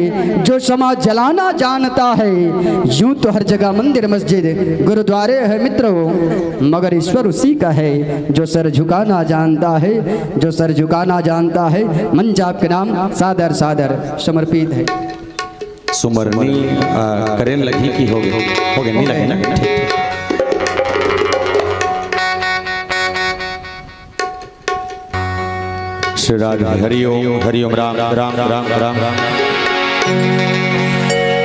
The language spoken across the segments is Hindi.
जो समाज जलाना जानता है। यूं तो हर जगह मंदिर मस्जिद गुरुद्वारे है मित्रों, मगर ईश्वर उसी का है जो सर झुकाना जानता है, जो सर झुकाना जानता है। मंच आपके नाम सादर सादर समर्पित है। सुमरनी करें लगी की हो गए नहीं लगे ना, ठीक। श्री राधे हरिओम हरिओम राम राम राम राम राम।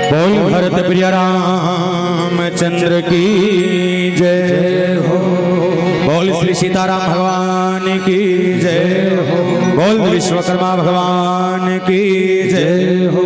बोल भरत प्रिय रामचंद्र की जय हो। बोल श्री सीताराम भगवान की जय हो। बोल विश्वकर्मा भगवान की जय हो।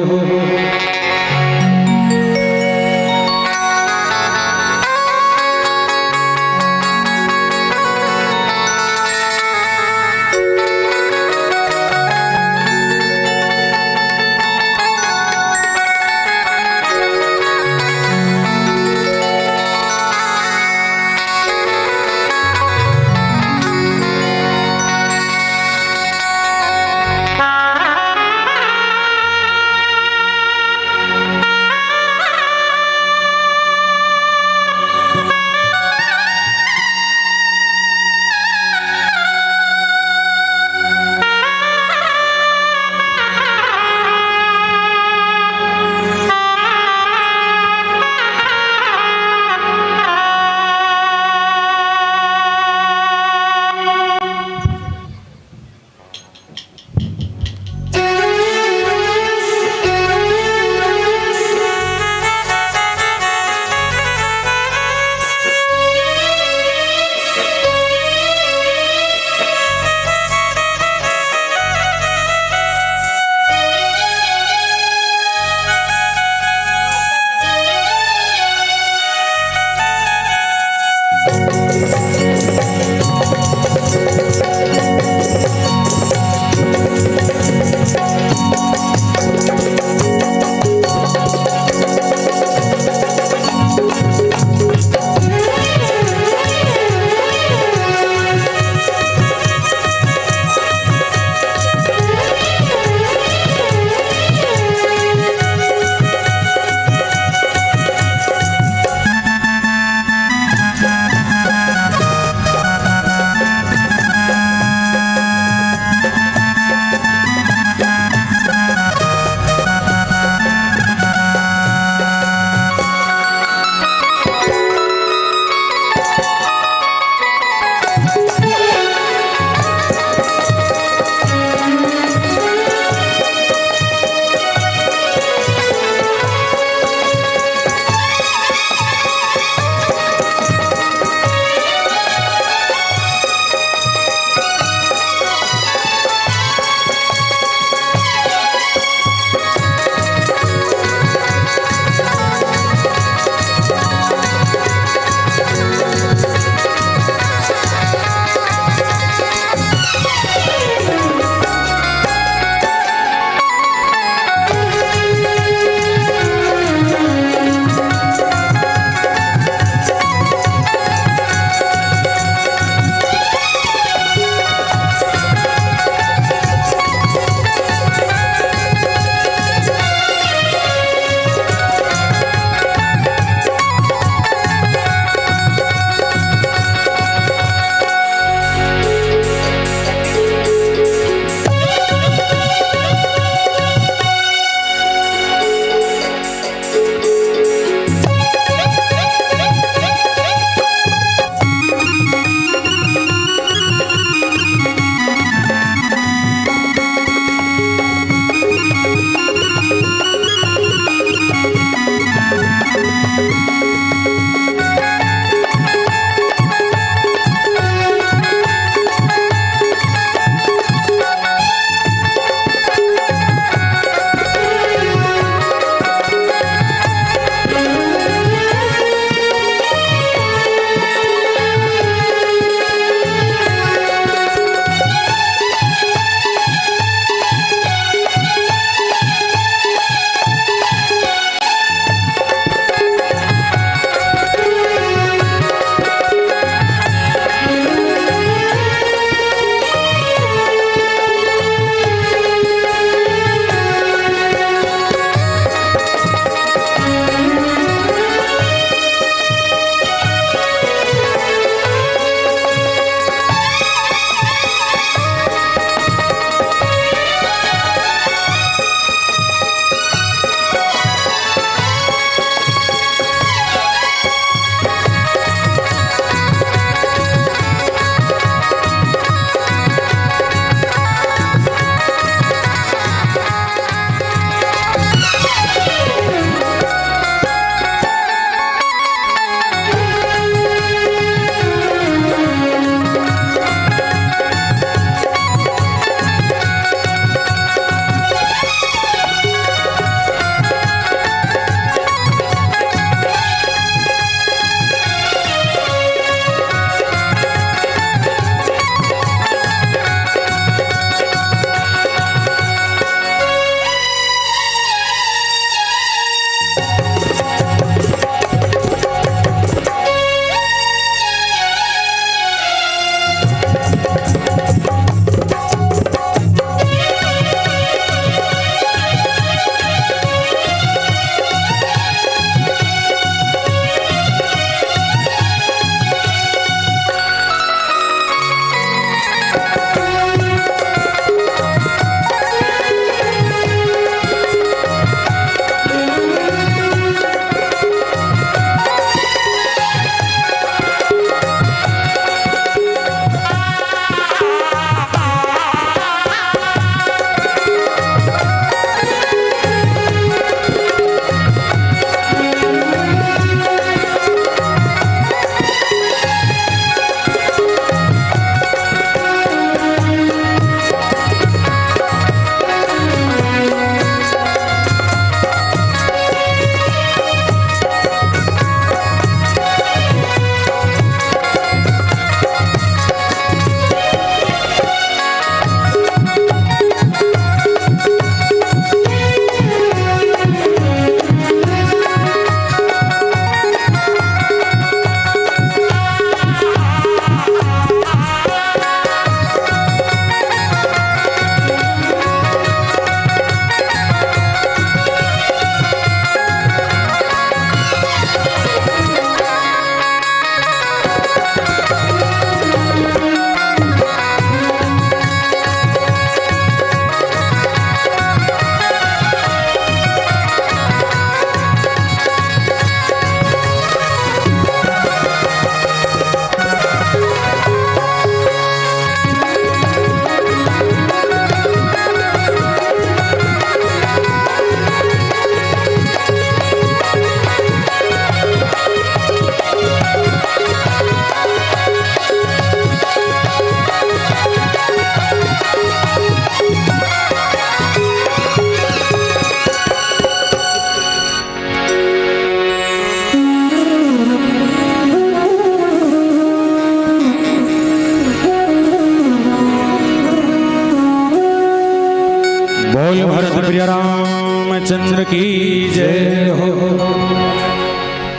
रामचंद्र की जय हो।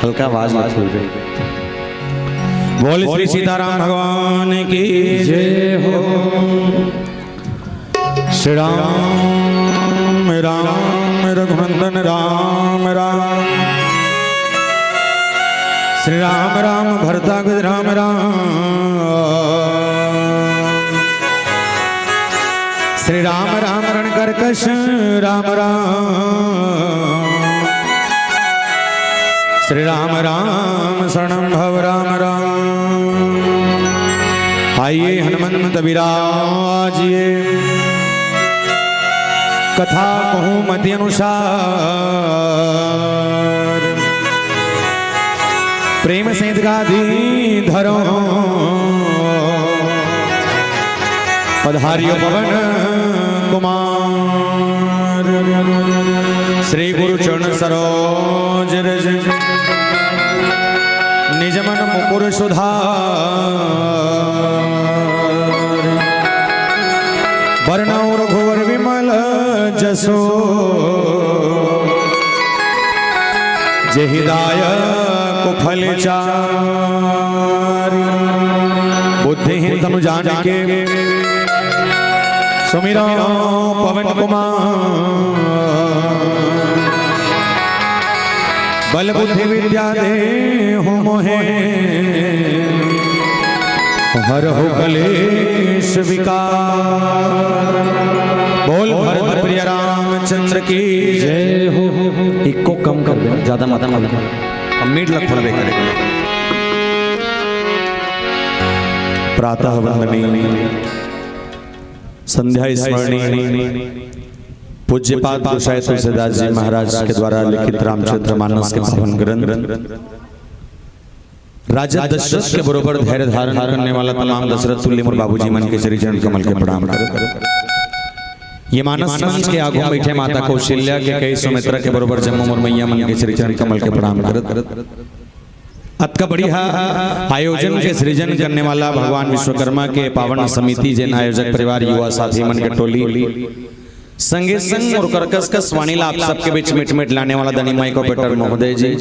हल्का आवाज मत खोल दे। बोल श्री सीताराम भगवान की जय हो। श्री राम राम रघुनंदन राम राम। श्री राम राम भरता गुज राम राम। श्री राम राम रण कर्कश राम राम। श्री राम राम शरणं भव राम राम। आइए हनुमंत विराजिए, कथा कहूँ मति अनुसार। प्रेम से गादी धरो, पधारियो पवन कुमार। श्री गुरु चरण सरोज रज, निज मन मुकुर सुधार। वरणौ रघुवर विमल जसो, जेहि दायक फल चार। बुद्धिहीन तनु जानिके, सुमिरो पवन कुमार। बल बुद्धि विद्या देहु मोहे, हरहु कलेश विकार। बोल भरत प्रिय रामचंद्र की जय हो। इको कम कर दे, ज्यादा मत मीट लग थोड़ा बेकार। प्रातः वंदनीय, संध्या स्मरणीय पूज्यपाद गोसाई तुलसीदास जी महाराज के द्वारा लिखित रामचरितमानस के पावन ग्रंथ, राजा दशरथ के बरोबर धैर्य धारण करने वाला तमाम दशरथ तुल्य मोर बाबूजी मन के श्री चरण कमल के प्रणाम कर। ये मानस मंच के आगू बैठे माता कौशल्या के कई सुमित्रा के बरोबर जम्मू मोर मैया मन के श्री चरण कमल के प्रणाम कर। अतका बढ़िया आयोजन के सृजन करने वाला भगवान विश्वकर्मा के पावन समिति जैन आयोजक परिवार युवा साथी मन के टोली, संगे संग और कर्कश वाणीला आप सबके बीच मिट मिट लाने वाला धनी माई को बेटर महोदय जी,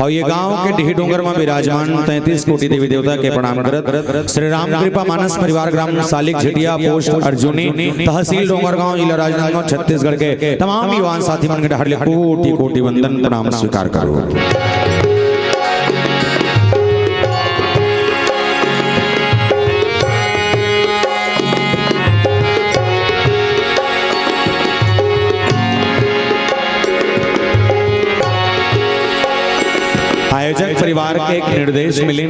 और ये गांव के ढीह डोंगर में विराजमान 33 कोटि देवी देवता के प्रणाम करत। श्री राम कृपा मानस परिवार ग्राम सालिक झिटिया पोस्ट अर्जुनी तहसील डोंगरगांव जिला राजनांदगांव छत्तीसगढ़ के तमाम युवा साथी मन के हार्दिक कोटि कोटि वंदन प्रणाम स्वीकार करो। आयोजक परिवार के एक निर्देश मिले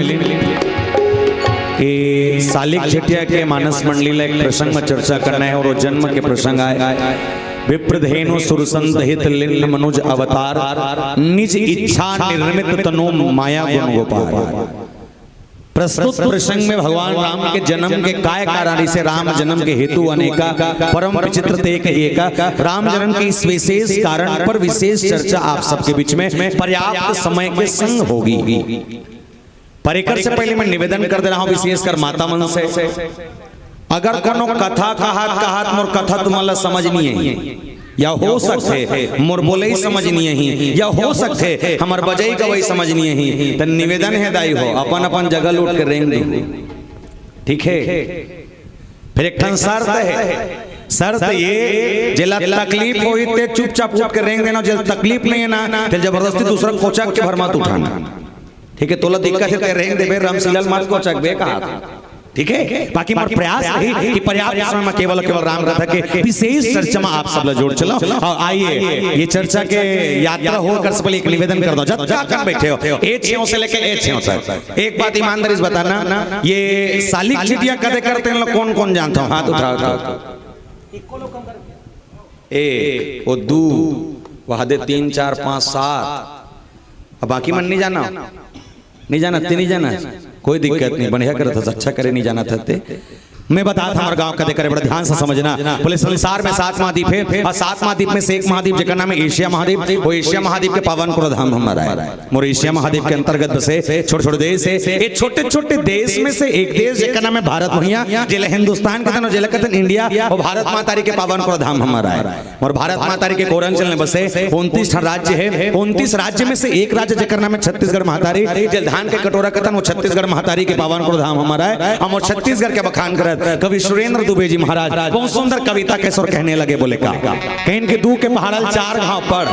कि सालिक झिटिया के मानस मंडली एक प्रसंग में चर्चा करना है, और वो जन्म के प्रसंग आए। विप्रधेनु सुरसंत हित लिंग मनुज अवतार, निज इच्छा निर्मित तनु माया गुण गोपाल। प्रस्तुत प्रसंग में भगवान राम के जन्म के काय कारण से राम जन्म के हेतु अनेका, परम विचित्र एक एका। राम जन्म के इस विशेष कारण पर विशेष चर्चा आप सबके बीच में पर्याप्त समय के संग होगी। परिकर से पहले मैं निवेदन कर दे रहा हूं विशेषकर माता मन से, अगर कोनो कथा कहात मोर कथा तुम्हारा समझ नहीं है, या हो सकते मोर बोले ही समझ नहीं है, या हो सकते हमार बजाई का वही समझ नहीं है, तो निवेदन है दाई हो अपन अपन जगह लूट के रेंग दो, ठीक है। फिर एक शर्त है, शर्त ये जिला तकलीफ हो चुपचाप उठ के रेंग देना, जिला तकलीफ नहीं है ना तो जबरदस्ती दूसरा कोचक के भर मत उठाना, ठीक है। तोला दिक्कत है रेंग दे रामसिलाल मत कोचक बे कहा, ठीक है। बाकी हमारा प्रयास रही कि पर्याप्त समय में केवल राम कथा के विशेष चर्चा में आप सब जोड़ चलो। और आइए ये चर्चा के यात्रा होकर से पहले एक निवेदन कर दो, जब तक बैठे हो ए छेओ से लेके ए छेओ तक एक बात ईमानदारी से बताना, ये सालिक झिटिया कदे करते हैं लोग कौन कौन जानता हूं, हाथ उठाओ। एक वो दू वहादे 3 4 5 7, अब बाकी मन नहीं जाना, नहीं जाना, कोई दिक्कत नहीं, बढ़िया करता था, अच्छा करे नहीं जाना था। मैं बता था हमारे गांव का देकर बड़ा ध्यान से समझना। बोले संसार में 7 महाद्वीप है और 7 महाद्वीप में से एक महाद्वीप जेकर नाम है एशिया महाद्वीप। वो एशिया महाद्वीप के पावन को धाम हमारा है। मोर एशिया महाद्वीप के अंतर्गत बसे छोटे छोटे देश है। ये छोटे छोटे देश में से एक देश जेकर नाम है भारत भैया, जिले हिंदुस्तान के तन जिले के तन इंडिया और भारत माता के पावन को धाम हमारा है। और भारत माता के कोरंचल में बसे 29 राज्य है। 29 राज्य में से एक राज्य जेकर नाम है छत्तीसगढ़ महातारी। जल धान के कटोरा कतन वो छत्तीसगढ़ महातारी के पावन को धाम हमारा है। हम छत्तीसगढ़ के बखान कर कवि सुरेंद्र दुबे जी महाराज बहुत सुंदर कविता कैसोर कहने लगे। बोले का कहीं के दू के पहाड़ल 4 घाव पर,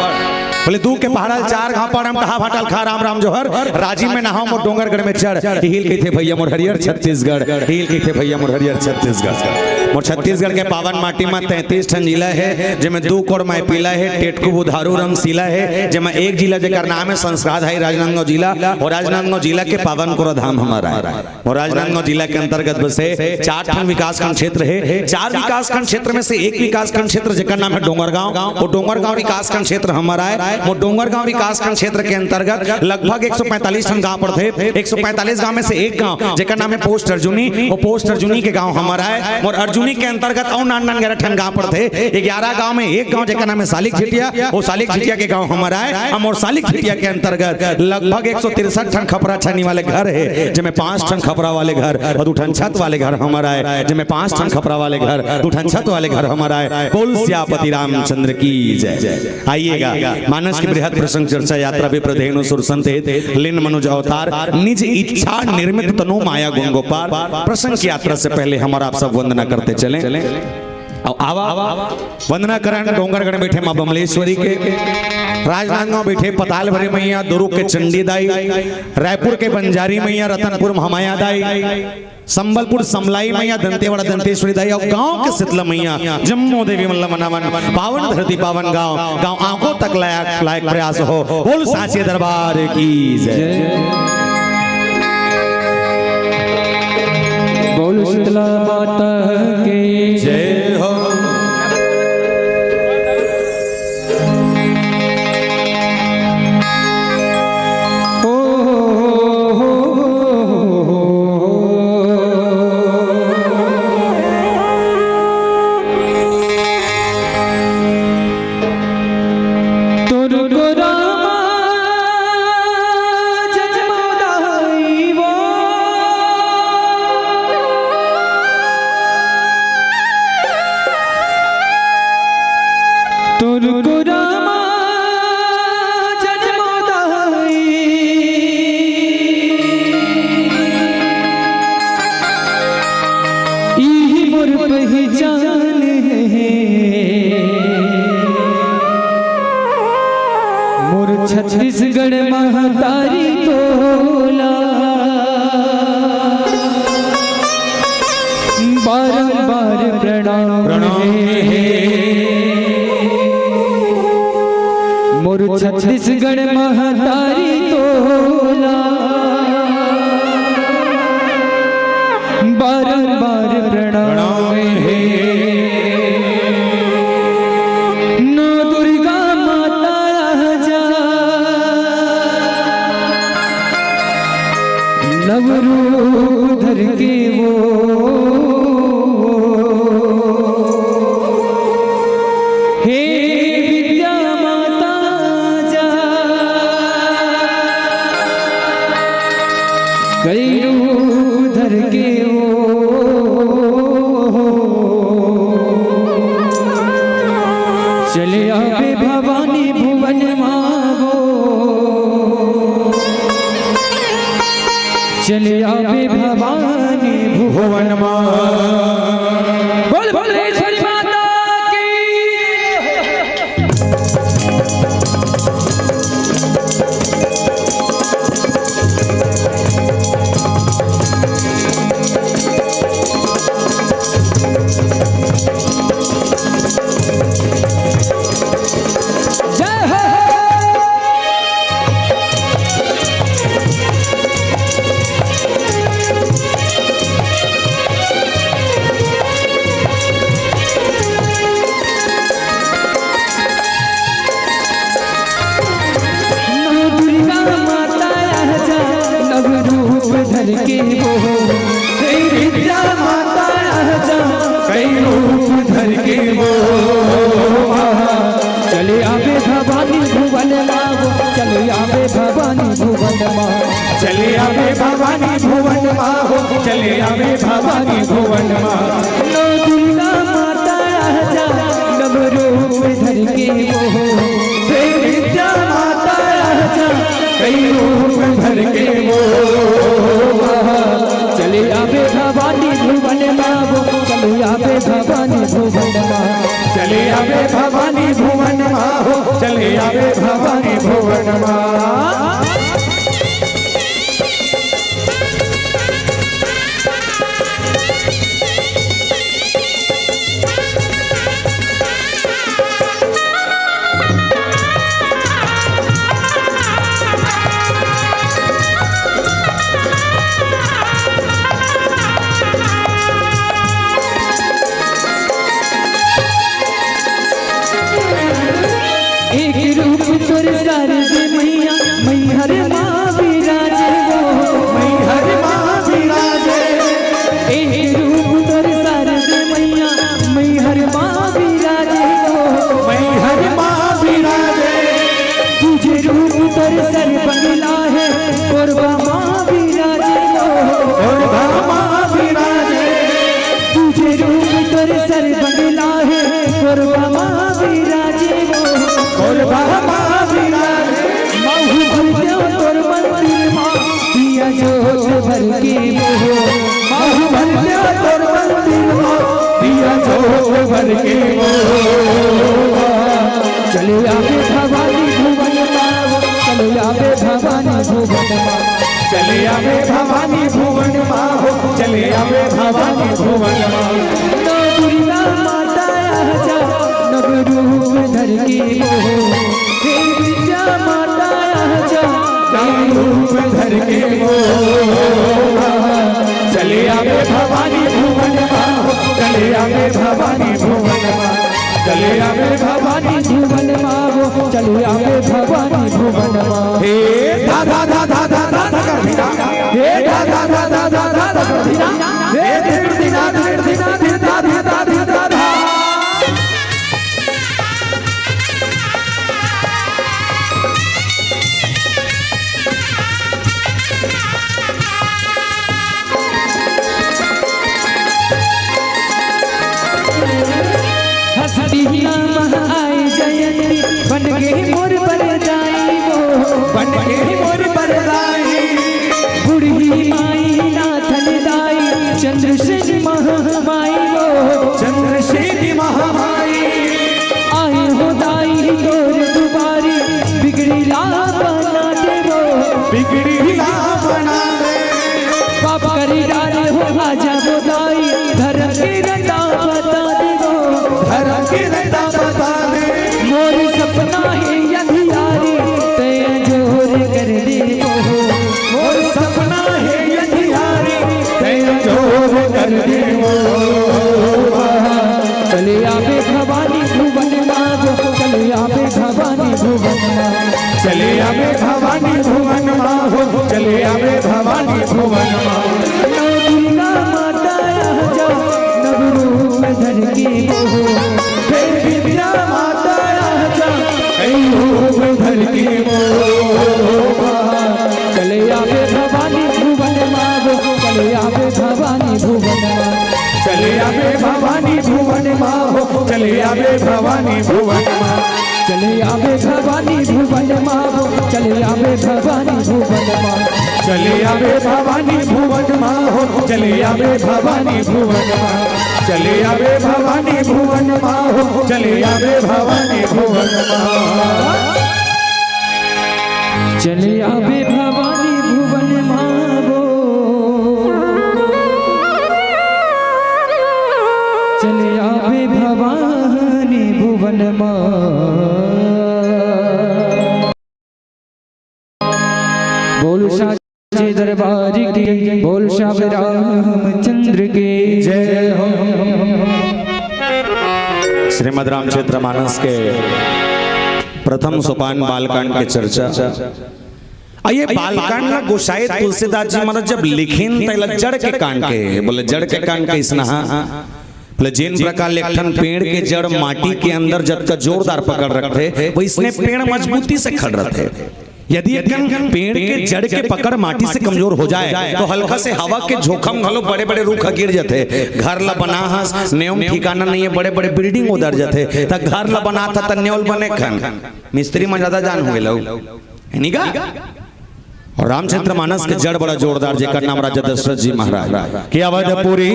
बोले दू के पहाड़ल 4 घाव पर हम कहा भाटल खा राम राम जोहर राजी में नहाओ मोर डोंगरगढ़ में चढ़ हिल के थे भैया मोर हरियर छत्तीसगढ़, हिल के थे भैया मोर हरियर छत्तीसगढ़। मोर छत्तीसगढ़ के पावन माटी में 33 ठन जिला है, जिसमें 2 कोड़ माई पीला है, टेटकू बुधारू रमसीला है, जिसमें एक जिला जेकर नाम है संस्कारधारी राजनांदगांव जिला। और राजनांदगांव जिला के पावन को धाम हमारा है। और राजनांदगांव जिला के अंतर्गत बसे 4 ठन विकासखंड क्षेत्र है। 4 विकासखंड क्षेत्र में से एक विकासखंड क्षेत्र जेकर नाम है डोंगरगांव। वो डोंगरगांव विकासखंड क्षेत्र हमारा है। वो डोंगरगांव विकासखंड क्षेत्र के अंतर्गत लगभग 145 ठन गांव पड़ते। 145 गांव में से एक गांव जेकर नाम है पोस्ट अर्जुनी। वो पोस्ट अर्जुनी के गांव हमारा है। और अर्जुनी के अंतर्गत और 11 ठन गांव पड़ते। 11 गांव में एक गांव जेकर नाम है सालिक झिटिया। वो सालिक झिटिया के गांव हमारा है। और सालिक झिटिया के अंतर्गत लगभग 163 ठन खपरा छानी वाले घर है, जिसमें 5 ठन खपरा वाले घर और 2 ठन छत वाले घर हमारा है। जिसमें 5 ठन खपरा वाले घर 2 ठन छत वाले घर हमारा है। बोल सियापति रामचंद्र की जय। आइएगा मानस की बृहद प्रसंग चर्चा यात्रा विप्रधेनु सुरसंत लिन मनुज अवतार निज इच्छा निर्मित तनु माया गुण गोपाल। प्रसंग की यात्रा से पहले हमारा आप सब वंदना करते चले। आवा वंदना करण डोंगरगढ़ बैठे मां बमलेश्वरी के, राजनांदगांव बैठे पताल भरे मैया, दुर्ग के चंडी दाई, रायपुर के बंजारी मैया, रतनपुर महामाया दाई, संबलपुर समलाई मैया, दंतेवाड़ा दंतेश्वरी दाई और गांव के शीतला मैया जम्मू देवी मल्ल मनावन पावन धरती पावन गांव आंखों तक लायक प्रयास हो। बोल साचे दरबार की जय। बोल शीतला माता की जय हो। छत्तीसगढ़ महातारी तोला बारंबार प्रणाम है। मोर छत्तीसगढ़ महातारी तोला बारंबार प्रणाम है। नवरूप धर के वो हे विद्या माता जा, कई रूप धर के वो चले आवे भवानी भुवन मागो, चले आवे भवानी भुवन मां। बोल भुवनेश्वरी माता की। जय हो। धर के वो हे विद्या माता भवानी भुवन मागो चले आवे भवानी भुवन माँ चले आवे भवानी भुवन माँ हो चले आवे भवानी भुवन माँ नौ दुर्गा माता राजा नव रूप धर के वो हे विद्या माता राजा कई रूप भर के वो चले आवे भवानी भुवन मागो चले आवे भवानी भुवन माँ चले आवे भवानी भुवन माँ हो चले आवे भवानी भुवन माँ एक रूप तोर शारदे मैया मैहर माँ विराजे वो मैहर माँ विराजे एक रूप तोर शारदे मैया मैहर माँ विराजे वो मैहर माँ विराजे तुझे रूप तोर सर बंगला है कोरबा माँ विराजे वो और माँ विराजे तुझे रूप तोर सर बंगला है कोरबा माँ विराजे वो और माँ विराजे महू भर तोर मंदिर माँ दिया जोत भर के वो महू भर तोर मंदिर माँ दिया जोत भर के वो चले आवे भवानी भुवन माँ चले आवे भवानी भुवन माँ चले आवे भवानी भुवन माँ हो चले आवे भवानी भुवन माँ नौ दुर्गा माता राजा नव रूप धर के वो हे विद्या माता राजा कई रूप धर के वो चले आवे भवानी भुवन माँ हो चले आवे भवानी भुवन माँ चले आवे भवानी भुवन माँ वो चले आवे भवानी भुवन माँ हे दादा दादा दादा दादा धीरा हे दादा दादा दादा दादा धीरा हे धीर धीरा धीर धीरा धीर दादा दादा दादा हंसती नाम आई जयंती बन गए मोर पर जाई वो बन के मोर बरदाई बुढ़ी माई नाथन दाई चंद्रसेन महामाई वो चंद्रसेनी महामाई आए हो दाई तोर दुबारी बिगड़ी ला बना दे वो बिगड़ी ला बना दे पाप करी डाले हो आजा वो दाई धर्म के रंगा बता दे वो धर्म के रंगा बता दे मोर सपना है अंधियारी तय जोर कर दे वो मोर सपना है यधियारी तेरा जोर कर दे वो चले आवे भवानी भुवन मागो चले आवे भवानी भुवन माँ चले आवे भवानी भुवन माँ हो चले आवे भवानी भुवन माँ नौ दुर्गा माता राजा नव रूप धर के वो हे विद्या माता राजा कई रूप धर के वो चले आवे भवानी भुवन मागो चले आवे भवानी भुवन माँ चले आवे भवानी भुवन माँ हो चले आवे भवानी भुवन माँ चले आवे भवानी भुवन मागो चले आवे भवानी भुवन माँ चले आवे भवानी भुवन माँ हो चले आवे भवानी भुवन माँ चले आवे भवानी भुवन माँ हो चले आवे भवानी भुवन माँ चले आवे भवानी भुवन मागो चले आवे भवानी भुवन माँ बोल साचे दरबार की बोल श्याम रामचंद्र के जय हो। श्रीमद् रामचरित्र मानस के प्रथम सोपान बालकांड की चर्चा। आइए बालकांड ना गोसाई तुलसीदास जी महाराज जब लिखीन पहले जड़ के कांड के बोले जड़ के कांड के इसना जिन प्रकार लेखन पेड़ के जड़ माटी के अंदर जब का जोरदार पकड़ रखते वो इसने पेड़ मजबूती से खड़ रहे। यदि पेड़ के जड़ के पकड़ माटी से कमजोर हो जाए तो हल्का से हवा के झोंकम घलो बड़े बड़े रूख गिर जाते। घर ला बना हस नेम ठिकाना नहीं है, बड़े बड़े बिल्डिंग उधर जाते। त घर ला बना था त नेवल बने खन मिस्त्री में ज्यादा जान हुए लो नहीं का। और रामचंद्र मानस के जड़ बड़ा जोरदार जेकर नाम राजा दशरथ जी महाराज के अवधपुरी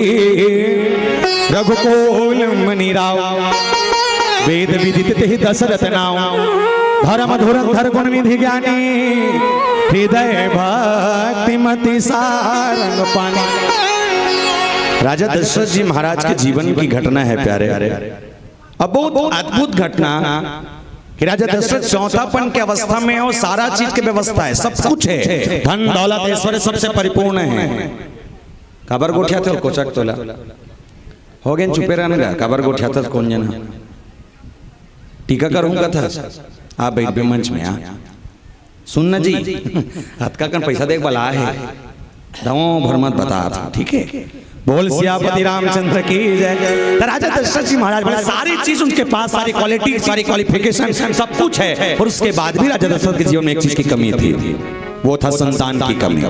रघुकुल मणि राव वेद विदित ही दशरथ नाम धर्म धुरंधर गुण विधि ज्ञानी हृदय भक्ति मति सारंग पानी। राजा दशरथ जी महाराज के जीवन की घटना है प्यारे। अब बहुत अद्भुत घटना कि राजा दशरथ चौथापन के अवस्था में और सारा चीज की व्यवस्था है, सब कुछ है, धन दौलत ऐश्वर्य सबसे परिपूर्ण है। काबर गोठिया थे कोचक तोला हो गए चुपे रहना काबर गोठिया था कौन जना टीका करूंगा था आप बैठ मंच में सुनना जी हत्का कन पैसा देख बला है दवाओं भर मत बता था ठीक है। बोल सियापति रामचंद्र की जय। राजा दशरथ जी महाराज बोले सारी चीज उनके पास, सारी क्वालिटी सारी क्वालिफिकेशन सब कुछ है, और उसके बाद भी राजा दशरथ के जीवन में एक चीज की कमी थी, वो था संतान की कमी।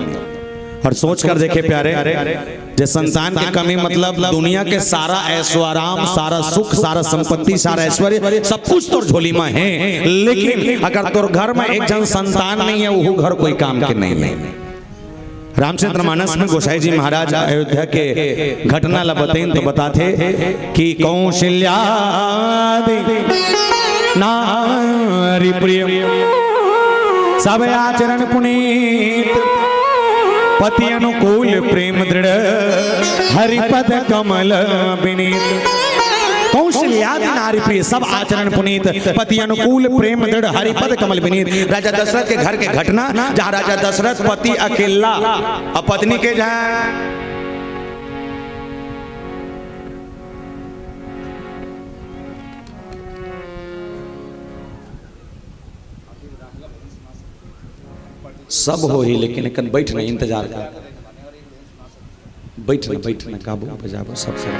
और सोच कर देखे प्यारे जो संतान की कमी मतलब दुनिया के सारा ऐश्वर्य सारा सुख सारा संपत्ति सारा ऐश्वर्य सब कुछ तो झोली में है, लेकिन अगर तोर घर में एक जन संतान नहीं है वो घर कोई काम के नहीं है। रामचंद्र मानस में गोसाई जी महाराज अयोध्या के घटना ला बताइन तो बताते कि कौशल्या नारी प्रिय सब आचरण पुनीत पति अनुकूल प्रेम दृढ़ हरिपद कमल विनीत। कौशल्यादि नारी प्रिय सब आचरण पुनीत पति अनुकूल प्रेम दृढ़ हरिपद कमल विनीत। राजा दशरथ के घर के घटना जहाँ राजा दशरथ पति अकेला और पत्नी के जहाँ सब हो ही, लेकिन बैठ नहीं इंतजार कर बैठना काबू बजाबो सब कर।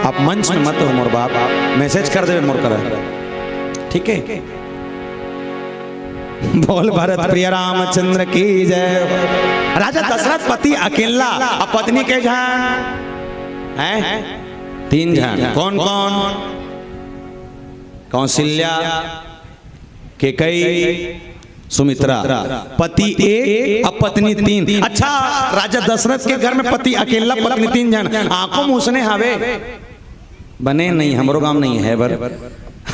आप मंच में मत हो मोर बाप, मैसेज कर दे मोर कर ठीक है। बोल भरत प्रिय रामचंद्र की जय। राजा दशरथ पति अकेला और पत्नी के जहां हैं 3 जन। कौन कौन? कौशल्या केकई सुमित्रा। पति 1 और पत्नी 3। अच्छा राजा दशरथ के घर में पति अकेला पत्नी 3 जन। आंखों मुसने हावे बने नहीं, हमरो गांव नहीं है बर।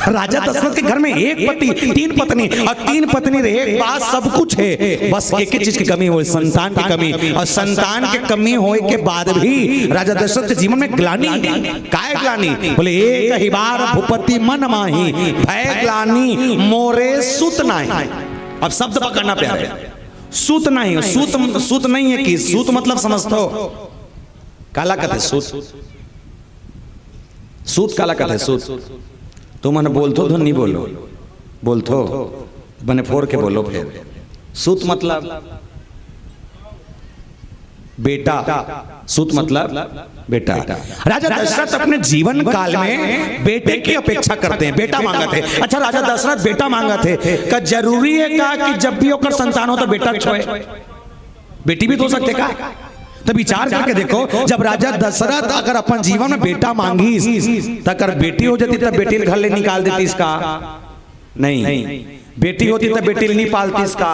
राजा दशरथ के घर में 1 पति 3 पत्नी और 3 पत्नी रहे, एक बात सब कुछ है, बस एक ही चीज की कमी हो, संतान की कमी। और संतान की कमी होए के बाद भी राजा दशरथ के जीवन में ग्लानि। काय ग्लानि? बोले एक ही बार भूपति मन माही भय ग्लानि मोरे सुत नाही। अब शब्द पकड़ना प्यारे, सूत नहीं, सूत नहीं है कि सूत मतलब समझते हो काला कहते सूत काला कहते सूत। तुम मन बोलतो तो नहीं बोलतो बने फोड़ के बोलो फिर। सूत मतलब बेटा, सूत मतलब बेटा। राजा दशरथ अपने जीवन काल में बेटे की अपेक्षा करते हैं, बेटा मांगते थे। अच्छा राजा दशरथ बेटा मांगते थे, का जरूरी है का कि जब भी होकर संतान हो तो बेटा छोए? बेटी भी तो हो सकते का? तो विचार करके देखो, जब राजा दशरथ अगर अपन जीवन में बेटा मांगी तो अगर बेटी हो जाती तब बेटी घर ले निकाल देती इसका नहीं, बेटी होती तब बेटी नहीं पालती इसका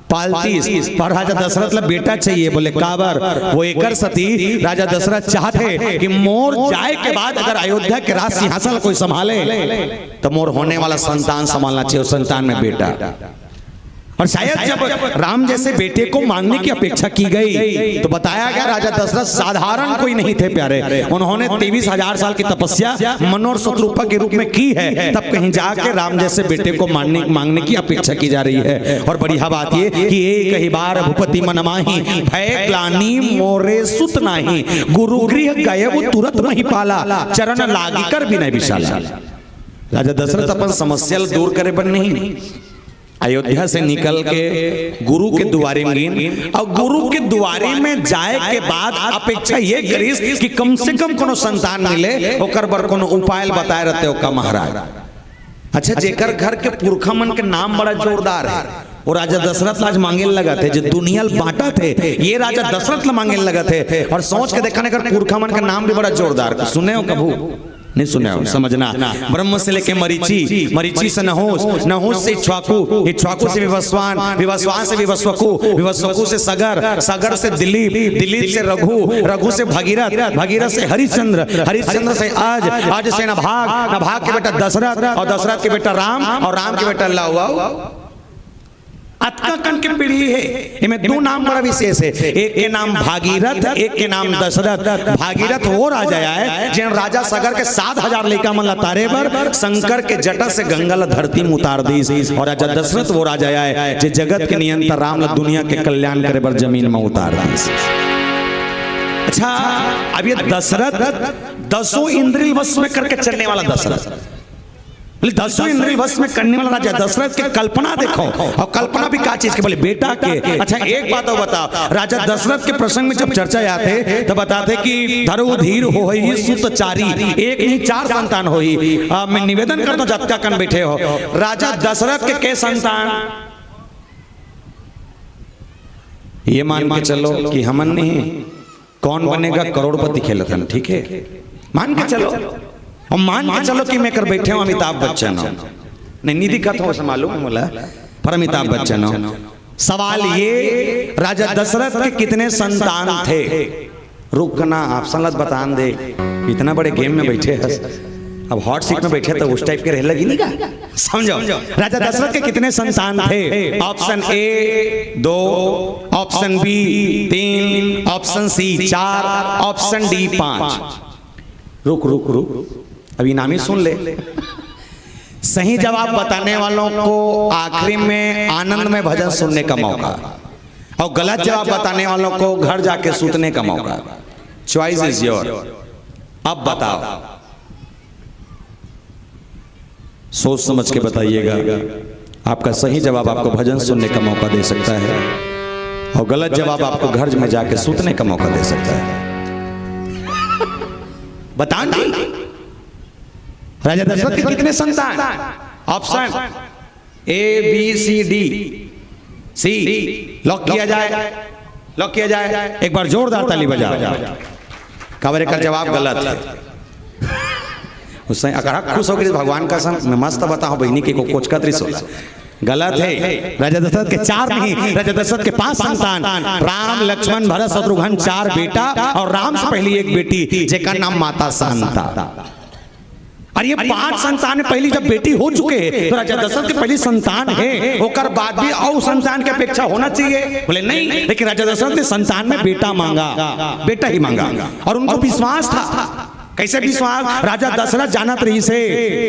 पालती। पर राजा दशरथ ला बेटा चाहिए। बोले काबर? वो एकर सती राजा दशरथ चाहते कि मोर जाए के बाद अगर अयोध्या के राज सिंहासन कोई संभाले तो मोर होने वाला संतान संभालना चाहिए, संतान में बेटा। और शायद जब राम जैसे बेटे को मांगने की अपेक्षा की गई तो बताया गया राजा दशरथ साधारण कोई नहीं थे प्यारे। उन्होंने 23,000 साल की तपस्या मनोर शत्रुपा के रूप में की है, तब कहीं जाके राम जैसे बेटे को मांगने की अपेक्षा की जा रही है। और बढ़िया बात ये कि एक ही बार भूपति मन माही भय ग्लानि मोरे सुत नाही गुरु गृह गए वो तुरंत नहीं पाला चरण लागी कर भी नहीं विशाला। राजा दशरथ अपन समस्या दूर करे बन नहीं, अयोध्या से निकल के गुरु के दुआरे में गिन और गुरु के दुआरे में जाए के बाद अपेक्षा ये करीस कि कम से कम कोनो संतान मिले ओकर बर कोनो उपाय बताए रहते हो का महाराज। अच्छा, जेकर घर के पुरखा मन के नाम बड़ा जोरदार है, वो राजा दशरथ लाज मांगे लगा थे, जो दुनिया बांटा थे ये राजा दशरथ ला मांगे लगा थे। और सोच के देखा कर पुरखा मन का नाम भी बड़ा जोरदार, सुने हो कभू नहीं सुने हो, समझना। ब्रह्म से लेके मरीचि, मरीचि से नहुस, नहुस से इक्ष्वाकु, इक्ष्वाकु से विवस्वान, विवस्वान से विवस्वकु, विवस्वकु से सगर, सगर से दिलीप, दिलीप से रघु, रघु से भगीरथ, भगीरथ से हरिश्चंद्र, हरिश्चंद्र से आज, आज से नभाग, नभाग के बेटा दशरथ और दशरथ के बेटा राम और राम के बेटा लव। अतका कन के पीढ़ी है, इनमें दो नाम बड़ा विशेष है, एक के नाम भागीरथ, एक के नाम दशरथ। भागीरथ वो राजा है जिन राजा सगर के 7,000 लड़का मन तारे पर शंकर के जटा से गंगा ला धरती में उतार दी। और राजा दशरथ वो राजा है जो जगत के नियंता राम ला दुनिया के कल्याण करे पर जमीन में उतार दी। अच्छा, अब ये दशरथ 10 इंद्रिय वश में करके चलने वाला दशरथ, 10 इंद्रिय वश में करने वाला राजा दशरथ की कल्पना देखो। और कल्पना भी क्या चीज के, बोले बेटा के। अच्छा, एक बात और बताओ, राजा दशरथ के प्रसंग में जब चर्चा आते तो बताते कि धरो धीर हो सुत चारी, एक नहीं 4 संतान हो। मैं निवेदन करता हूं जब कन बैठे हो, राजा दशरथ के संतान ये मान के चलो कि हमन नहीं, कौन बनेगा करोड़पति खेलतन, ठीक है, मान के चलो। और मान के चलो कि मैं कर बैठे हूं अमिताभ बच्चन हो, नहीं निधि कथ हो मालूम बोला, पर अमिताभ बच्चन हो। सवाल ये, राजा दशरथ के कितने संतान थे? रुकना, आप सलाद बता दे, इतना बड़े गेम में बैठे हैं, अब हॉट सीट में बैठे तो उस टाइप के रह लगी नहीं का, समझो। राजा दशरथ के कितने संतान थे? Option A 2, option B 3, option C 4, option D 5। रुक रुक रुक, अभी नाम ही सुन ले। सही जवाब बताने वालों को आखिरी में आनंद में भजन सुनने का मौका, और गलत जवाब बताने वालों को घर जाके सूतने का मौका। Choice is your. अब बताओ, सोच समझ के बताइएगा। आपका सही जवाब आपको भजन सुनने का मौका दे सकता है, और गलत जवाब आपको घर में जाके सूतने का मौका दे सकता है। बता नहीं, राजा दशरथ के कितने संतान? Option A B C D C, lock किया जाए, लॉक किया जाए। एक बार जोरदार ताली बजाओ। कवरे का जवाब गलत है। उससे अगर खुश हो गए भगवान का संग मैं मस्त बताऊं, बहनी के को कोच का त्रिस होला, गलत है। राजा दशरथ के 4 नहीं, राजा दशरथ के 5 संतान, राम लक्ष्मण भरत शत्रुघ्न, 4 बेटा, और राम से पहली एक बेटी जेका नाम माता शांता। और ये 5 संतान में पहली जब बेटी हो चुके हैं तो राजा दशरथ की पहली संतान है, होकर बाद भी और संतान की अपेक्षा होना चाहिए। बोले नहीं, लेकिन राजा दशरथ ने संतान में बेटा मांगा, बेटा ही मांगा, और उनको विश्वास था। कैसे विश्वास? राजा दशरथ जानत रही से।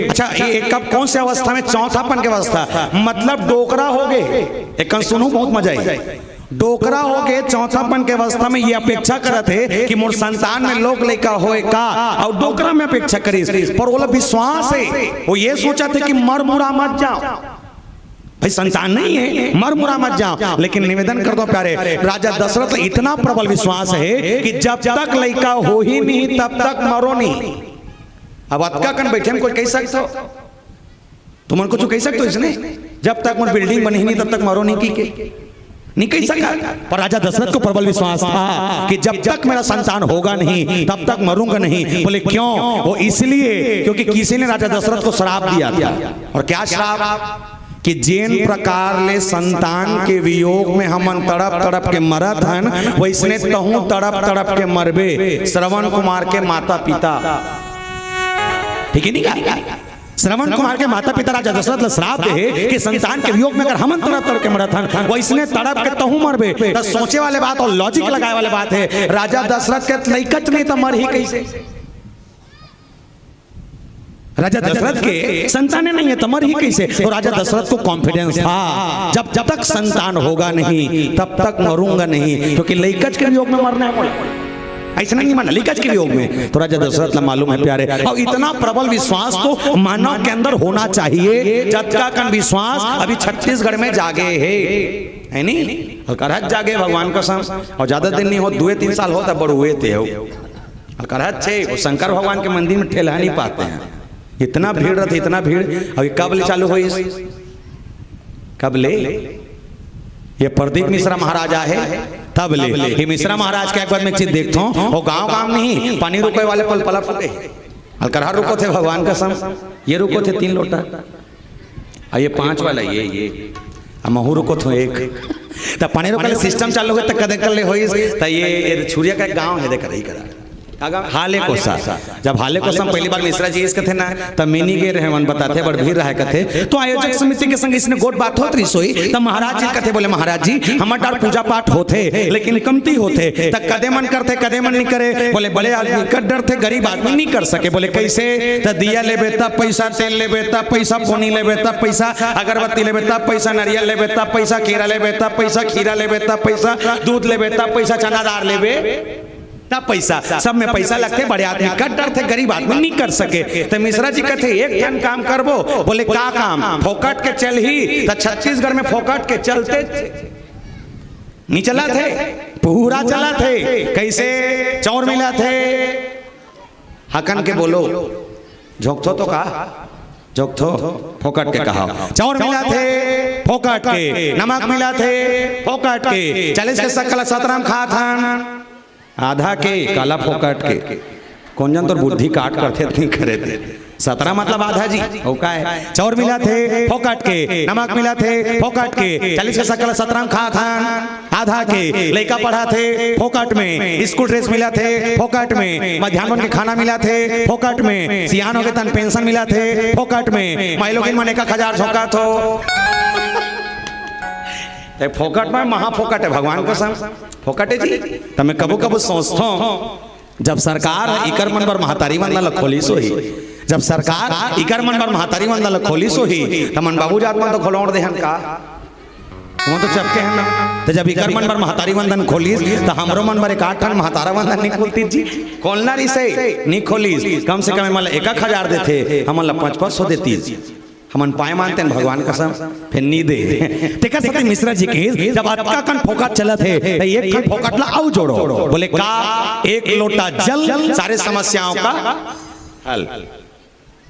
अच्छा, ये कब कौन से अवस्था में? चौथापन की अवस्था, मतलब डोकरा हो गए। एक सुनो, बहुत मजा आई। डोकरा हो गए चौथापन के अवस्था में ये अपेक्षा करत है कि मोर संतान में लोक लड़का होए का, और डोकरा में अपेक्षा करी, पर वो विश्वास है। वो ये सोचा थे कि मर मुरा मत जाओ, भाई संतान नहीं है, मर मुरा मत जाओ। लेकिन निवेदन कर दो प्यारे, राजा दशरथ इतना प्रबल विश्वास है कि जब तक लड़का हो ही नहीं तब तक मरो नहीं। अब अतका कन बैठे में कोई कह सकते हो, तुम कुछ कह सकते हो इसने, जब तक मोर बिल्डिंग बनी नहीं तब तक मरो नहीं की नहीं कह सका। पर राजा दशरथ को प्रबल विश्वास था कि जब तक मेरा संतान होगा नहीं तब तक मरूंगा नहीं। बोले क्यों? वो इसलिए क्योंकि किसी ने राजा दशरथ को श्राप दिया था। और क्या श्राप? कि जिन प्रकार ले संतान के वियोग में हमन तड़प तड़प के मरत हन, वैसने तहु तड़प तड़प के मरबे श्रवण कुमार के माता पिता। ठीक है नहीं? श्रवण कुमार के माता पिता राजा दशरथ श्राप दे कि संतान के वियोग में अगर हमन तड़प तड़प के मरत हन, वैसने तड़प के तहु मरबे। तो सोचे वाले बात और लॉजिक लगाए वाले बात है, राजा दशरथ के लइकत नहीं तो मर ही कैसे? राजा दशरथ के संतानें नहीं है तो मर ही कैसे? तो राजा दशरथ को कॉन्फिडेंस था जब तक संतान होगा नहीं तब तक मरूंगा नहीं, क्योंकि लइकत के वियोग में मरना है। ऐसा नहीं माना लिखज के योग में तो राजा दशरथ ला मालूम है प्यारे, और इतना प्रबल विश्वास तो मानव के अंदर होना चाहिए जतका कन विश्वास अभी छत्तीसगढ़ में जागे है नहीं, अलकरहत जागे भगवान कसम, और ज्यादा दिन नहीं हो 2-3 साल हो तब बड़ हुए थे अलकरहत छे, वो शंकर भगवान के मंदिर में ठेला नहीं पाते हैं, इतना भीड़ रहती इतना भीड़। अभी कब ले चालू हुई, कब ले, ये प्रदीप मिश्रा महाराजा है तब ले, ये मिश्रा महाराज के एक बार मैं चीज देखता हूँ, वो गांव गांव नहीं पानी रुके वाले पल पला फूटे, अलकरहत रुको थे भगवान कसम, ये रुको थे 3 लोटा, ये 5 वाला ये महू रुको तो 1, तब पानी रोकले सिस्टम चालू हो तब कदे कर ले होई, तो ये छुरिया का गांव है देख रही करा हाले कोसा, जब हाले कोसा पहली बार मिश्रा जी इस कथे ना तब मिनी के रहमान बताते बड़ भीड़ रहे कथे, तो आयोजक समिति के संग इसने गोट बात होत रही सोई, तब महाराज जी कथे बोले महाराज जी हमर डार पूजा पाठ होते लेकिन कमती होते, तब कदे मन करते कदे मन नहीं करे, बोले बड़े आदमी का डर थे गरीब आदमी नहीं कर सके, बोले कैसे, तो दिया लेबे तब पैसा, तेल लेबे तब पैसा, पोनी लेबे तब पैसा, अगरबत्ती लेबे तब पैसा, नारियल लेबे तब पैसा, केरा लेबे तब पैसा, खीरा लेबे तब पैसा, दूध लेबे तब पैसा, चना दाल लेबे तब पैसा, सब में पैसा लगते, बड़े आदमी का डर थे गरीब आदमी नहीं कर सके, तो मिश्रा जी कहते एक जन काम करबो, बोले का काम, फोकट के चल ही, तो छत्तीसगढ़ में फोकट के चलते नहीं चला थे, पूरा चला थे, कैसे चौर मिला थे, हकन के बोलो झोंकथो तो कहा झोंकथो फोकट के कहा, चौर मिला थे फोकट के, नमक मिला थे फोकट के, 40 के सकल सतराम खा था आधा के काला फोकट के, कौन जन तो बुद्धि काट करते नहीं करे थे, 17 मतलब आधा जी हो का है, चौर मिला थे फोकट के, नमक मिला थे फोकट के, 40 के सकल 17 खा था आधा के, लड़का पढ़ा थे फोकट में, स्कूल ड्रेस मिला थे फोकट में, मध्याह्न के खाना मिला थे फोकट में, सियान हो गए तन पेंशन मिला थे फोकट में, महिलों के मने का 1000 झोंका थो फोकट में महाफोकट है भगवान को सम फोकट है जी, तो मैं कबो कबो सोचता हूँ जब सरकार इकर मन पर महतारी मंडल खोली सो ही, जब सरकार इकर मन पर महतारी मंडल खोली सो ही, तो मन बाबू जात मन तो खोलौड़ दे हम का वो तो चपके हैं ना, तो जब इकर मन पर महतारी बंधन खोली तो हमरो मन पर एक 8 ठन महतारा बंधन नहीं खोलती जी, खोलना रही से नहीं खोली, कम से कम मतलब 1,000 देते हम 500 देती, हमन पाए मानते हैं भगवान कसम, फिर नी दे टेका सती मिश्रा जी के जब अटका कन फोकट चला थे तो एक कन फोकट ला आओ जोड़ो, बोले का एक लोटा जल सारे समस्याओं का हल,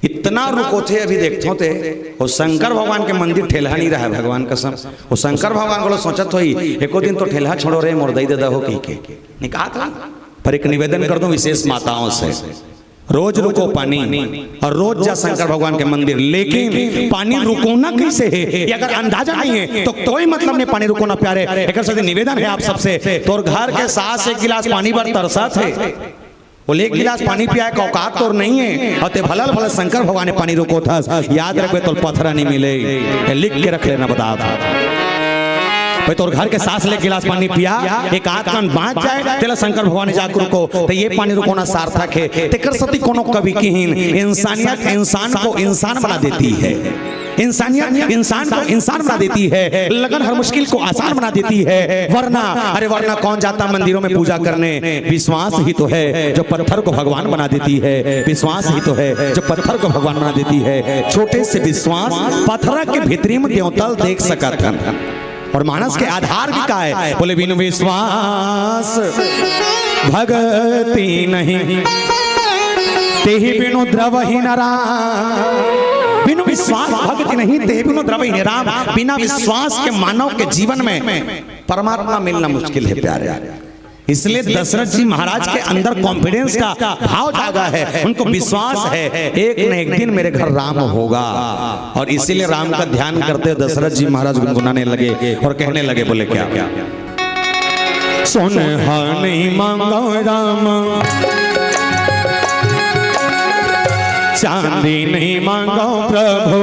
इतना रुको थे अभी देखते थे, वो शंकर भगवान के मंदिर ठेला नहीं रहा भगवान कसम, वो शंकर भगवान को सोचत हुई एको दिन तो ठेला छोड़ो रे मोर दई दे हो के निकाह था, पर एक निवेदन कर दूं विशेष माताओं से, रोज रुको पानी और रोज जा शंकर भगवान के मंदिर, लेकिन पानी रुकोना कैसे है ये अगर अंदाजा नहीं है तो कोई मतलब नहीं पानी रुकोना प्यारे, एक निवेदन है आप सबसे, तोर घर के सास 1 गिलास पानी पर तरसा थे, बोले 1 गिलास पानी पिया का औकात तोर नहीं है, और ते भलल भलल शंकर भगवान ने पानी रुको था, याद रखबे तो पत्थरा नहीं मिले, लिख के रख लेना बता भाई, तोर घर के सास ले गिलास पानी पिया एक आध कान बाँच जाए तेला शंकर भगवान जाकर रुको, तो ये पानी रुकोना सार्थक है, तेकर सती कोनो कवि कीहीन, इंसानियत इंसान को इंसान बना देती है, इंसानियत इंसान को इंसान बना देती है, लगन हर मुश्किल को आसान बना देती है, वरना अरे वरना कौन जाता मंदिरों में पूजा करने, विश्वास ही तो है जो पत्थर को भगवान बना देती है, विश्वास ही तो है जो पत्थर को भगवान बना देती है, छोटे से विश्वास पत्थर के भीतरी में देवतल देख सकत है, और मानस के आधार भी का है, बोले बिनु विश्वास भगति नहीं, तेहि बिनु द्रवहि नरा, बिनु विश्वास भक्ति नहीं तेहि बिनु द्रवहि निराम, बिना विश्वास के मानव के जीवन में परमात्मा मिलना मुश्किल है प्यारे, इसलिए दशरथ जी महाराज के अंदर कॉन्फिडेंस का भाव जागा है, उनको विश्वास है एक न एक दिन मेरे घर राम होगा, और इसीलिए राम का ध्यान करते दशरथ जी महाराज गुनगुनाने लगे और कहने लगे, बोले क्या क्या सोनहा नहीं मांगो राम, चांदी नहीं मांगो प्रभु,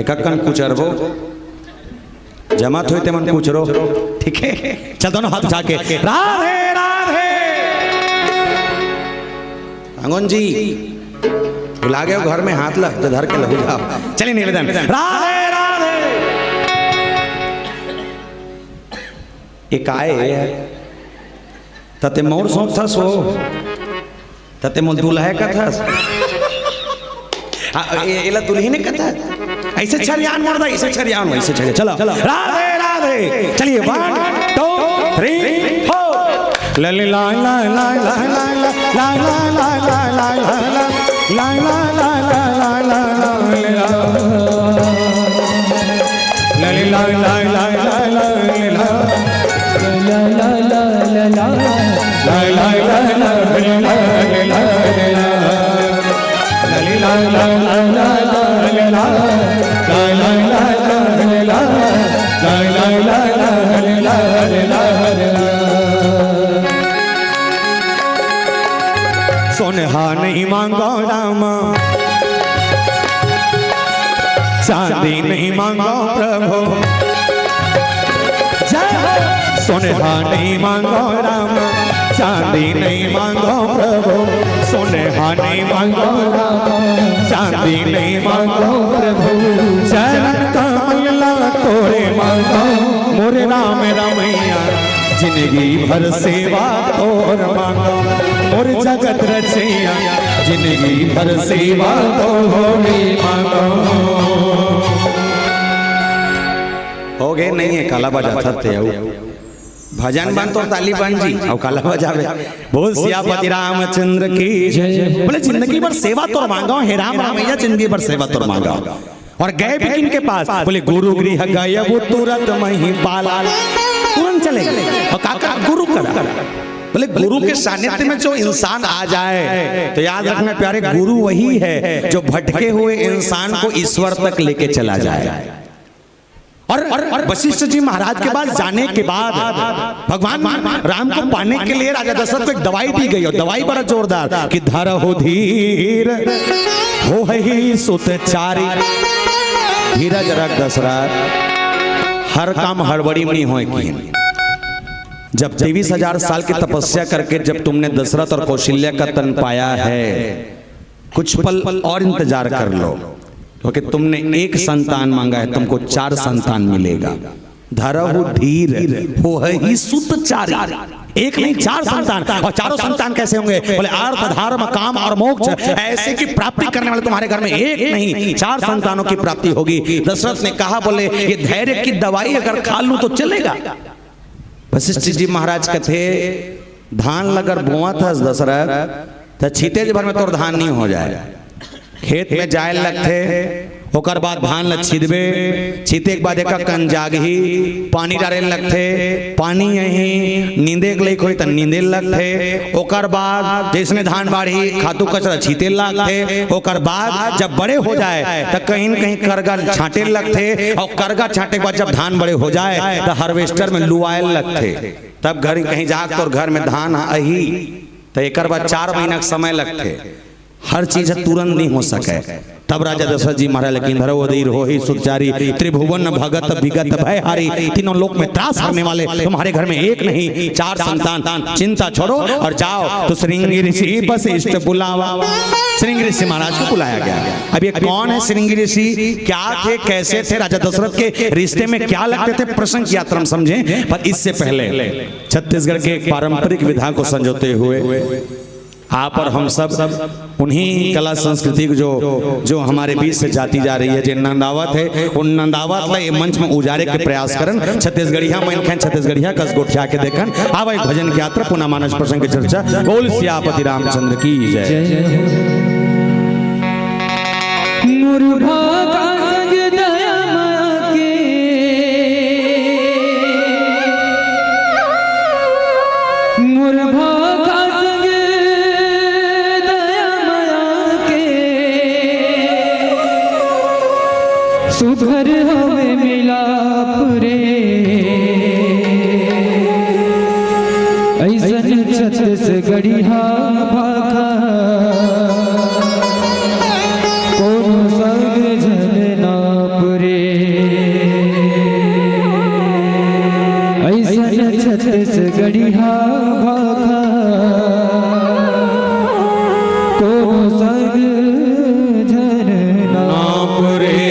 एक कन कुचरबो जमा थोई ते मन कुचरो, ठीक है चल दोनों हाथ उठा के राधे राधे, अंगन जी बुला गए घर में हाथ लग तो धर के लहू जाओ, चलिए निवेदन राधे राधे एक आए तते मोर सौंप था सो तते मोल दूल्हा का था एला दुल्ही ने कथा ऐसे छरियान मोड़ दा ऐसे छरियान ऐसे छरिया चलो राधे राधे चलिए 1 2 3 4 ला ला ला ला ला ला ला ला ला ला ला सोनहा नहीं मांगो रामा चांदी नहीं मांगो प्रभु सोनहा नहीं मांगो रामा चांदी नहीं मांगो प्रभु सोनहा नहीं मांगो रामा चांदी नहीं मांगो प्रभु चरण कमल तोरे मांगो मोरे राम रमैया जिंदगी भर सेवा तोर मांगो मोर जगत रचैया जिंदगी भर सेवा तोरे मांगो हो गए नहीं है काला बजा सकते हो भजन बन तो ताली बन जी और काला बजावे बोल सियापति रामचंद्र की बोले जिंदगी भर सेवा तोर मांगो हे राम रामैया जिंदगी भर सेवा तोर मांगो और गए भी किन के पास बोले गुरु गृह गए वो तुरंत मही बाला तुरंत चले और काका गुरु करा बोले गुरु के सानिध्य में जो इंसान आ जाए तो याद रखना प्यारे गुरु वही है जो भटके हुए इंसान को ईश्वर तक लेके चला जाए और वशिष्ठ जी महाराज के पास जाने के बाद भगवान राम को पाने के लिए राजा दशरथ को एक दवाई दी गई और दवाई बड़ा जोरदार कि धर हो धीर हो ही सुतचारी धीरज रख दशरथ हर काम हड़बड़ी में हो की जब 23,000 साल की तपस्या करके जब तुमने दशरथ और कौशल्या का तन पाया है कुछ पल और इंतजार कर लो क्योंकि तुमने एक संतान मांगा है तुमको 4 संतान मिलेगा धरहु धीर हो ही सुतचारी एक नहीं 4 संतान और चारों संतान कैसे होंगे बोले अर्थ धर्म काम और मोक्ष ऐसे की प्राप्ति करने वाले तुम्हारे घर में एक नहीं 4 संतानों की प्राप्ति होगी दशरथ ने कहा बोले ये धैर्य की दवाई अगर खा लूं तो चलेगा वशिष्ठ जी महाराज के थे धान लगर बोआ था दशरथ तो छीते भर में तो धान नहीं हो जाए खेत में जाए लगते ओकर बाद धान ल छीदबे छीते के बाद एक कंजागही पानी डाले लगते पानी यही नींदे के लिए तो नींदे लगते ओकर बाद जिसने धान बाढ़ी खातू कचरा छीते लगते ओकर बाद जब बड़े हो जाए तो कहीं न कहीं करगा छांटे लगते और करगा छांटे के बाद जब धान बड़े हो जाए तो हार्वेस्टर में लुआए लगते तब घर कहीं जाकर तो घर में धान आई तो एक बाद 4 महीना का समय लगते हर चीज तुरंत नहीं हो सके तब राजा दशरथ जी महाराज लेकिन धरो अधीर हो ही सुचारी त्रिभुवन भगत विगत भय हारी तीनों लोक में त्रास करने वाले तुम्हारे घर में एक नहीं 4 संतान चिंता छोड़ो और जाओ तो श्रृंगी ऋषि वशिष्ठ बुलावा श्रृंगी ऋषि महाराज को बुलाया गया अब ये कौन है श्रृंगी ऋषि क्या थे कैसे थे राजा दशरथ के रिश्ते में क्या लगते थे प्रसंग की यात्रा हम समझे पर इससे पहले छत्तीसगढ़ के पारंपरिक विधा को संजोते हुए आप और हम सब उन्हीं कला संस्कृति जो हमारे बीच से जाती जा रही है जो नंदावत है उन नंदावत ला ये मंच में उजारे के प्रयास करन छत्तीसगढ़िया मन खेन छत्तीसगढ़िया कस गोठिया के देखन आवा एक भजन की यात्रा पुनः मानस प्रसंग की चर्चा बोल सियापति रामचंद्र की जय मुर्भा का संग दया माया के मुर्भा का संग दया माया के सुघर हमें मिला पुरे ऐसन छत्तीसगढ़िया भाखा छत्तीसगढ़िया भाखा को संग झरना पुरे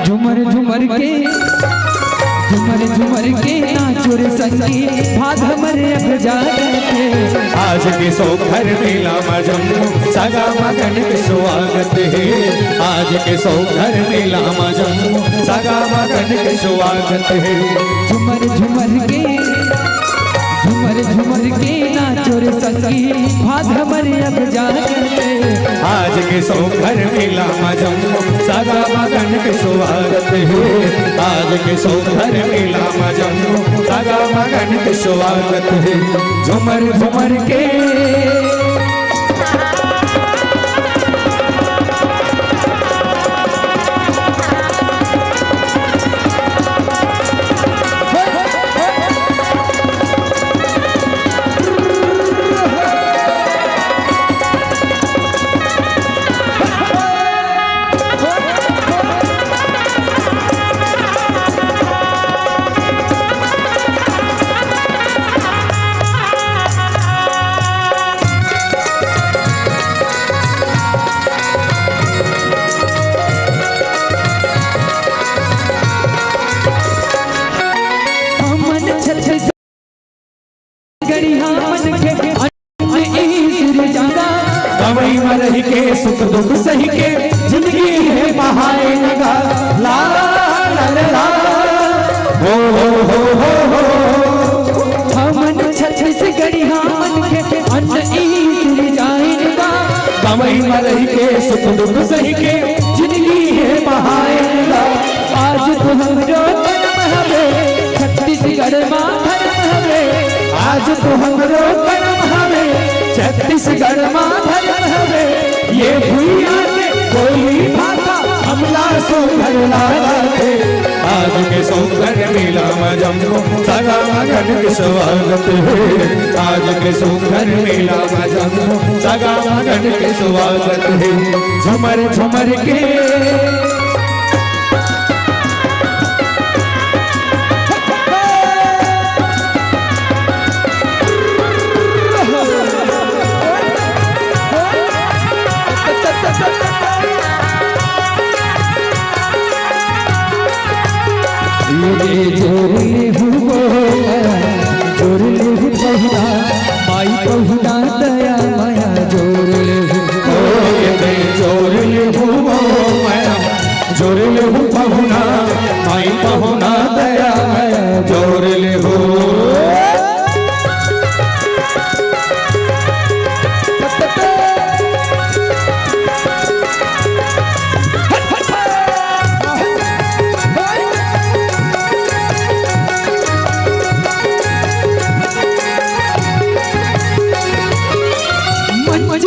झुमर झुमर के नाचुर संगी भाग हमरे अब जागते आज के सौखर मेला मजमू सगा मगन के स्वागत है। आज के सौखर मेला मजमू सगा मगन के स्वागत है। झुमर झुमर के नाचुर संगी भाग हमरे अब जागते आज के सौखर मेला मजमू सगा मगन के स्वागत है। आज के सौखर मेला मजमू सगा मगन के स्वागत है। झुमर झुमर के कवई मरही के सुख दुख सही के जिंदगी है बहाए लगा ला ला ला ला हो हमन छत्तीसगढ़ी हमन के अन्न ईश्वर जाएगा। कवई मरही के सुख दुख सही के जिंदगी है बहाए लगा। आज तो हमरो कर्म हवे छत्तीसगढ़ मां धर्म हवे। आज तो हमरो कर्म हवे छत्तीसगढ़ मां धर्म हवे। ये भुइया के कोई भाषा हमला सो घर लागे। आज के सौंदर्य मेला मजमू सगा मगन के स्वागत है। आज के सौंदर्य मेला मजमू सगा मगन के स्वागत है। झुमर झुमर के जोरले हूँ बहुना माई बहुना दया माया जोरले हूँ माया जोरले हूँ बहुना माई बहुना दया माया जोरले हूँ।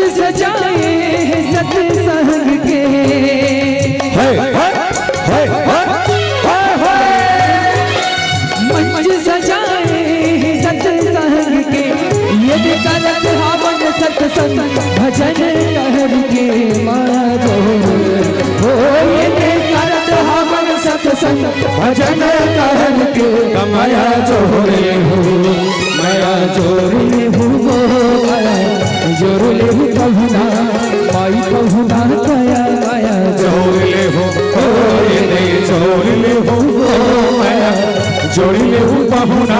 सजाए सत्संग के मंच सजाए सत्संग के ये करत हवन सत्संग भजन कहर के माया जोर हो। ये करत हवन सत्संग भजन कहर के माया जोरे हो। माया जोरे हो माया जोरले हूँ बहुना माई बहुना दया माया जोरले हो जोरले हो माया जोरले हूँ बहुना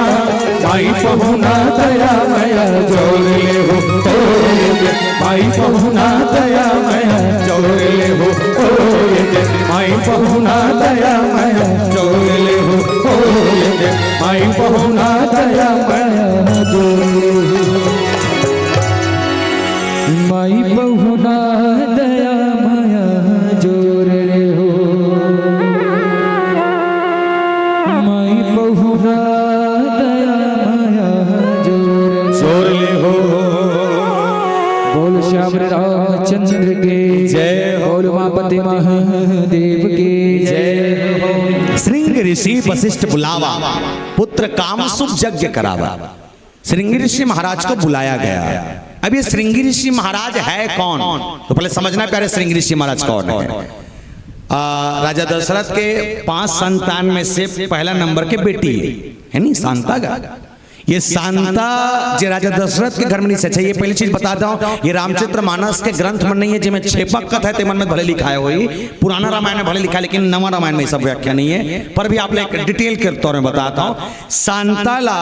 माई बहुना दया माया जोरले हो माई बहुना दया माया जोरले हो माई बहुना दया माया जोरले हो माई बहुना दया माया जोरले हो। माई बहुना दया माया जोरले हो माई बहुना दया माया जोरले हो। बोल श्याम रामचंद्र के जय। बोल उमापति महादेव के जय। श्रृंग ऋषि वशिष्ठ बुलावा पुत्र काम सुख यज्ञ करावा। श्रृंग ऋषि महाराज को बुलाया गया। अब ये श्रृंगी ऋषि महाराज है कौन, तो पहले समझना प्यारे श्रृंगी ऋषि महाराज कौन है। राजा दशरथ के 5 संतान में से पहला नंबर के बेटी है नहीं शांता का। ये शांता जो राजा दशरथ के घर में नहीं सचा। ये पहली चीज बताता हूँ, ये रामचरित्र मानस के ग्रंथ में नहीं है, जिसमें छेपक कथा है मन में भले लिखा है हुई, पुराना रामायण में भले लिखा है, लेकिन नवा रामायण में सब व्याख्या नहीं है। पर भी आप लोग डिटेल के तौर में बताता हूँ। शांताला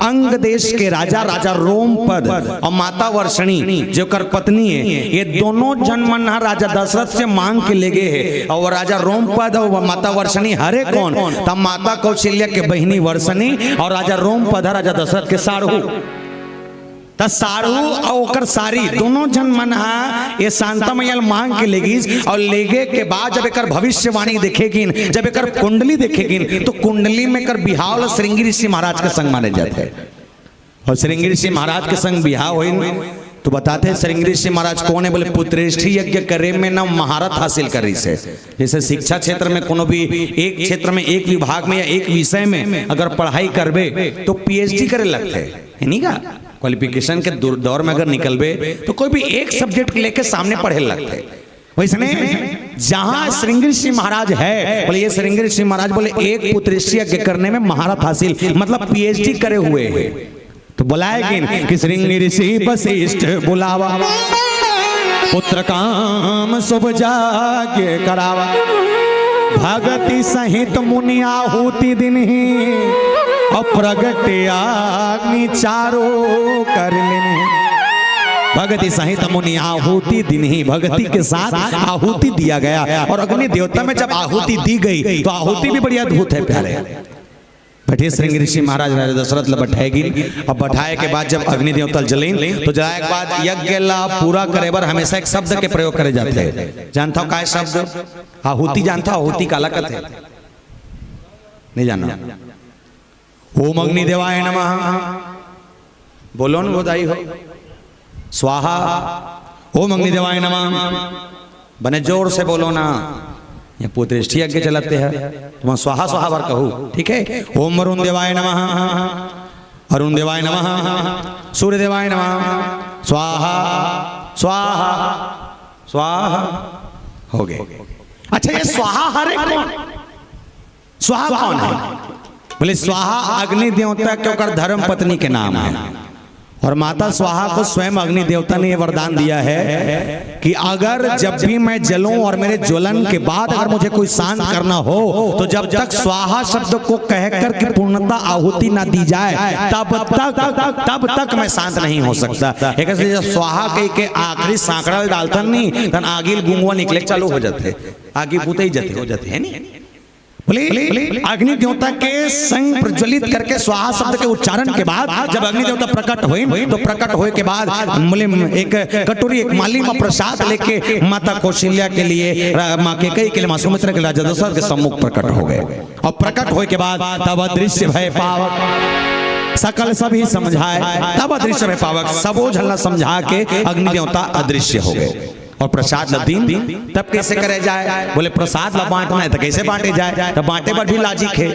अंग देश के राजा राजा रोमपद और माता वर्षणी जो कर पत्नी है, ये दोनों जन मन राजा दशरथ से मांग के ले गए है। और राजा रोमपद और माता वर्षणी हरे कौन, तब माता कौशल्या के बहिनी वर्षणी और राजा रोमपद राजा दशरथ के सारू। त सारू और सारी दोनों जन मन ये शांता मैया मांग के लेगी। और लेगे के बाद जब एक भविष्यवाणी देखेगी, जब एक कुंडली देखेगी, तो कुंडली में कर बिहाव श्रृंगी ऋषि महाराज के संग माने जाते हैं। और श्रृंगी ऋषि महाराज के संग बिहाव हुई तो बताते हैं श्रृंगी ऋषि महाराज कौन है, बोले पुत्रेष्ठी यज्ञ करे में ना महारत हासिल करी से। जैसे शिक्षा क्षेत्र में कोनो भी एक क्षेत्र में एक विभाग में या एक विषय में अगर पढ़ाई करबे तो पीएचडी करे लगते है नहीं का। क्वालिफिकेशन के दौर में अगर निकलबे तो कोई भी एक सब्जेक्ट लेके सामने पढ़े लगते। वैसने जहां श्रृंगी ऋषि महाराज है, बोले ये श्रृंगी ऋषि महाराज बोले एक पुत्रेष्ठी यज्ञ करने में महारत हासिल, मतलब पीएचडी करे हुए है। तो बुलाएगी कि श्रृंगी ऋषि वशिष्ठ बुलावा, पुत्र काम शुभ जाके करावा, भगति सहित मुनि आहुति दिन ही और प्रगट अग्नि चारो कर लेने। भगति सहित मुनि आहुति दिन ही, भगति के साथ आहुति दिया गया। और अग्नि देवता में जब आहुति दी गई तो आहुति भी बड़ी अद्भुत है प्यारे। बैठे श्रृंगी ऋषि महाराज राजा दशरथ ला बैठाएगी। अब बैठाए के बाद जब अग्नि देवता जलें तो जलाए के बाद यज्ञ ला पूरा करे बर हमेशा एक शब्द के प्रयोग करे जाते हैं। जानता हो काय शब्द? आहुति जानता हो? आहुति काला कहते हैं? नहीं जाना? ओम अग्नि देवाय नमः बोलो न बधाई हो। स्वाहा ओम अग्नि देवाय नमः बने जोर से बोलो ना। ये पुत्रेष्ठी यज्ञ चलाते हैं तो स्वाहा स्वाहा बार कहूँ, ठीक है। ओम अरुण देवाय नमः, अरुण देवाय नमः, सूर्य देवाय नमः, स्वाहा स्वाहा स्वाहा हो गए। अच्छा ये स्वाहा हरे कौन? स्वाहा कौन है? बोले स्वाहा अग्नि देवता के ओकर धर्म पत्नी के नाम है। और माता स्वाहा को स्वयं अग्नि देवता ने यह वरदान दिया है कि अगर जब भी मैं जलूं और मेरे ज्वलन के बाद अगर मुझे कोई शांत करना हो तो जब तक स्वाहा शब्द को कहकर के पूर्णता आहुति ना दी जाए तब तक मैं शांत नहीं हो सकता। एक स्वाहा के आखिरी सांकड़ा डालता नहीं तन आगिल गुंगवा निकले चालू हो जाते, आगे पुते ही हो जाते है नहीं। बोले अग्नि देवता के संग प्रज्वलित करके स्वाहा शब्द के उच्चारण के बाद जब अग्नि देवता प्रकट हुए तो प्रकट होए के बाद बोले एक कटोरी एक माली में प्रसाद लेके माता कौशल्या के लिए माँ के कई के लिए माँ सुमित्रा के राजा दशरथ के सम्मुख प्रकट हो गए। और प्रकट होए के बाद तब अदृश्य भय पावक सकल सभी समझाए, तब अदृश्य भय पावक सबो झलना समझा के अग्नि देवता अदृश्य हो गए। और प्रसाद लदीन तब कैसे करे जाए? बोले प्रसाद ला बांटना है तो कैसे बांटे जाए? तब बांटे पर भी लाजिक है।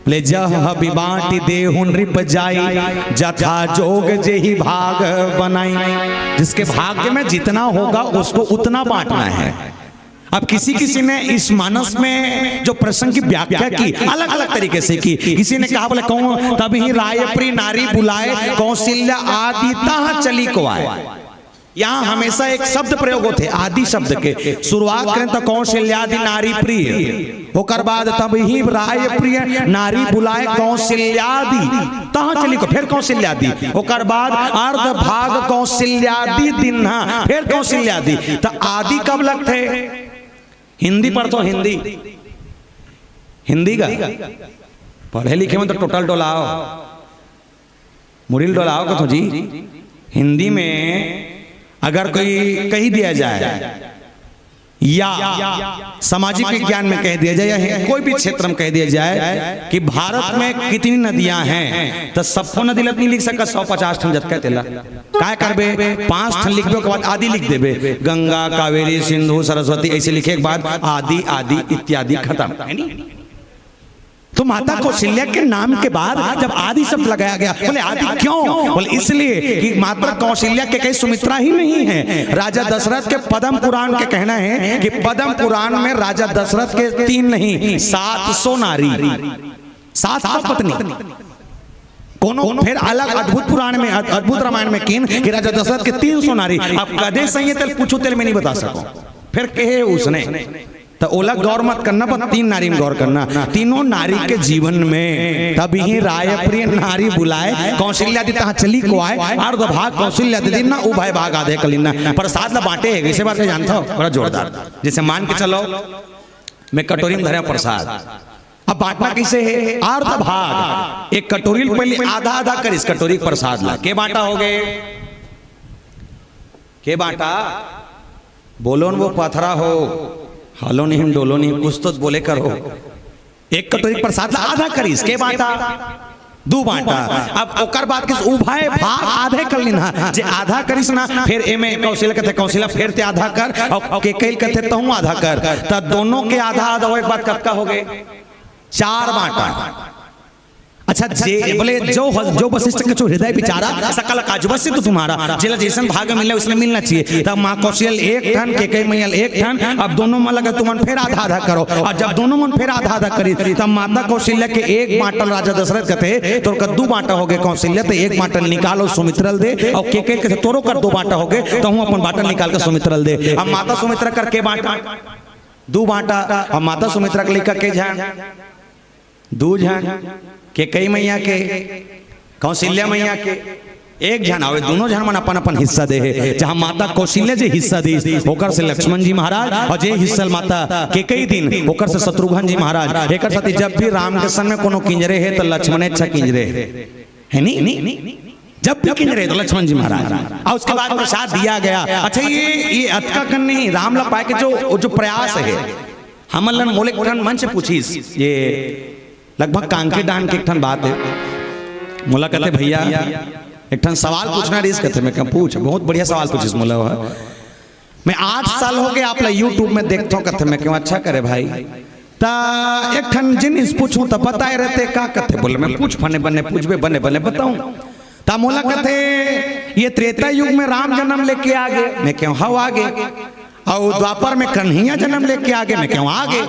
ले जह भी बांटी देहु नृप जाई जथा जोग जेहि भाग बनाई। जिसके भाग्य में जितना होगा उसको उतना बांटना है। अब किसी ने इस मानस में जो प्रसंग की व्याख्या की अलग अलग तरीके से की। किसी ने कहा बोले कौन तभी रायप्री नारी बुलाए कौशल्या आदि ता चली को आए। यहाँ हमेशा एक शब्द प्रयोग होते आदि शब्द के। शुरुआत करें तो कौशल्यादि नारी प्रिय, होकर बाद तब ही राय प्रिय नारी बुलाए कौशल्यादि तहाँ चली को, फिर कौशल्यादि, होकर बाद अर्ध भाग कौशल्यादि दिन्हा, फिर कौशल्यादि। तो आदि कब लगते? हिंदी पर तो हिंदी का पढ़े लिखे में तो टोटल डोलाओ मुरिल डोलाओ को तो जी। हिंदी में अगर कोई कही दिया जाए या सामाजिक विज्ञान में कह दिया जाए या कोई भी क्षेत्र में कह दिया जाए कि भारत में कितनी नदियां हैं तो सबको नदी नहीं लिख सका 150 ठन जत कहतेला काय करबे 5 ठन लिखबे के बाद आदि लिख देबे। गंगा कावेरी सिंधु सरस्वती ऐसे लिखे के बाद आदि आदि इत्यादि खत्म है नहीं। तो माता कौशल्या के नाम के बाद जब आदि शब्द लगाया गया, बोले आदि क्यों? बोले इसलिए कि माता कौशल्या के कई सुमित्रा ही नहीं है। राजा दशरथ के पद्म पुराण के कहना है कि पद्म पुराण में राजा दशरथ के 3 नहीं 700 नारी, 700 पत्नी। कोनो फिर अलग अद्भुत पुराण में, अद्भुत रामायण में किन कि राजा दशरथ के 300 नारी। अब कदे सही तेल पूछो तेल में नहीं बता सको। फिर कहे उसने तो ओला गौर मत करना, पर 3 नारी में गौर करना। तीनों नारी के जीवन में तभी राय प्रिय नारी बुलाए कौशल्या दी तहाँ चली को आए अर्ध भाग कौशल्या दी ना उभय भाग आधे कलिना प्रसाद ला बांटे है। इसे बात में जानता हो बड़ा जोरदार। जैसे मान के चलो मैं कटोरी में धरे प्रसाद, अब बांटना कैसे है? अर्ध भाग, एक कटोरी पहले आधा आधा कर इस कटोरी प्रसाद ला के बांटा हो गए, के बांटा बोलो न वो पथरा हो, हालो नहीं डोलो नहीं, कुछ तो बोले करो। एक कटोरी प्रसाद आधा करीस के बांटा, 2 बांटा। अब ओकर बात किस उभय भाग आधे कर लेना, जे आधा करीस ना फिर एमे कौशल्या कहते कौशल्या फिर ते आधा कर और के कैल कहते तहु आधा कर, त दोनों के आधा आधा हो एक बात कब हो गए 4 बांटा। अच्छा जे बोले जो वशिष्ठ के जो हृदय बेचारा सकल काजबस से तो तुम्हारा जिला जैसन भाग मिले उसने मिलना चाहिए। तब माँ कौशल 1 ठन के कई मैया 1 ठन, अब दोनों मन लगा तुमन फिर आधा आधा करो, और जब दोनों मन फिर आधा आधा करी तब माता कौशल्या के 1 बांटल राजा दशरथ कहते तो 2 बांटा हो गए कौशल्या, तो 1 बांटल निकालो सुमित्रल दे, और के कहते तोरो कर 2 बांटा हो गए तो हूँ अपन बांटल निकाल कर सुमित्रल दे। अब माता सुमित्रा करके बांटा 2 बांटा, अब माता सुमित्रा के लेकर के झान 2 झान के कई मैया के कौशल्या मैया के 1 झन आवे, दोनों झन मन अपन अपन हिस्सा दे है। जहां माता कौशल्या जे हिस्सा दी होकर से लक्ष्मण जी महाराज, और जे हिस्सा माता के कई दिन होकर से शत्रुघ्न जी महाराज। एक साथी जब भी राम के सन में कोनो किंजरे है तो लक्ष्मण अच्छा किंजरे है नहीं, जब भी किंजरे तो लक्ष्मण जी महाराज, और उसके बाद प्रसाद दिया गया। अच्छा ये अटका करनी राम ला पाए के जो प्रयास है हमन मोले मन से पूछीस, ये लगभग कांके डान के एक ठन बात है। मोला कहते भैया एक ठन सवाल पूछना रिस कहते, मैं पूछ, बहुत बढ़िया सवाल पूछिस मोला। मैं 8 साल हो गए आप यूट्यूब में देखता हूँ कहते, मैं क्यों अच्छा करे भाई ता एक ठन जिनिस पूछूं तो बताए रहते का कहते, बोले मैं पूछ फने बने पूछबे बने बने बताऊं ता मोला कहते ये त्रेता युग में राम जन्म लेके आ गए, मैं क्यों हव आगे, और द्वापर में कन्हैया जन्म लेके आगे, मैं क्यों आगे,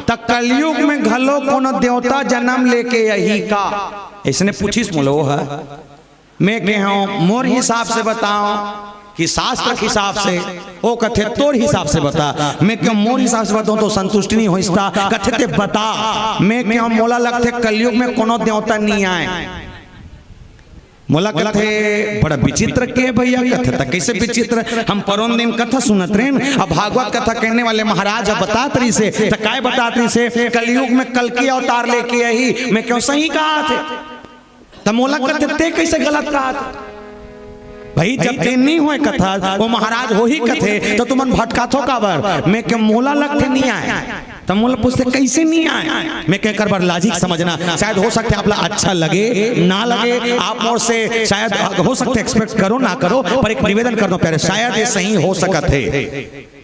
तक कलयुग में घलो कोनो देवता जन्म लेके यही का। इसने पूछिस मोलो है, मैं कहूं मोर हिसाब से बताओ कि शास्त्र के हिसाब से, ओ कथे तोर हिसाब से बता, मैं क्यों मोर हिसाब से बताऊं तो संतुष्टि नहीं होइस्ता, कथे ते बता, मैं क्यों मोला लगते कलयुग में कोनो देवता नहीं आए। मोला कथे बड़ा विचित्र के भैया कथे तक कैसे विचित्र, हम परोन दिन कथा सुनत रहे, अब भागवत कथा कहने वाले महाराज अब बतात रही से तो काय बतात रही से कलयुग में कल की अवतार लेके यही, मैं क्यों सही कहा थे, तो मोला कथे ते कैसे गलत कहा थे भाई, जब ते नहीं हुए कथा वो महाराज हो ही कथे तो तुमन भटका थो काबर, मैं क्यों मोला लगते नहीं आए, तो मोला पूछते कैसे नहीं आए, मैं कह कर बार लॉजिक समझना, शायद हो सकते आप अच्छा लगे ना लगे, आप और से शायद हो सकते एक्सपेक्ट करो ना करो, पर एक निवेदन कर दो प्यारे, शायद ये सही हो सकत है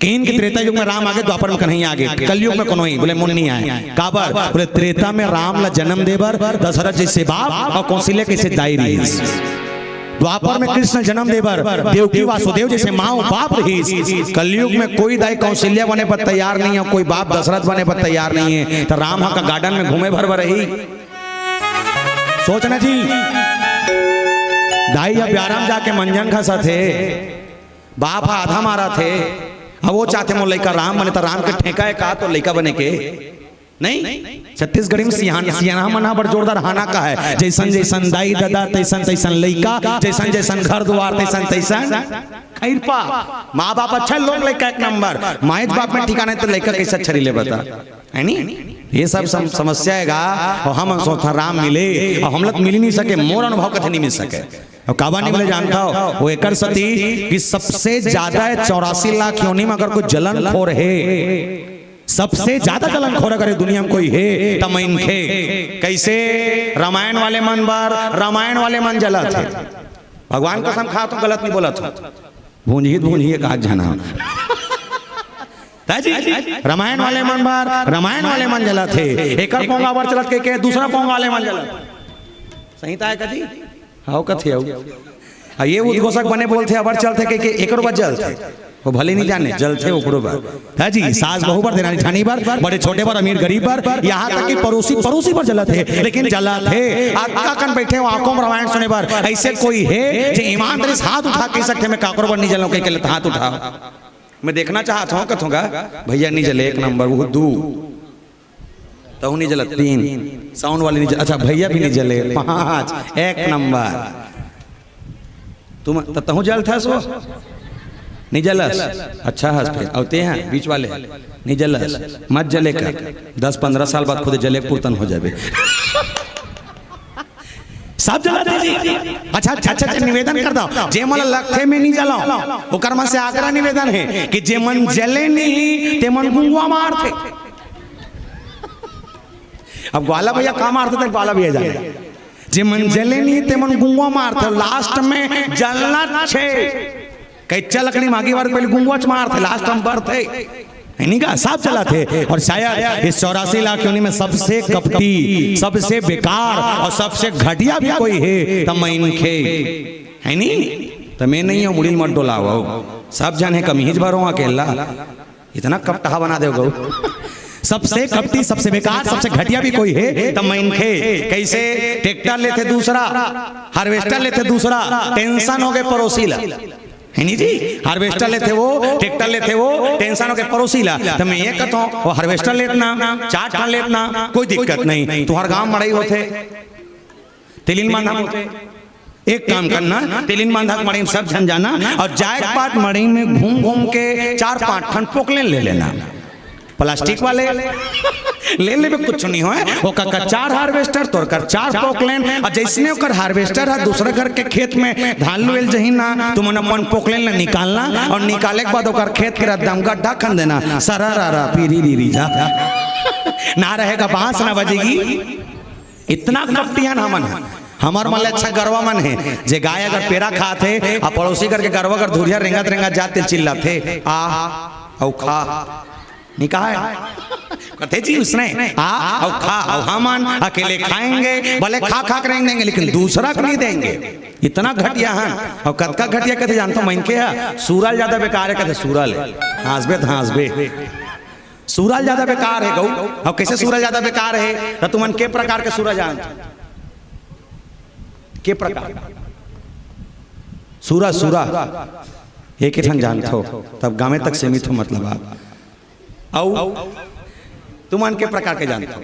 कि इनके त्रेता युग में राम आगे द्वापर में कन्हैया आगे, कलयुग में कोनो ही बोले मुन नहीं आए काबर, बोले त्रेता में राम ला जन्म देवर दशरथ जैसे बाप और कौशल्या कैसे दाई रही, द्वापर में कृष्ण जन्म देवर देवकी वासुदेव जैसे माँ बाप रही, कलयुग में कोई दाई कौशल्या बने पर तैयार नहीं है, कोई बाप दशरथ बने पर तैयार नहीं है, तो राम का गार्डन में घूमे भर रही। सोचना जी दाई अब आराम जाके मंजन खसा थे, बाप आधा मारा थे, अब वो चाहते मो लड़का राम बने, तो राम के ठेका है कहा तो लड़का बने के नहीं। छत्तीसगढ़ी में सियाना मना बड़ जोरदार हाना का है, जैसन जैसन दाई दादा तैसन तैसन लइका, जैसन जैसन घर द्वार तैसन तैसन खैरपा, माँ बाप अच्छा लोग लइका 1 नंबर, माँ बाप में ठिकाना तो लइका कैसे अच्छा ले बता है नी, ये सब समस्या है। और हम सोचा राम मिले और हम लोग मिल ही नहीं सके, मोर अनुभव कथे नहीं मिल सके, और काबा नहीं मिले जानता हो वो एकर सती कि सबसे ज्यादा 84 लाख योनि में अगर कोई जलन खो रहे, सबसे ज्यादा जलन खोर अगर दुनिया में कोई है तो मैं खे कैसे रामायण वाले मन बार रामायण वाले मन जलत है, भगवान कसम खा तो गलत नहीं बोला था, भूंजिए कहा जाना ताजी रामायण वाले मन बार रामायण वाले मन जला थे एक पोंगा बार चलत के दूसरा पोंगा वाले मन जला संहिता है कथी हाउ कथी हाउ ये उद्घोषक बने बोलते अबर चलते के एक बार जल थे वो भले नहीं जाने जल थे ओकरो बार है जी सास बहू पर देनानी ठानी पर बड़े छोटे पर अमीर गरीब पर यहाँ तक कि पड़ोसी पर जला थे लेकिन जला थे आका कन बैठे हो आंखों में रामायण सुने पर ऐसे कोई है जो ईमानदारी से हाथ उठा के सकते मैं काकरो पर नहीं जलाऊं के हाथ उठाओ मैं देखना चाहता हूँ कथूंगा भैया नहीं जले एक नंबर वो 2 तो नहीं जला 3 साउंड वाले नहीं जले अच्छा भैया भी नहीं जले 5 एक नंबर तुम तहु जल था सो नहीं जलस अच्छा हंस पे औते हैं बीच वाले नहीं जलस मत जले कर 10-15 साल बाद खुद जले पूर्तन हो जाए सब जलाते जी अच्छा निवेदन कर दो जे मन लखे में नहीं जलाओ ओकर मन से आग्रह निवेदन है कि जे मन जले नहीं ते मन गुंगवा मारते अब ग्वाला भैया कहाँ मारते थे ग्वाला भैया जाने जे मन जले नहीं ते मन गुंगवा मारते लास्ट में जलना छे कच्चा लकड़ी मांगी बार पहले गुंगवा मारते लास्ट हम बढ़ते नहीं का सब चला थे और शायद इस 84 लाख योनि में सबसे कपटी सबसे बेकार और सबसे घटिया भी कोई है तब मैं इनके है नहीं तो मैं नहीं हूँ मुड़ी मत डोला हुआ सब जाने कमीज भरो अकेला इतना कपटा बना दे गो सबसे कपटी सबसे बेकार सबसे घटिया भी कोई है तब मैं इनके कैसे ट्रैक्टर लेते दूसरा हार्वेस्टर लेते दूसरा टेंशन हो गए पड़ोसी ला है नहीं जी हार्वेस्टर लेते वो ट्रैक्टर लेते वो टेंशन हो के पड़ोसी ला तो मैं ये कहता हूँ वो हार्वेस्टर लेतना 4 टन लेतना कोई दिक्कत नहीं तुम्हारे गांव मड़ई होते तिलिन बांधा होते एक काम करना तिलिन बांधा मड़ई में सब झन जाना और जाए पाट मड़ई में घूम के 4-5 टन पोकलेन ले लेना प्लास्टिक वाले ले ले कुछ नहीं होए वो का 4 हार्वेस्टर तोड़ कर 4 पोकलेन और जैसने ओकर हार्वेस्टर है दूसरे घर के खेत में धान लुएल जही ना तुम अपन पोकलेन ले निकालना और निकाले के बाद ओकर खेत के रद्दम गड्ढा खन देना सरारा पीरी रीरी जा ना रहेगा बांस ना बजेगी इतना कपटियान हमन हमार मन अच्छा गरवा मन है जे गाय अगर पेड़ा खाते आ पड़ोसी करके गरवा कर धुरिया रेंगत जाते चिल्लाते आ औ खा निकाह कहते जी उसने आओ खा आओ हमन अकेले खाएंगे भले खा कर देंगे लेकिन दूसरा को नहीं देंगे इतना घटिया है और कद का घटिया कहते जानते हो मन के है सूरल ज्यादा बेकार है कहते सूरल हंसबे तो हंसबे सूरल ज्यादा बेकार है गौ और कैसे सूरल ज्यादा बेकार है तो तुमन के प्रकार के सूरज जानते के प्रकार सूरा एक ही जानते हो तब गाँव तक सीमित हो मतलब आप तुमन के प्रकार के जानते हो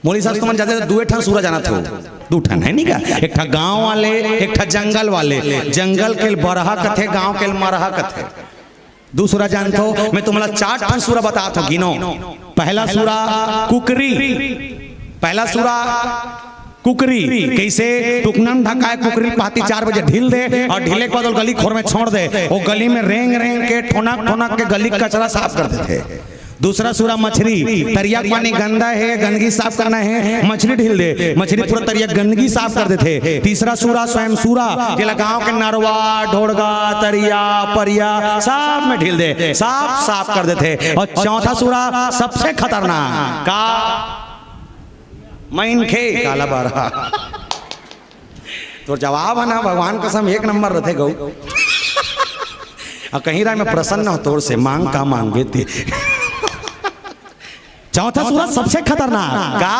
मोली साहब तुमन जाते 2 ठन सूरज जाना था 2 ठन है नहीं का एक ठा गांव वाले एक ठा जंगल वाले जंगल के बरहा कथे गांव के मरहा कथे दूसरा जानते हो मैं तुम्हारा 4 ठन सूरा बताता हूं गिनो पहला सूरा कुकरी कैसे टुकनन ढकाए कुकरी पाती 4 बजे ढील दे और ढीले के बाद गली खोर में छोड़ दे वो गली में रेंग के ठोनक के गली कचरा साफ करते थे दूसरा सूरा मछली तरिया पानी गंदा है गंदगी साफ करना है मछली ढील दे मछली पूरा तरिया गंदगी साफ कर देते तीसरा सूरा स्वयं सूरा जिला गांव के नरवा ढोड़गा तरिया परिया सब में ढील दे साफ कर देते और चौथा सूरा सबसे खतरनाक का मैन खे काला बारहा तो जवाब है ना भगवान कसम 1 नंबर रहते गौ कहीं राय में प्रसन्न हो तोर से मांग का मांगे थे चौथा सूरा सबसे खतरनाक का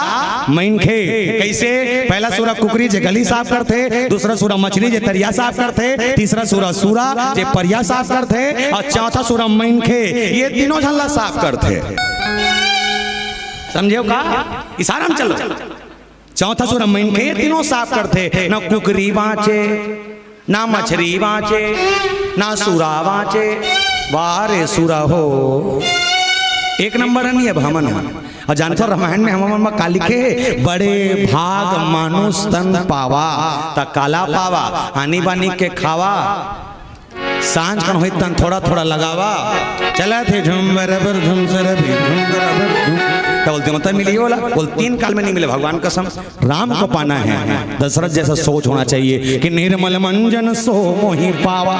मैन खे कैसे पहला सूरा कुकरी जे गली साफ करते दूसरा सूरा मछली जे तरिया साफ करते तीसरा सूरा जे परिया साफ करते और चौथा सूरा मैन खे ये तीनों झल्ला साफ करते समझे का इशारा में चलो चौथा सूरा मैन खे तीनों साफ करते ना कुकरी बाँचे ना मछली बाँचे ना सूरा बाँचे वारे सूरा हो 1 नंबर नहीं है हमन और जानते हो रामायण में हम काली के बड़े भाग मानुष तन पावा त काला पावा आनी बानी के खावा सांझ कन होई तन थोड़ा लगावा चला थे झुम बराबर झुम सरबी झुम बराबर झुम तो बोलते मतलब मिली बोला बोल 3 काल में नहीं मिले भगवान कसम राम को पाना है दशरथ जैसा सोच होना चाहिए कि निर्मल मंजन सो मोहि पावा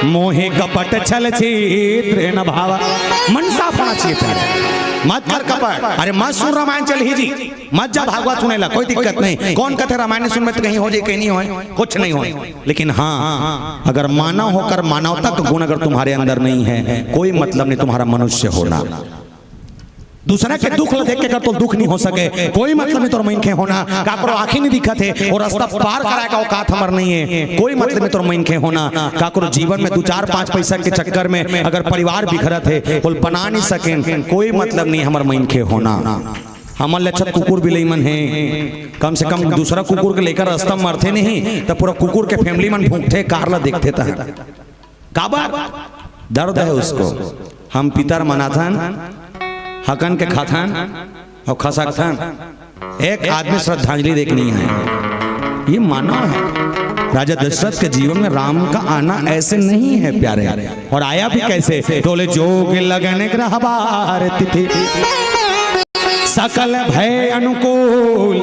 मोहि कपट छल छिद्र न भावा मन साफ होना चाहिए प्यारे, मत कर कपट। अरे मत सुन रामायण चल ही जी, मत जा भागवत सुने ला, कोई दिक्कत नहीं। कौन कहते रामायण सुन में तो कहीं हो जाए कहीं नहीं हो, कुछ नहीं हो। लेकिन हाँ, अगर मानव होकर मानवता का गुण अगर तुम्हारे अंदर नहीं है, कोई मतलब नहीं तुम्हारा मनुष्य होना। दूसरा के दुख देख के तो दुख नहीं हो सके, कोई मतलब नहीं तोर मनखे होना। काकरो आंखें नहीं दिखत है और रास्ता पार कराए का औकात हमर नहीं है, कोई मतलब नहीं तोर मनखे होना। काकरो जीवन में 2-4-5 पैसा के चक्कर में अगर परिवार बिखरत है, बोल बना नहीं सके, कोई मतलब नहीं हमर मनखे होना। हमर लक्षत कुकुर बिलई मन है, कम से कम दूसरा कुकुर के लेकर रास्ता मरते नहीं तो पूरा कुकुर के फैमिली मन भूखते कारला देखते था। काबर दर्द है उसको। हम पितर मनाथन हकन के खाथन और खसकथन, एक आदमी श्रद्धांजलि देखनी है, ये मानव है। राजा दशरथ के जीवन में राम का आना ऐसे नहीं है प्यारे, और आया भी कैसे, बोले जोग लगन ग्रह बार तिथि सकल भय अनुकूल।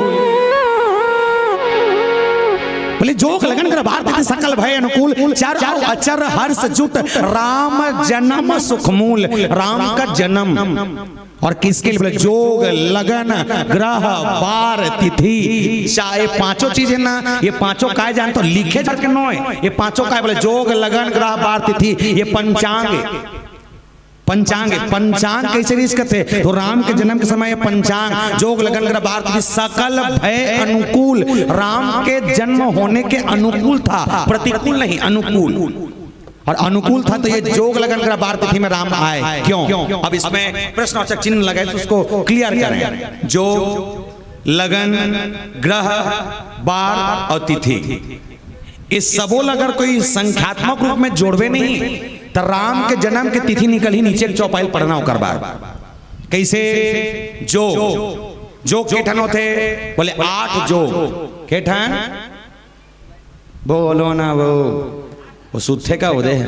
बोले जोग लगन ग्रह बार तिथि सकल भय अनुकूल, चर अचर हर्ष जुट राम जन्म सुखमूल। राम का जन्म और किसके लिए, बोले जोग लगन ग्रह बार तिथि। चाहे पांचों चीजें ना, ये पांचों काय जानते हो, लिखे जाके नो है ये पांचों काय, बोले जोग लगन ग्रह बार तिथि, ये पंचांग। पंचांग पंचांग कैसे रीच करते, तो राम के जन्म के समय पंचांग जोग लगन ग्रह बार तिथि सकल भय अनुकूल। राम के जन्म होने के अनुकूल था, प्रतिकूल नहीं, अनुकूल। और अनुकूल था तो ये जोग लगन ग्रह बार तिथि में राम आए। क्यों? अब इसमें प्रश्नवाचक चिन्ह लगाए तो उसको क्लियर करें। जोग लगन ग्रह बार और तिथि, इस सबों अगर कोई संख्यात्मक रूप में जोड़वे नहीं तो राम के जन्म के तिथि निकल ही नीचे चौपाई पढ़ना होकर बार। कैसे? जोग केठन होते, बोले 8 जोग केठन, बोलो ना वो सुत्थे का उदय है,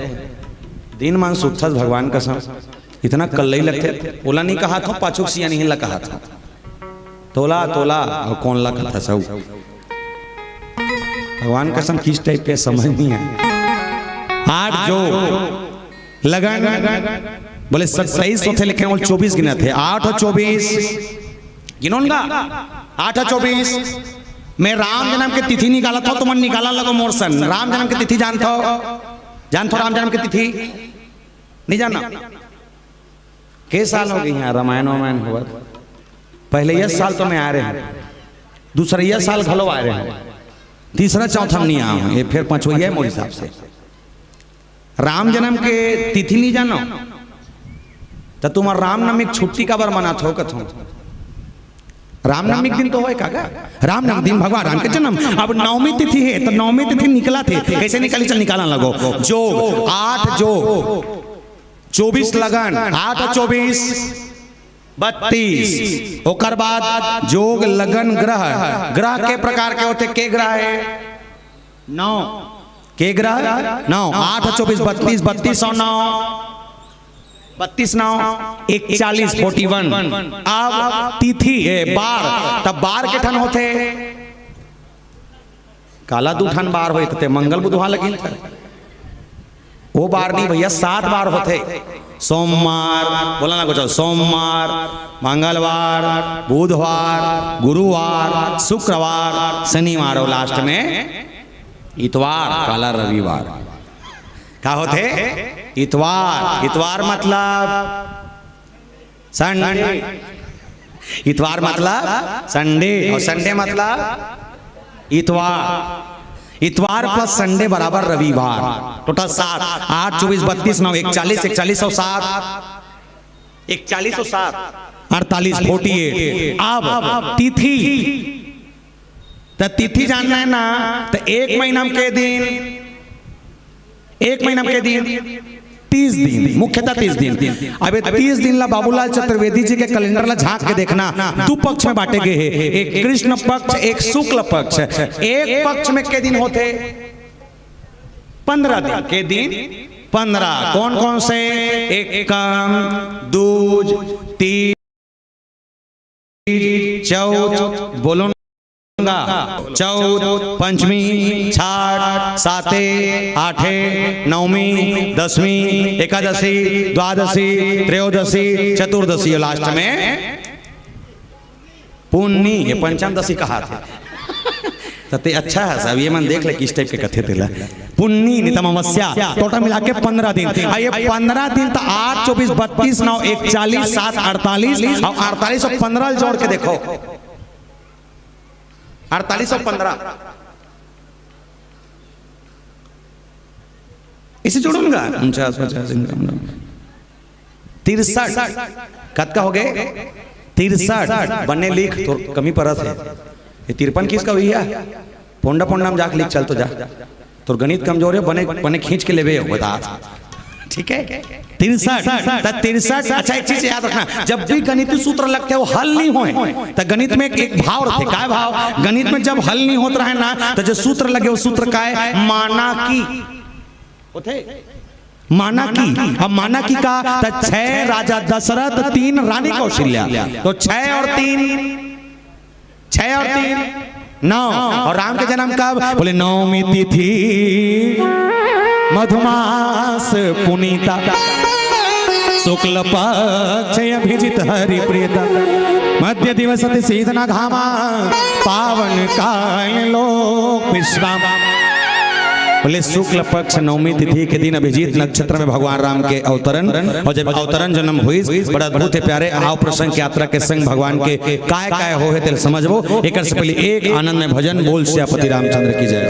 दिन मान सुत्था भगवान का सम इतना कल्लई लगते। ओला नहीं कहा था, पाछुक सिया नहीं ला कहा था, तोला तोला और कौन ला कहा था सब। भगवान कसम किस टाइप के समझ नहीं है। 8 जो लगन, बोले 27 थे लेकिन वो 24 गिने थे। 8 और 24 गिनोगा, 8 और 24 मैं राम जन्म के तिथि निकाला था, तो मन निकाला लगो मोरसन। राम जन्म की तिथि जानता हो राम जन्म की तिथि नहीं जाना? के साल हो गई यहाँ रामायण वामायण हुआ? पहले यह साल तो मैं आ रहे हैं, दूसरा यह साल घलो आ रहे हैं, तीसरा चौथा नहीं आया हूं, ये फिर पांचवा है मोर हिसाब से। राम जन्म के तिथि नहीं जानो तो तुम्हारा रामनवमी छुट्टी का बार मनाते हो कथो? रामनवमी दिन तो होए कागा, रामनवमी दिन भगवान राम के जन्म। अब नवमी तिथि है तो नवमी तिथि निकला थे, कैसे निकली? चल निकालना लगो। जोग 8 जोग 24 लगन, 8 और 24 32। ओकर बाद जोग लगन ग्रह, ग्रह के प्रकार के होते, के ग्रह है 9, के ग्रह 9। 8 और 24 32, 32 और 9 32 9 41 41। अब तिथि है बार, तब बार के ठन होते काला 2 ठन बार होते, मंगल बुधवार लगी वो बार नहीं भैया, 7 बार होते। सोमवार बोला ना कुछ, सोमवार मंगलवार बुधवार गुरुवार शुक्रवार शनिवार और लास्ट में इतवार काला रविवार। क्या होते? इतवार। इतवार मतलब संडे, इतवार मतलब संडे, और संडे मतलब इतवार। इतवार प्लस संडे बराबर रविवार, टोटल 7। 8 24 32 9 41 41 और 7 41 और 7 48 48। अब तिथि, तो तिथि जानना है ना, तो एक महीना के दिन, एक महीना के दिन 30 दिन, मुख्यतः 30 दिन। अब 30 दिन ला बाबूलाल चतुर्वेदी जी के कैलेंडर ला झांक के देखना, 2 पक्ष में बांटे गए हैं, एक कृष्ण पक्ष एक शुक्ल पक्ष। एक पक्ष में के दिन होते 15 दिन के दिन 15। कौन कौन से? एकम दूज तीज चौथ, बोलो चौथ, पंचमी, छठ, साते, आठे, नवमी, दसवीं, एकादशी, द्वादशी, त्रयोदशी, चतुर्दशी और लास्ट में पुन्नी, ये पंचम दशी कहा थे। तो अच्छा है साहब, ये मन देख ले किस टाइप के कथे थे। पुन्नी नितम अमावस्या, टोटल मिला के 15 दिन। ये 15 दिन तो 8, 24, 32, 9, 41, 7, 48 और 48 और 15 जोड़ के देखो, 48 और 15 इसे जोड़ूंगा 49, 50, 63 कद का हो गए 63 बनने लिख तो कमी परत है। ये 53 किसका हुई है? पोंडा पोंडा में जाके लिख, चल तो जा, तो गणित कमजोर है, बने बने खींच के लेवे बता। ठीक है 63। अच्छा एक चीज याद रखना, जब भी गणितीय सूत्र लगते हैं वो हल नहीं होए तो गणित में एक भाव रहते। क्या भाव? गणित में जब हल नहीं होता है ना तो जो सूत्र लगे वो सूत्र का है माना की होते, माना की। अब माना की का 6 राजा दशरथ, 3 रानी कौशल्या, तो 6 और 3 9। और राम के जन्म कब? बोले नवमी तिथि मधुमास पुनीता, शुक्ल पक्ष अभिजित हरि प्रियता, मध्य दिवस शीतन घामा, पावन काल लोक विश्राम। बोले शुक्ल पक्ष नवमी तिथि के दिन अभिजीत नक्षत्र में भगवान राम के अवतरण, और जब अवतरण जन्म हुई बड़ा अद्भुत है प्यारे। आओ प्रसंग यात्रा के संग भगवान के काय काय हो है समझबो। एक से पहले एक आनंद में भजन बोल श्यापति रामचंद्र की जय।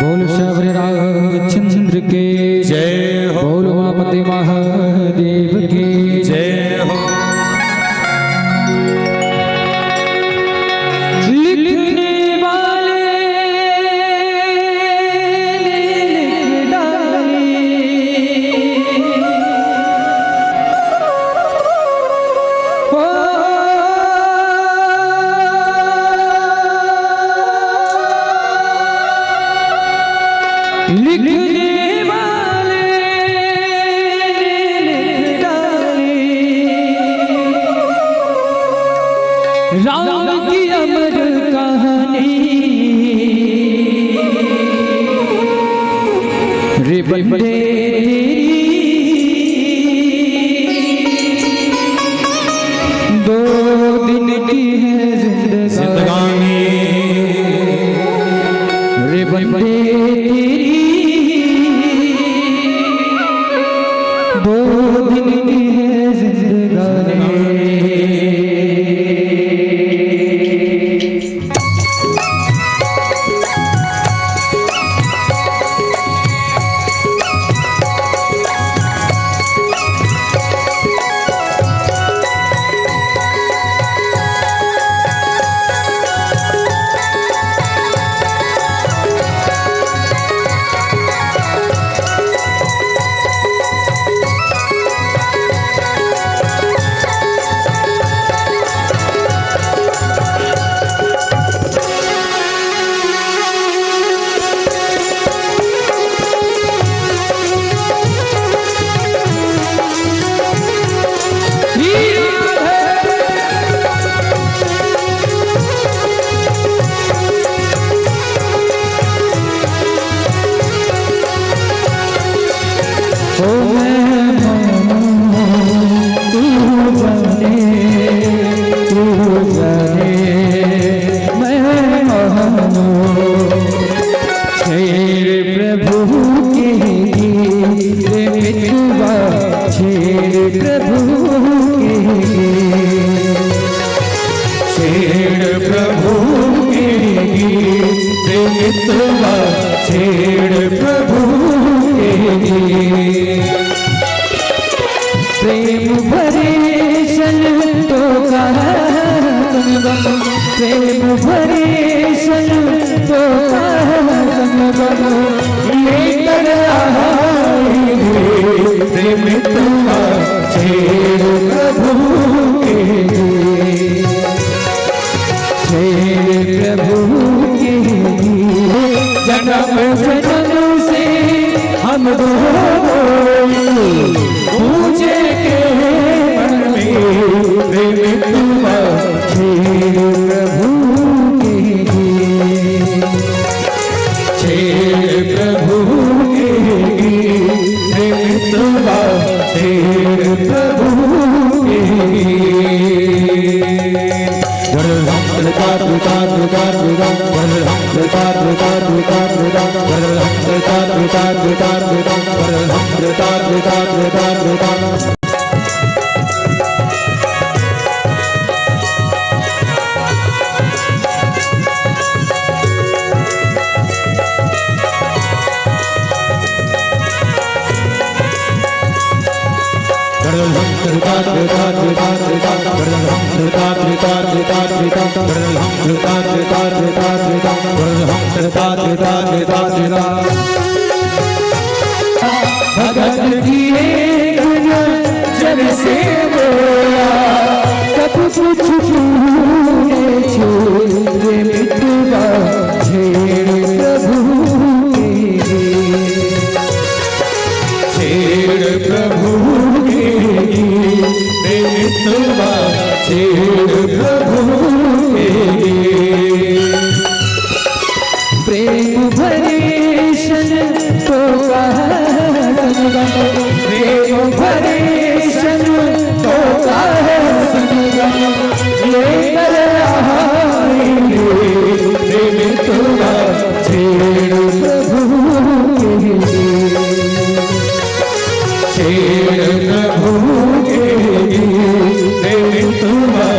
बोल श्यावरी रामचंद्र के जय हो, बोल उमापति महादेव की जय हो। लिखने वाले लिख डाली, ओ लिखने वाले लिख डाली, राम की अमर कहानी रे बंदे तेरी 2 दिन की है जिंदगानी रे बंदे तेरी 2 दिन की है जिंदगानी। प्रेम भरे संतो का संगम, प्रेम भरे संतो का संगम लेकर आए प्रेम तुआ छेड़ प्रभु के, छेड़ प्रभु के जन्म जन्म से हम दोनों पूजे के मन में प्रेम तुमा छेड़ प्रभु के छेड़ प्रभु के प्रेम तुमा छेड़ प्रभु के भगत किए जब से बोला सब कुछ छूटे छूटे मिटवा छेड़ प्रभु छेड़ प्रभु के मिटवा छेड़ प्रभु के प्रेम भरे शन तो प्रेम भरे शन तो संगम लेकर आएंगे प्रेम तुमा छेड़ प्रभु छेड़ प्रभु के प्रेम तुमा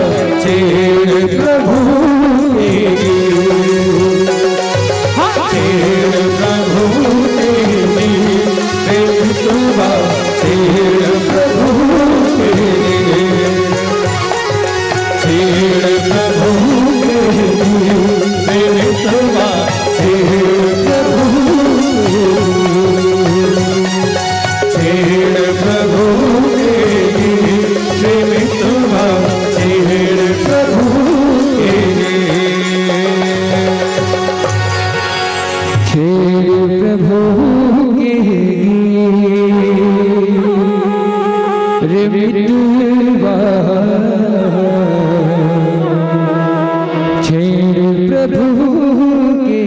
छेड़ प्रभु के छेड़ प्रभु के प्रेम तुमा छेड़ प्रभु के छेड़ प्रभु के प्रेम तुमा छेड़ प्रभु छेड़ प्रभु के प्रेम तुमा छेड़ प्रभु के छेड़ प्रभु के रे मिटवा छेड़ प्रभु के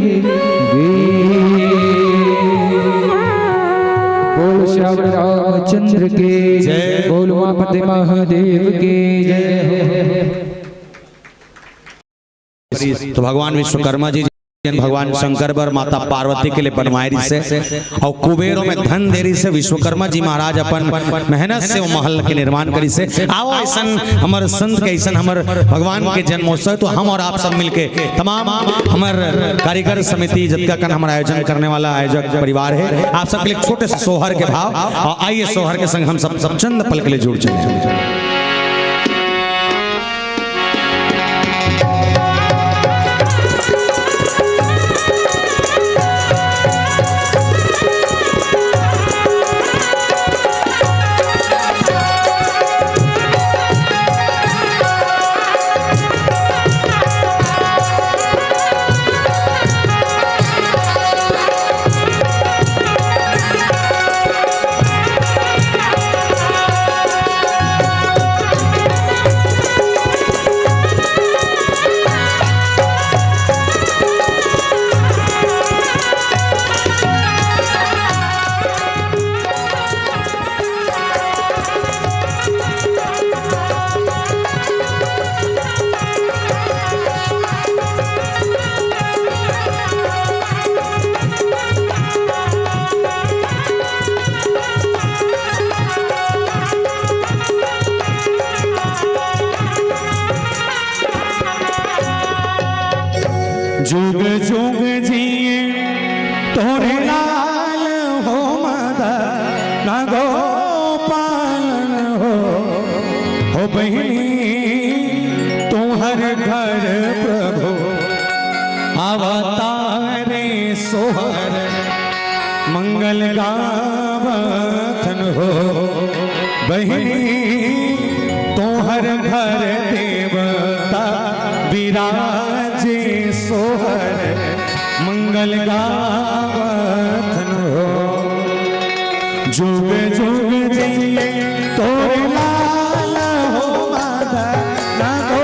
बोल श्याम रामचंद्र के जय बोल उमापति महादेव के जय। तो भगवान विश्वकर्मा जी भगवान शंकर बर माता पार्वती के लिए बनवाए रही से और कुबेरों में धन दे रही से विश्वकर्मा जी महाराज अपन मेहनत से वो महल के निर्माण करी से आओ ऐसन हमारे संत के ऐसन हमारे भगवान के जन्मोत्सव तो हम और आप सब मिलके तमाम हमारे कारीगर समिति जितना कन हमारा आयोजन करने वाला आयोजक परिवार है आप सबके लिए छोटे से सोहर के भाव और आइए सोहर के संग हम सब चंद पल के लिए जुड़ चले। जुग जुग जिए तोरे लाल हो मदन गोपाल हो बहिनी तुम्हार घर प्रभु अवतारे सोहर मंगल गावथन हो बहिनी तुम्हार घर देवता विराजे सोहर मंगल गावथन हो जुग जुग जिए तोरे लाल हो माता ना तो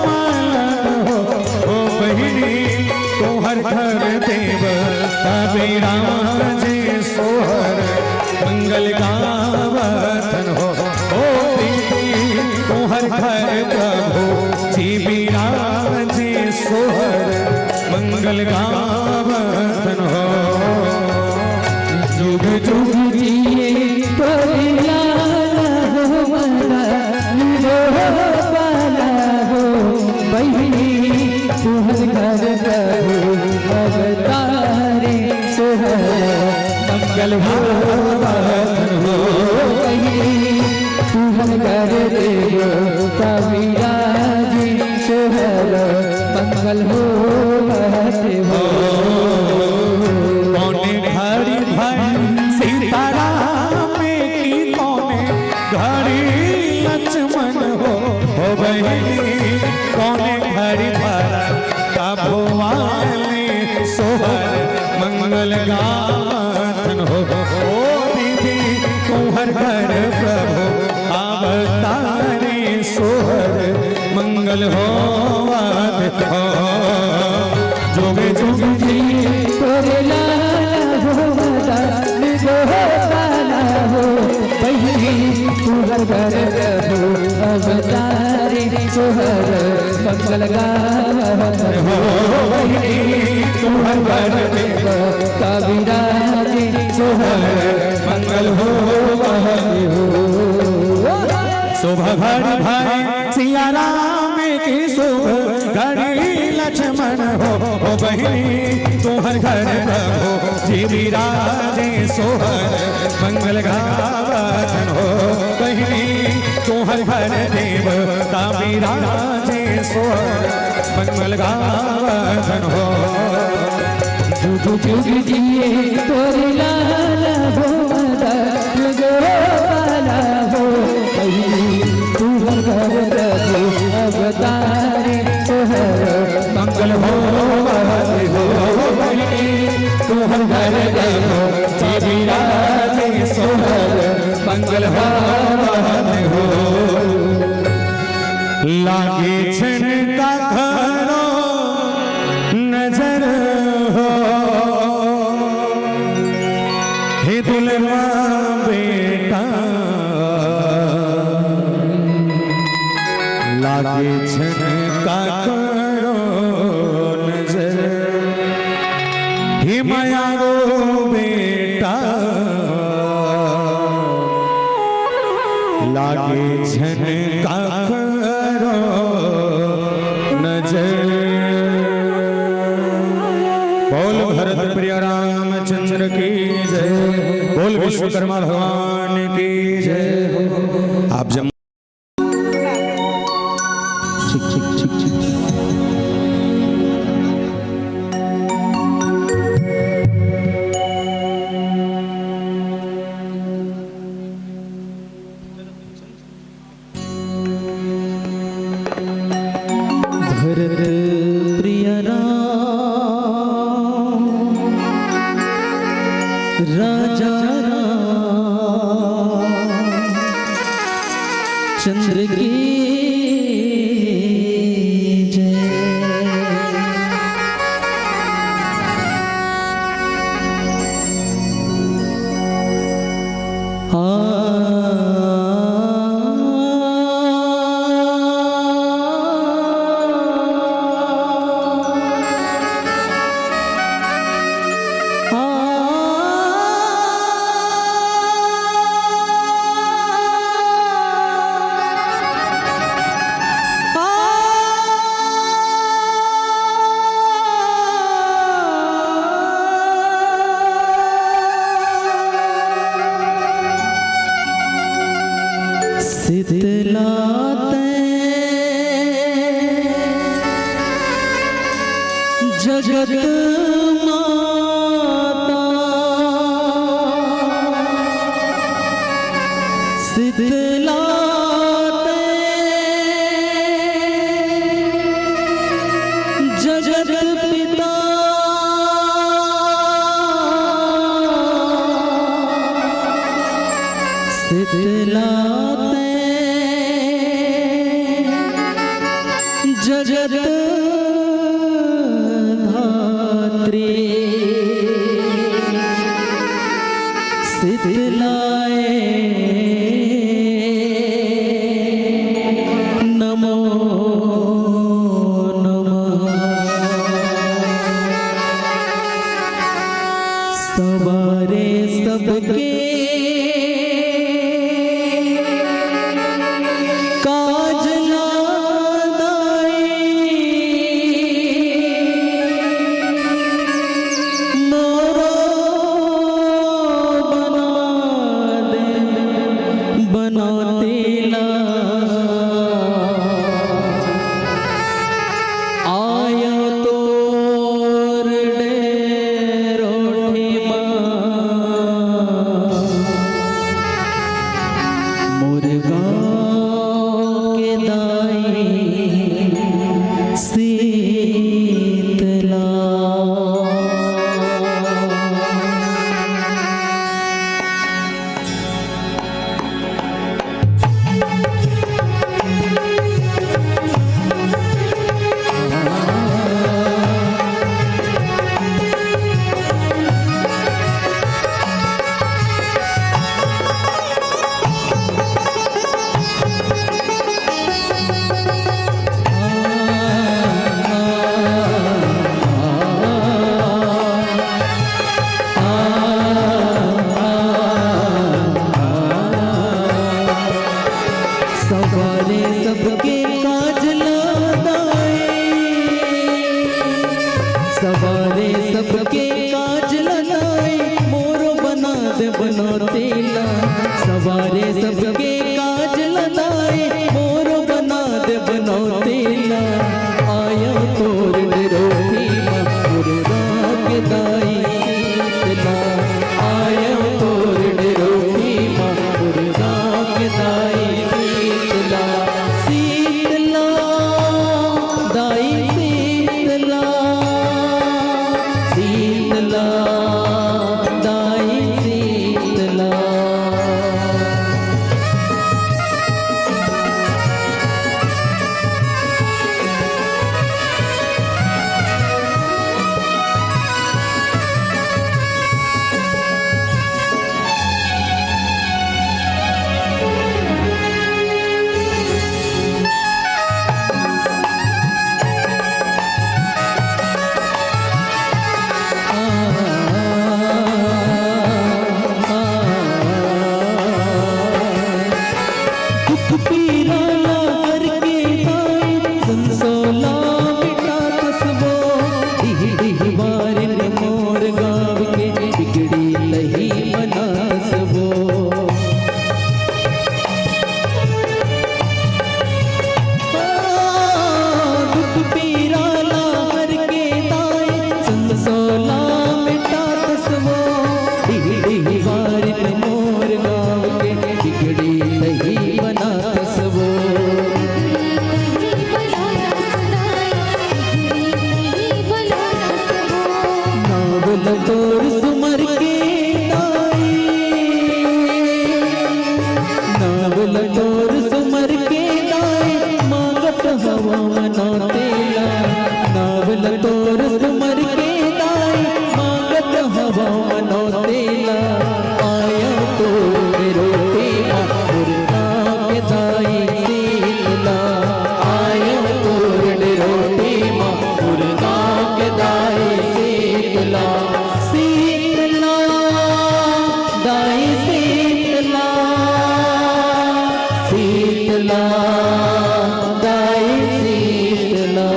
पालन हो बहिनी तोहर घर देव तबेरा जे सोहर मंगल गावतन हो दीदी तोहर घर प्रभु जी बिराजे सोहर मंगल गावतन हो जुग जुग जिए तोरे लाल हो माता हो पाला हो बहिनी तोहर घर प्रभु अवतारे सोहर मंगल भावतन हो बहिनी तोहर घर देव कविराजी सोहर मंगल हो हो कौने घड़ी भाई सीताराम की कौने घड़ी लक्ष्मण हो बहिनी कौने घड़ी भरा का भोवाले सोहर मंगल गावतन हो दीदी तोहर घर प्रभु अवतारे सोहर मंगल हो जोगे जुग जी तोरे लाल हो माता हो पाला हो बहिनी तोहर घर प्रभु अवतारे सोहर मंगल गावतन हो बहिनी तोहर घर देव कविराजे सोहर मंगल हो शोभा घड़ी भाई सिया राम की शोभ घड़ी लक्ष्मण हो बहिनी तोहर घर प्रभु जी बिराजे सोहर मंगल गावतन हो बहिनी तोहर घर देव बिराजे सोहर मंगल गावतन हो जुग जुग जिए तोरे लाल हो माता पाला हो बहिनी तोहर घर प्रभु अवतारे सोहर मंगल हो बहिनी तोहर घर देव बिराजे सोहर मंगल हो लागे छन का घरो नजर हो हे दुल्हा बेटा लागे छन का घरो नजर हे माया रो बेटा लागे छन का घरो नजर बोल भरत प्रिय रामचंद्र की जय बोल विश्वकर्मा भगवान की जय आप जब भरत प्रिय राम राजा राम चंद्र की जय शीतलाते जगत माता शीतलाते जगत पिता सबके काज लादाई मोरो बनाते ला आया तोर डेरोठी मुर्गा के दाई शीतला सवारे सबके काज लादाए सवारे सबके काज लाए मोरो बना दे बनाते ला सवारे सबके काज लाए मोरो बना दे बनाते ला आया तोर निरोधी मुर्गा के दाई ला आया तोर निरोधी मुर्गा के दाई शीतला दाई शीतला शीतला दाई शीतला पीराला करके दाई संसोला मिटा कसबो दिही बारिन मोर गाँव के बिगड़ी लही बना सबो दुख पीराला करके दाई संसोला मिटा कसबो दिही बारिन मोर गाँव के बिगड़ी लही बना सबो नावल तोर सुमर के दाई नावल तोर सुमर के दाई मांगत हवा मनाते ला नावल तोर सुमर के दाई मांगत हवा मनाते ला आया तोर रोटी मुर्गा के दाई शीतला आया तोर रोटी मुर्गा के दाई शीतला शीतला दाई शीतला शीतला दाई शीतला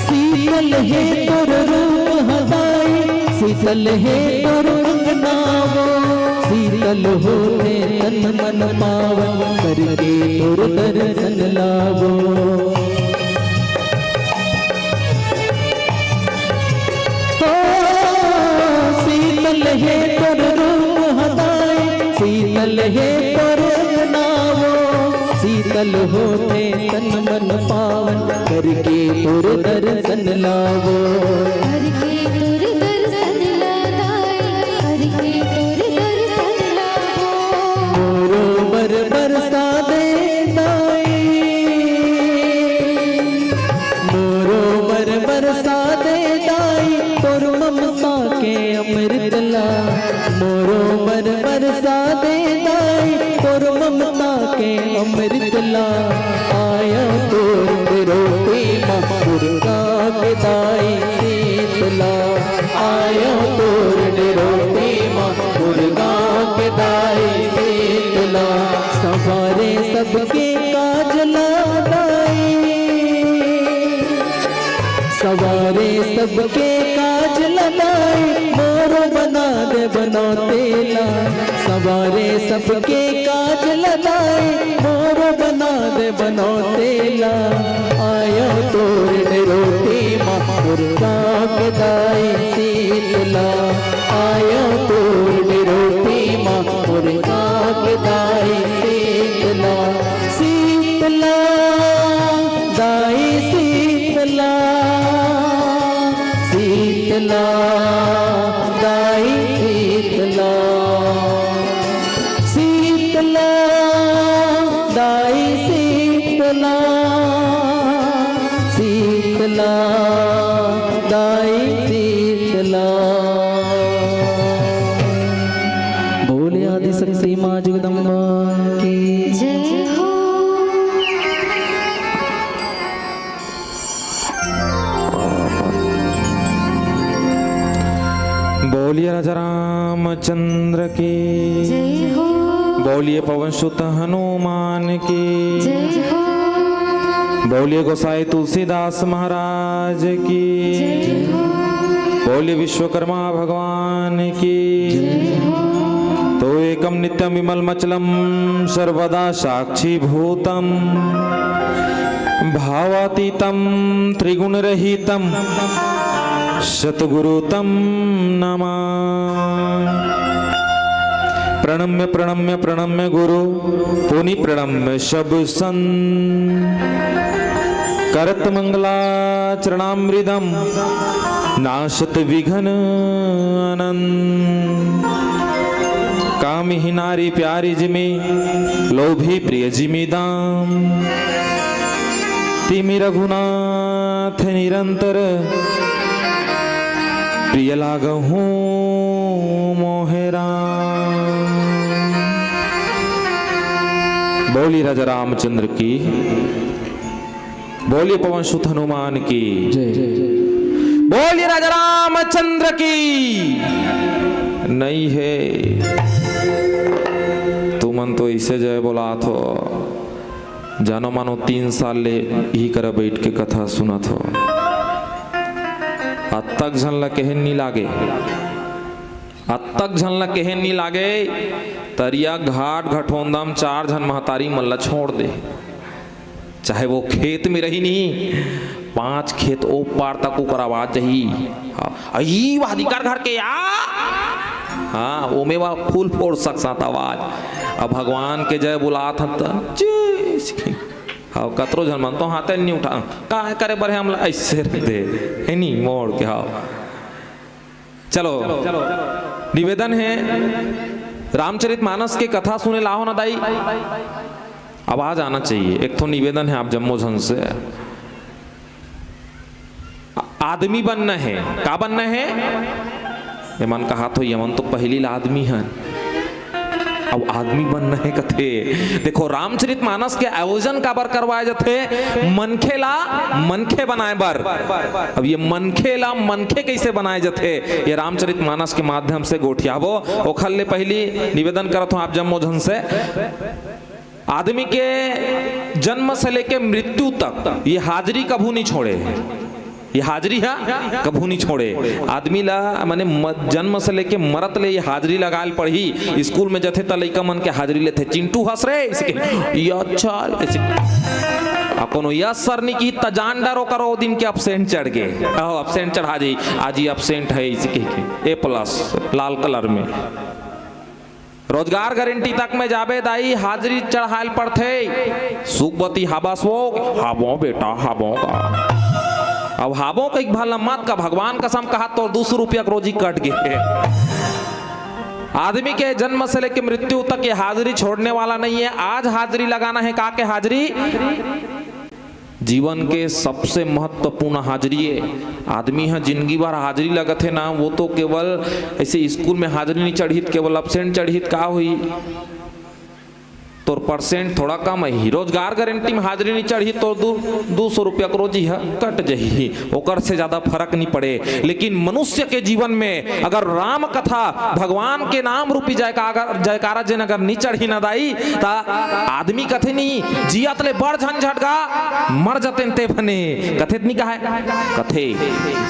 शीतल है तोर रूप हदाई शीतल है तोर अंगनावो शीतल होते तन मन पावन करके तोर दर्शन लावो शीतल है तोर रूप हदाई शीतल है तोर अंगनावो शीतल होते तन मन पावन करके तोर दर्शन लावो करके तुर दर्शन लादा सवारे सबके काज लगाए मोरो बना दे बनौतेला सवारे सबके काज लगाए मोरो बना दे बनौतेला आयो तोड़ रोटी मुर्गा के दाई शीतला आयो तोड़ रोटी मुर्गा के दाई शीतला शीतला दाई शीतला शीतला दाई शीतला शीतला दाई शीतला शीतला दाई शीतला बोले आदि शक्ति माँ जगदम्बा की जय हो। बोलिए राजा रामचंद्र की जय हो। बोलिए पवन सुत हनुमान की जय हो। बोलिए गोसाई तुलसीदास महाराज की जय हो। बोलिए विश्वकर्मा भगवान की तो एकम नित्यम विमल मचलम सर्वदा साक्षी भूतम भावातीतम त्रिगुण रहितम सतगुरुतम नमः प्रणम्य प्रणम्य प्रणम्य गुरु पुनि प्रणम्य शब सन करत मंगलाचरणामृदम नाशत विघ्न अनंत कामिहि नारी प्यारी जिमी लोभी प्रिय जिमी दाम तिमि रघुनाथ निरंतर प्रिय लागहूँ मोहेरा। बोली राजा रामचंद्र की बोलिए पवन सुत हनुमान की बोलिए राजा रामचंद्र की। नहीं है तुमन तो इसे जय बोला थो जानो मानो 3 साल ले ही कर बैठ के कथा सुना थो अतक झनला केहन नहीं लागे अतक झनला केहन नहीं लागे तरिया घाट घटोंदम 4 झन महतारी मल्ला छोड़ दे चाहे वो खेत में रही नहीं 5 खेत ओ पार तक ओकर आवाज जही अही अधिकार घर के या हाँ वो में वह फूल फोड़ सकसात आवाज अब भगवान के जय बुला था हाँ कतरो झन मन तो हाथे नहीं उठा का करे बरे हम ऐसे दे है नहीं मोड़ के हाँ चलो निवेदन है रामचरितमानस की कथा सुने लाहो ना दाई आवाज आना चाहिए। एक तो निवेदन है आप जम्मो झन से आदमी बनना है का बनना है यमन कहा तो यमन तो पहली आदमी है अब आदमी बनना है कथे देखो रामचरितमानस के आयोजन का बर करवाए जाते मनखे बनाए बर अब ये मनखे कैसे बनाए जाते ये रामचरितमानस के माध्यम से गोठियाबो ओखल ले पहली निवेदन करत हूं आप जम्मो झन से आदमी के जन्म से लेके मृत्यु तक ये हाजिरी कभू नहीं छोड़े ये हाजिरी है कभू नहीं छोड़े आदमी ला माने जन्म से लेके मरत ले ये हाजिरी लगाल पढ़ी स्कूल में जथे त लइका मन के हाजिरी लेते चिंटू हंस रे इसके ये अच्छा ऐसे कोनो यस सर नहीं की त जान डरो करो दिन के एब्सेंट चढ़ गए एब्सेंट चढ़ा जाई आज ही एब्सेंट है इसके A+ लाल कलर में रोजगार गारंटी तक में जाबे दाई हाजिरी चढ़ाल पड़थे सुखबती हाबासो हाबो बेटा हाबो का अब हाबो का एक भला मत का भगवान कसम कहा तो 200 रुपया रोजी कट गए आदमी के जन्म से लेकर मृत्यु तक ये हाजिरी छोड़ने वाला नहीं है। आज हाजिरी लगाना है का के हाजिरी जीवन के सबसे महत्वपूर्ण हाजिरी है। आदमी है जिंदगी भर हाजिरी लगत है ना वो तो केवल ऐसे स्कूल में हाजिरी नहीं चढ़ी केवल एब्सेंट चढ़ी का हुई तोर परसेंट थोड़ा कम है, रोजगार गारंटी में हाजिरी नहीं चढ़ी तो 200 रुपया को रोजी है कट जही, ओकर से ज्यादा फर्क नहीं पड़े। लेकिन मनुष्य के जीवन में अगर राम कथा भगवान के नाम रूपी जयकारा जिन अगर नहीं चढ़ी न दाई ता आदमी कथे नहीं जियत ले बड़ झंझट गा मर जते ते बने कथे नहीं कहा कथे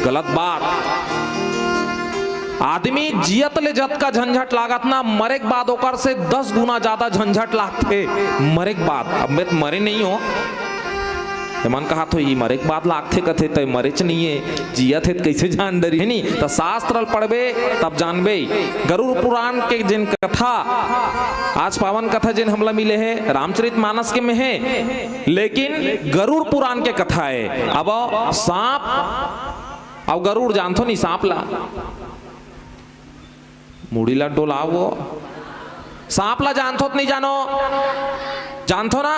गलत बात। आदमी जियत ले जत का झंझट लागत ना मरे के बाद ओकर से 10 गुना ज्यादा झंझट लागते मरे के बाद। अब मैं तो मरे नहीं हो मन कहा तो ये मरे के बाद लागते कथे तो मरे च नहीं है जियत है कैसे जान डरी है नहीं तो शास्त्र पढ़बे तब जानबे। गरुड़ पुराण के जिन कथा आज पावन कथा जिन हमला मिले है रामचरित मानस के में है, लेकिन गरुड़ पुराण के कथा है। अब सांप अब गरुड़ जानतो नहीं सांप ला मुड़ी ला डोलावो सांप ला जानथो नहीं जानो जानथो ना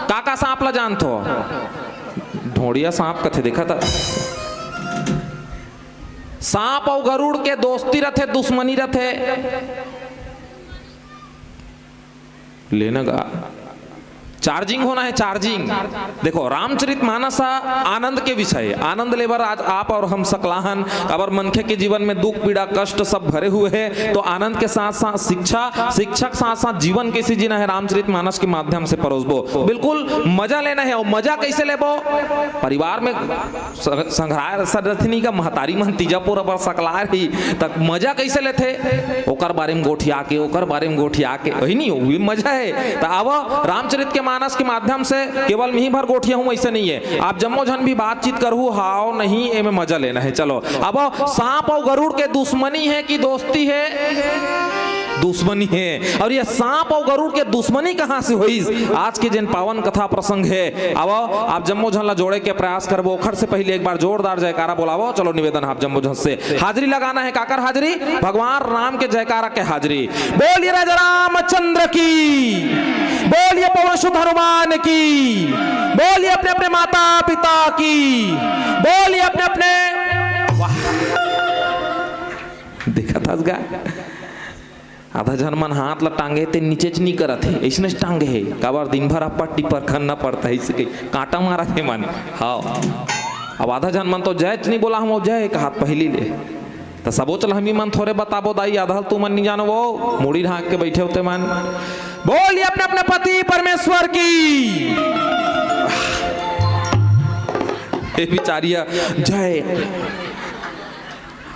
काका सांप ला जानथो ढोड़िया सांप कथे देखा था। सांप और गरुड़ के दोस्ती रथे दुश्मनी रथे लेना गा चार्जिंग होना है चार्जिंग। देखो रामचरित मानस आनंद के विषय आनंद लेबर आज आप और हम सकलाहन अबर मनखे के जीवन में दुख पीड़ा कष्ट सब भरे हुए हैं तो आनंद के साथ साथ शिक्षक साथ साथ जीवन कैसे जीना है रामचरित मानस के माध्यम से परोसबो। बिल्कुल मजा लेना है और मजा कैसे लेबो परिवार में संग्रहालय सरथनी का महतारी मन तीजापुर अबर सकला रही तक मजा कैसे लेते ओकर बारे में गोठिया के ओकर बारे में गोठिया के वही नहीं हो मजा है। तो अब रामचरित के मानस के माध्यम से केवल मी भर गोठिया हूं ऐसे नहीं है आप जम्मो झन भी बातचीत करू हाओ नहीं ए में मजा लेना है। चलो अब सांप और गरुड़ के दुश्मनी है कि दोस्ती है दुश्मनी है और ये सांप और गरुड़ के दुश्मनी कहां से हुई आज के जिन पावन कथा प्रसंग है। अब आप जम्मो झन ला जोड़े के प्रयास करबो ओखर से पहले एक बार जोरदार जयकारा बोलावो। चलो निवेदन आप जम्मो झन से हाजिरी लगाना है काकर हाजिरी भगवान राम के जयकारा के हाजिरी। बोलिए राजा रामचंद्र की बोलिए पवन सुत हनुमान की बोलिए अपने अपने माता पिता की बोलिए अपने अपने देखा था गा आधा जन मन हाथ ला टांगे ते नीचे च नहीं करत है ऐसने टांगे है काबर दिन भर आप पट्टी पर खनना पड़ता है इसके कांटा मारा थे मन। हाँ अब आधा जन मन तो जय नहीं बोला हम जय का हाथ पहली ले तो सबो चल हम ही मन थोड़े बताबो दाई आधा तू मन नहीं जानो वो मुड़ी ढाक के बैठे होते मन। बोलिए अपने अपने पति परमेश्वर की बिचारिया जय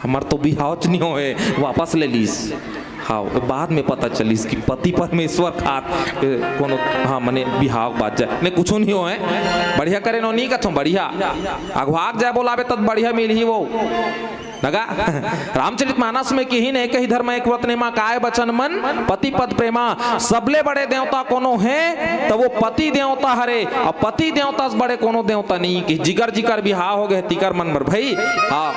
हमार तो बिहाव नहीं होए वापस ले लीस। हाँ बाद में पता चलीस कि पति परमेश्वर खात कोनो हाँ मने बिहाव बात जाए ने कुछ नहीं हो है बढ़िया करे नो नहीं कथो बढ़िया अगवाग जाए बोलावे तब बढ़िया मिल ही वो लगा। रामचरित मानस में कही ने कही धर्म एक व्रत नेमा काय बचन मन पति पद प्रेमा सबले बड़े देवता कोनो है तो वो पति देवता हरे और पति देवता से बड़े कोनो देवता नहीं कि जिगर जिगर बिहाव हो गए तिकर मन भर भाई। हाँ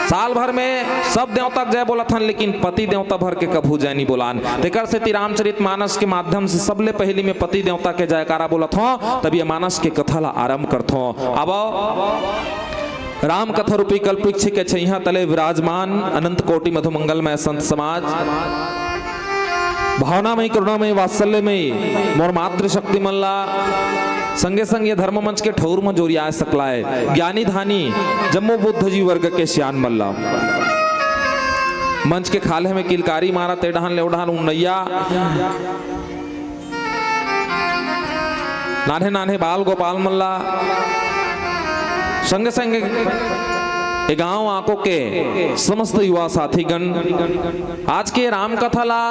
साल भर में सब देवता जय बोला था लेकिन पति देवता भर के कभू जय नहीं बोलान तेकर से रामचरित मानस के माध्यम से सबले पहली में पति देवता के जयकारा बोला था तब ये मानस के कथा ला आरंभ करथो। अब राम कथा रूपी कल्पित के छैया तले विराजमान अनंत कोटि मधुमंगलमय संत समाज भावनामय करुणामय वात्सल्यमय मोर मातृशक्ति मल्ला संगे संग ये धर्म मंच के ठौर में जोरिया सकला है ज्ञानी धानी जम्मू बुद्ध जी वर्ग के श्यान मल्ला मंच के खाले में किलकारी मारा तेडहान लेवडहान उन्नैया नान्हे नान्हे बाल गोपाल मल्ला संगे संगे गांव आंकों के समस्त युवा साथीगण आज के राम कथा ला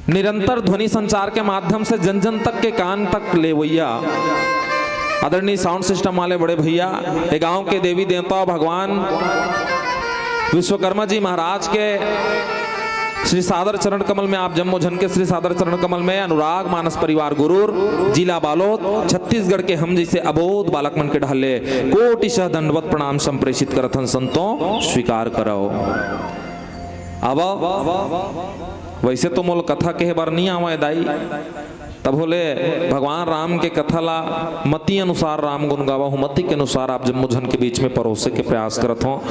निरंतर ध्वनि संचार के माध्यम से जन जन तक के कान तक ले भैया आदरणीय साउंड सिस्टम वाले बड़े भैया ये गांव के देवी देवता भगवान विश्वकर्मा जी महाराज के श्री सादर चरण कमल में आप जम्मू झन के श्री सादर चरण कमल में अनुराग मानस परिवार गुरूर जिला बालोद छत्तीसगढ़ के हम जैसे अबोध बालक मन के ढाले कोटिशः दंडवत प्रणाम संप्रेषित करथन संतों स्वीकार करो। अब वैसे तो मोल कथा के बार नहीं आवा दाई तब बोले भगवान राम के कथा ला मति अनुसार राम गुण गावा हूँ मति के अनुसार आप जम्मू झन के बीच में परोसे के प्रयास करत हो।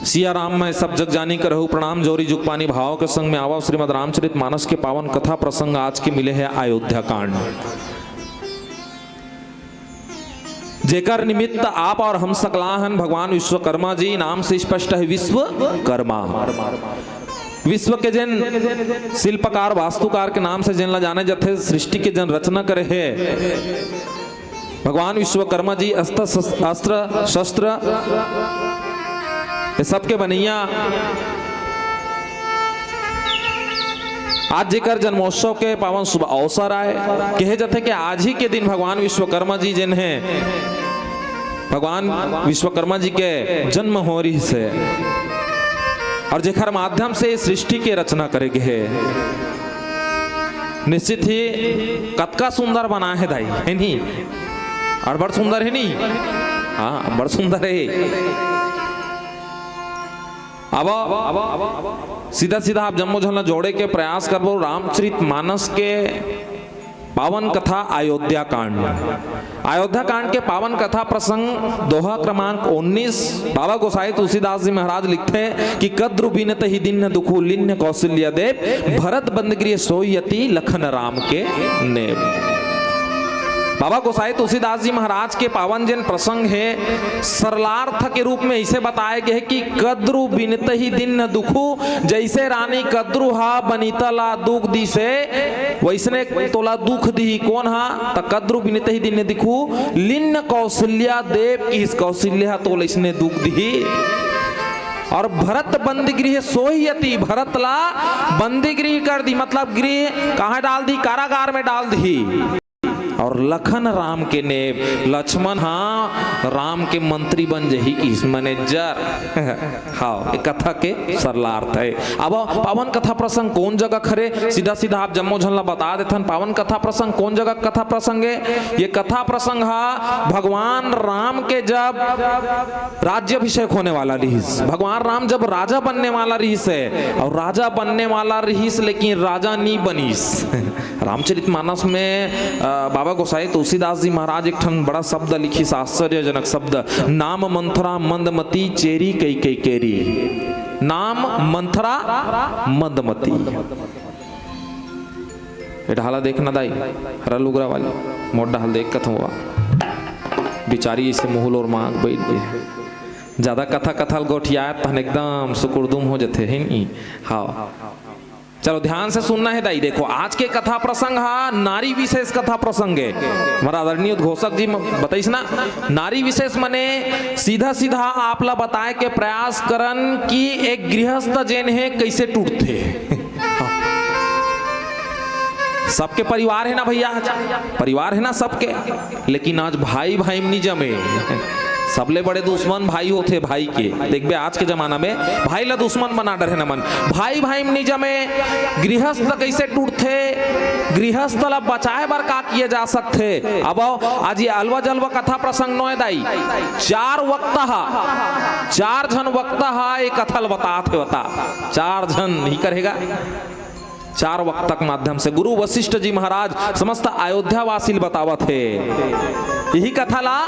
सिया राम मैं सब जग जानी करहु प्रणाम जोरी जुग पानी भाव के संग में आवा श्रीमद रामचरित मानस के पावन कथा प्रसंग आज के मिले हैं अयोध्या कांड, जेकर निमित्त आप और हम सकलाहन भगवान विश्वकर्मा जी नाम से स्पष्ट है विश्वकर्मा। विश्व के जन शिल्पकार वास्तुकार के नाम से जनला जाने जाते, सृष्टि के जन रचना करे है भगवान विश्वकर्मा जी। अस्त्र शस्त्र ये सबके बनैया। आज जेकर जन्मोत्सव के पावन शुभ अवसर आए, कहे जाते कि आज ही के दिन भगवान विश्वकर्मा जी जिन हैं, भगवान विश्वकर्मा जी के जन्म हो रही से और जेकर माध्यम से सृष्टि के रचना करेगे है। निश्चित ही कतका सुंदर बना है दाई, है नहीं? और बड़ सुंदर है नहीं? हाँ बड़ सुंदर है। अब सीधा सीधा आप जम्मो झलना जोड़े के प्रयास करबो रामचरित मानस के पावन कथा अयोध्या कांड। अयोध्या कांड के पावन कथा प्रसंग दोहा क्रमांक 19। बाबा गोसाई तुलसीदास जी महाराज लिखते हैं कि कद्रु बिनत ही दिन दुखु लिन्य कौशल्य देव भरत बंदगृह सोयति लखन राम के नेम। बाबा गोसाई तुलसीदास जी महाराज के पावन जन प्रसंग है सरलार्थ के रूप में इसे बताया गया है कि कद्रु बिनत ही दिन दुखु, जैसे रानी कद्रु हा बनीतला दुख दी से वैसने तोला दुख दी कौन हा त कद्रु बिनत ही दिन दिखु लिन्न कौशल्या देव की इस कौशल्या तोल इसने दुख दी। और भरत बंदीगृह सोयति, भरत ला बंदीगृह कर दी, मतलब गृह कहाँ डाल दी? कारागार में डाल दी। और लखन राम के नेब, लक्ष्मण हाँ राम के मंत्री बन जही की मैनेजर। हाँ ये कथा के सरलार्थ है। अब पावन कथा प्रसंग कौन जगह खरे, सीधा सीधा आप जम्मो झलना बता देथन पावन कथा प्रसंग कौन जगह कथा प्रसंग है। ये कथा प्रसंग हा भगवान राम के जब राज्याभिषेक होने वाला रहीस, भगवान राम जब राजा बनने वाला रहीस है, और राजा बनने वाला रहीस लेकिन राजा नहीं बनीस। रामचरित मानस में बाबा गोसाई तुलसीदास जी महाराज एक ठन बड़ा शब्द लिखी, आश्चर्यजनक शब्द, नाम मंथरा मंदमती चेरी कई कई केरी। नाम मंथरा मंदमती। ढाला देखना दाई हरा लुगरा वाली मोट ढाल देख कथ हुआ बिचारी इसे मुहुल और मांग बैठ गई। ज्यादा कथा कथल गोठिया तहन एकदम सुकुरदुम हो जाते हैं। हाँ चलो ध्यान से सुनना है दाई। देखो आज के कथा प्रसंग हा नारी विशेष कथा प्रसंग है। हमारा आदरणीय उद्घोषक जी बताइस ना, नारी विशेष मने सीधा सीधा आप ला बताए के प्रयास करन कि एक गृहस्थ जेन है कैसे टूटते। सबके परिवार है ना भैया, परिवार है ना सबके, लेकिन आज भाई भाई नहीं जमे। सबले बड़े दुश्मन भाई होते भाई के। देखबे आज के जमाना में भाई ला दुश्मन बना डर है न मन, भाई भाई में नहीं जमे। गृहस्थ कैसे टूटते, गृहस्थ ला बचाए बर का किए जा सकते। अब आज ये अलवा जलवा कथा प्रसंग नोए दाई, चार वक्ता हा, चार जन वक्ता हा ये कथल बताते बता, चार जन ही करेगा। चार वक्ता के माध्यम से गुरु वशिष्ठ जी महाराज समस्त अयोध्या वासी बतावत है। यही कथा ला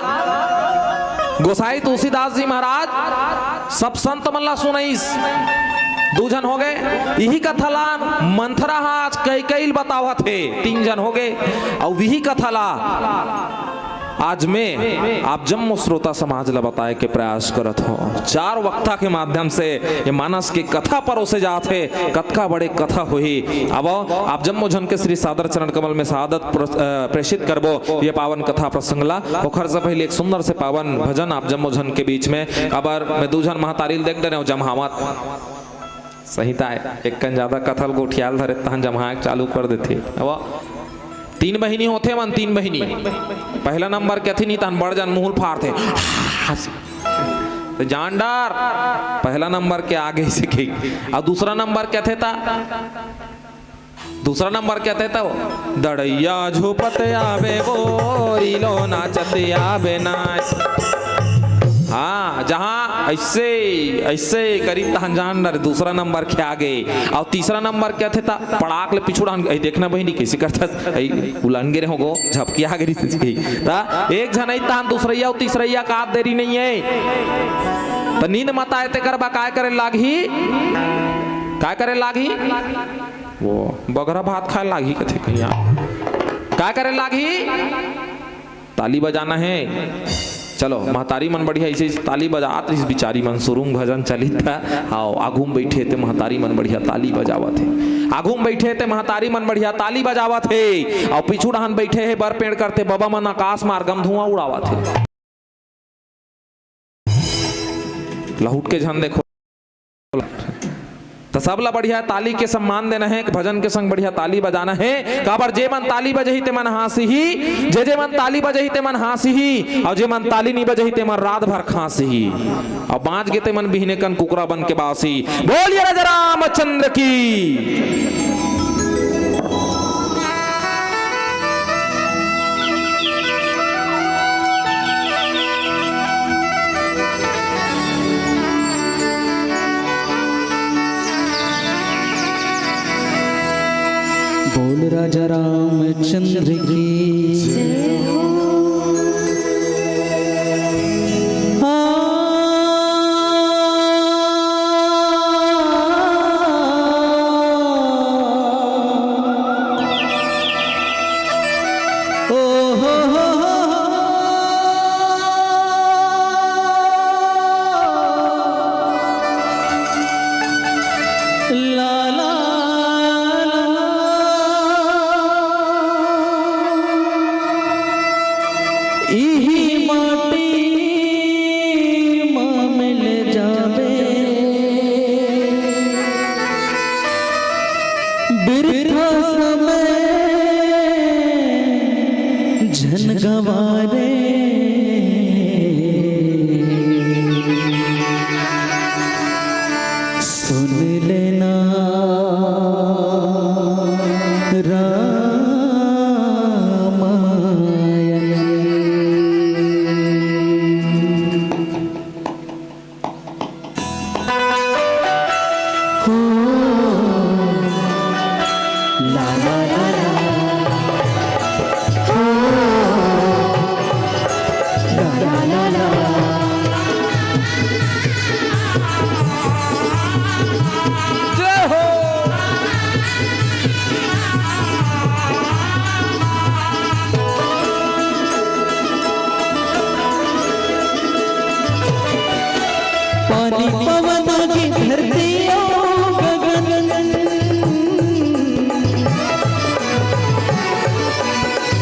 गोसाई तुलसीदास जी महाराज सब संत मल्ला सुनाइस। दो जन हो गए। यही कथा ला मंथरा आज कई कई बतावत है, तीन जन हो गए। और यही कथा ला आज में आप जम्मो श्रोता समाज ला बताए के प्रयास करत हो। चार वक्ता के माध्यम से ये मानस के कथा परोसे जाते, कथा बड़े कथा हुई। अब आप जम्मो जन के श्री सादर चरण कमल में शहादत प्रेषित करबो ये पावन कथा प्रसंग ला। ओखर से पहले एक सुंदर से पावन भजन आप जम्मो जन के बीच में। अबर मैं दू जन महातारिल देख डरे जमहावत संहिता है, एक कन ज्यादा कथल को ख्याल धरे तहन जमहा चालू कर देते। अब तीन बहिनी होते मन, तीन बहिनी। पहला नंबर क्या थी नहीं तन बड़ जन मुंह फाड़ थे तो जानदार पहला नंबर के आगे से की। और दूसरा नंबर क्या थे था, दूसरा नंबर क्या था वो, दड़ैया झोपते आवे गोरी लो नाचते आवे नाच। हाँ जहां ऐसे ऐसे करीब तहन जानदार दूसरा नंबर के आगे। और तीसरा नंबर क्या थे ता पड़ाक ले पिछुड़ा देखना बहिनी कैसे करता उलन गिरे होगो झपकी आ गई ता एक जन तहन दूसरैया और तीसरैया का देरी नहीं है। तो नींद मत आए ते करबा काय करे लागी, काय करे लागी, वो बगरा भात खाए लागी कथे कहीं काय करे लागी, ताली बजाना है। चलो महतारी मन बढ़िया ऐसे ताली बजात इस बिचारी मन सुरुंग भजन चलित था। आओ आगूम बैठे थे महतारी मन बढ़िया ताली बजावा थे, आगूम बैठे थे महतारी मन बढ़िया ताली बजावा थे, और पीछू डहन बैठे है बर पेड़ करते बाबा मन आकाश मार्गम धुआं उड़ावा थे। लहुट के झन देखो तो सबला बढ़िया ताली के सम्मान देना है, भजन के संग बढ़िया ताली बजाना है। काबर जे मन ताली बजही ते मन हासी ही, जे मन ताली बजही ते मन हासी ही, और जे मन ताली नहीं बजही ते मन रात भर खांसी ही, और बाँच गे ते मन बिहने कन कुकरा बन के बासी। बोलिए राजा रामचंद्र की। बोल राजा रामचंद्र की जय हो।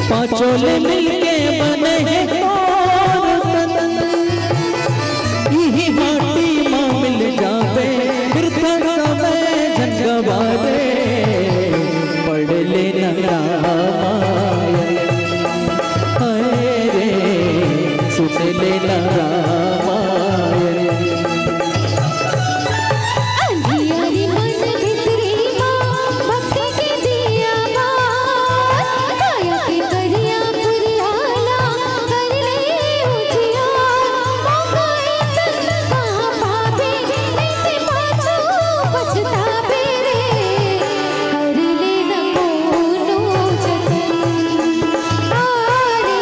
पांचोले मिलके बने हैं यही माटी माँ मिल जावे फिर समय झंगवारे पढ़ लेना रामायण रे सुन लेना रामायण। अंधियारी मन भितरी माँ भक्ति के दिया माँ, काया के करिया पुरियाला कर ले उजियार। मौकाए तन कहाँ पावे ऐसे पाछू पछतावे रे, कर ले न कोनो जतन आरे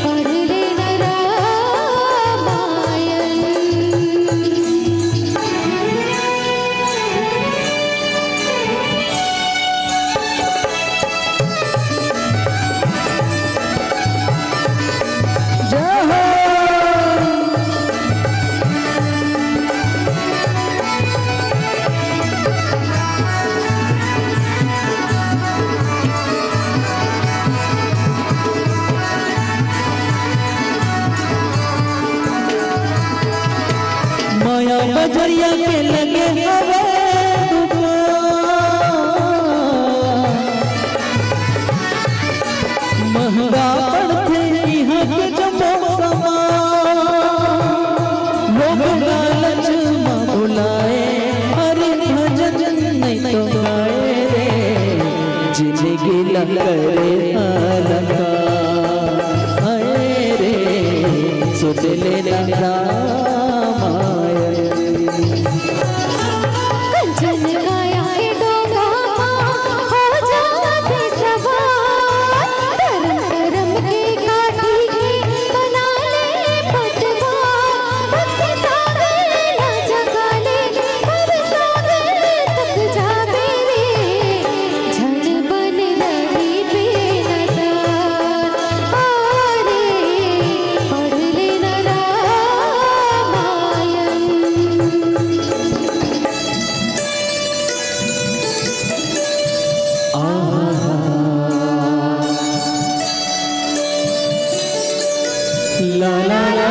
पढ़ ले न रामायण। माया बजरिया के लगे हवे महंगा पड़ते यहाँ के जमो समा लोग लालच माँ बुलाए हरे भजन नहीं तो गाए रे जिंदगी लगे लगा हाय रे सुन लेना रामायण। कंचन काया के डोगा हो जाते सवार, धर्म कर्म के काठी के बना ले पतवार। भक्ति सागर ला ला ला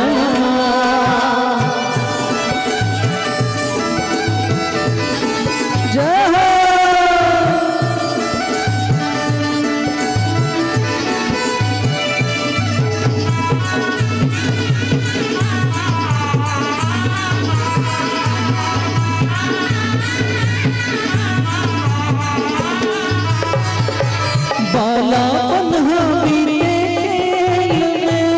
जय हो। बाला पन्हा बीते खेल में,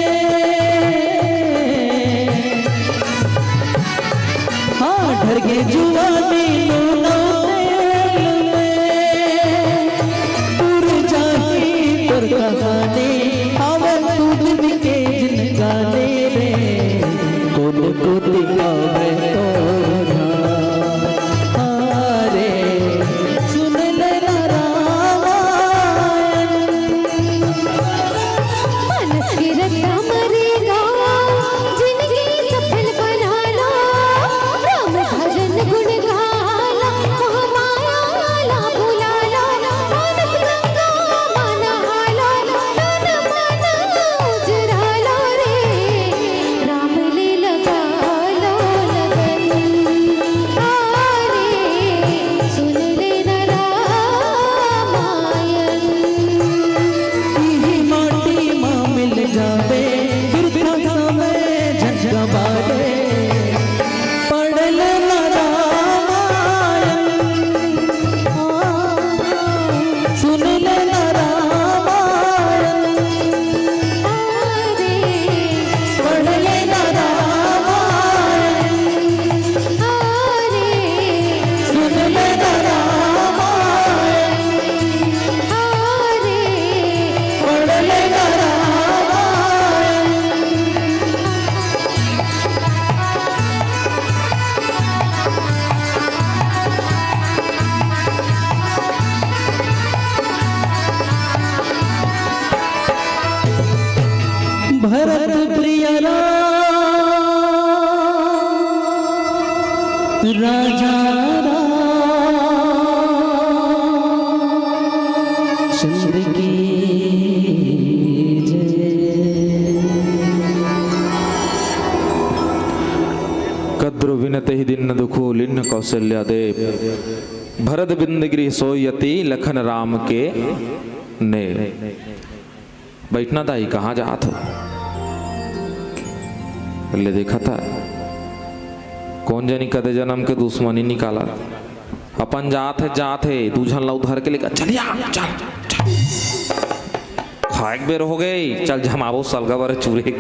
हाँ ढर के जुआनी नूना तेल में, तुर जाही तुर कहानी आवे तू दिन के जिन गाने रे, कौन को दिखावे तो मानस की रक्षा मरेगा, जिंदगी सफल बना लो, राम भजन गुण गाला, महामाया भुला लो, मानस गंगा माना हालो, तन मन उजरा लो रे, राम ले लगा लो लगन, आरे सुन लेना रामायण। माटी माँ मिल जावे फिर समय झटका बारे, पढ़ लेना रामायण, सुन लेना रामायण, पढ़ लेना रामायण, सुन लेना रामायण, पढ़ लेना रामायण। भरत प्रिय राजा चंद्र की कद्रु विनते ही दिन दुखो लिन्न कौशल्या देव, भरत बिंदगिरी सोयति लखन राम के ने। बैठना दाई कहाँ जात हो? पहले देखा था कौन जानी कदे जन्म के दुश्मनी निकाला, अपन जात है दूझन ला उधर के लेकर चलिया चल चल, खाएक बेर हो गई, चल जमावो सलगा बर चूरे।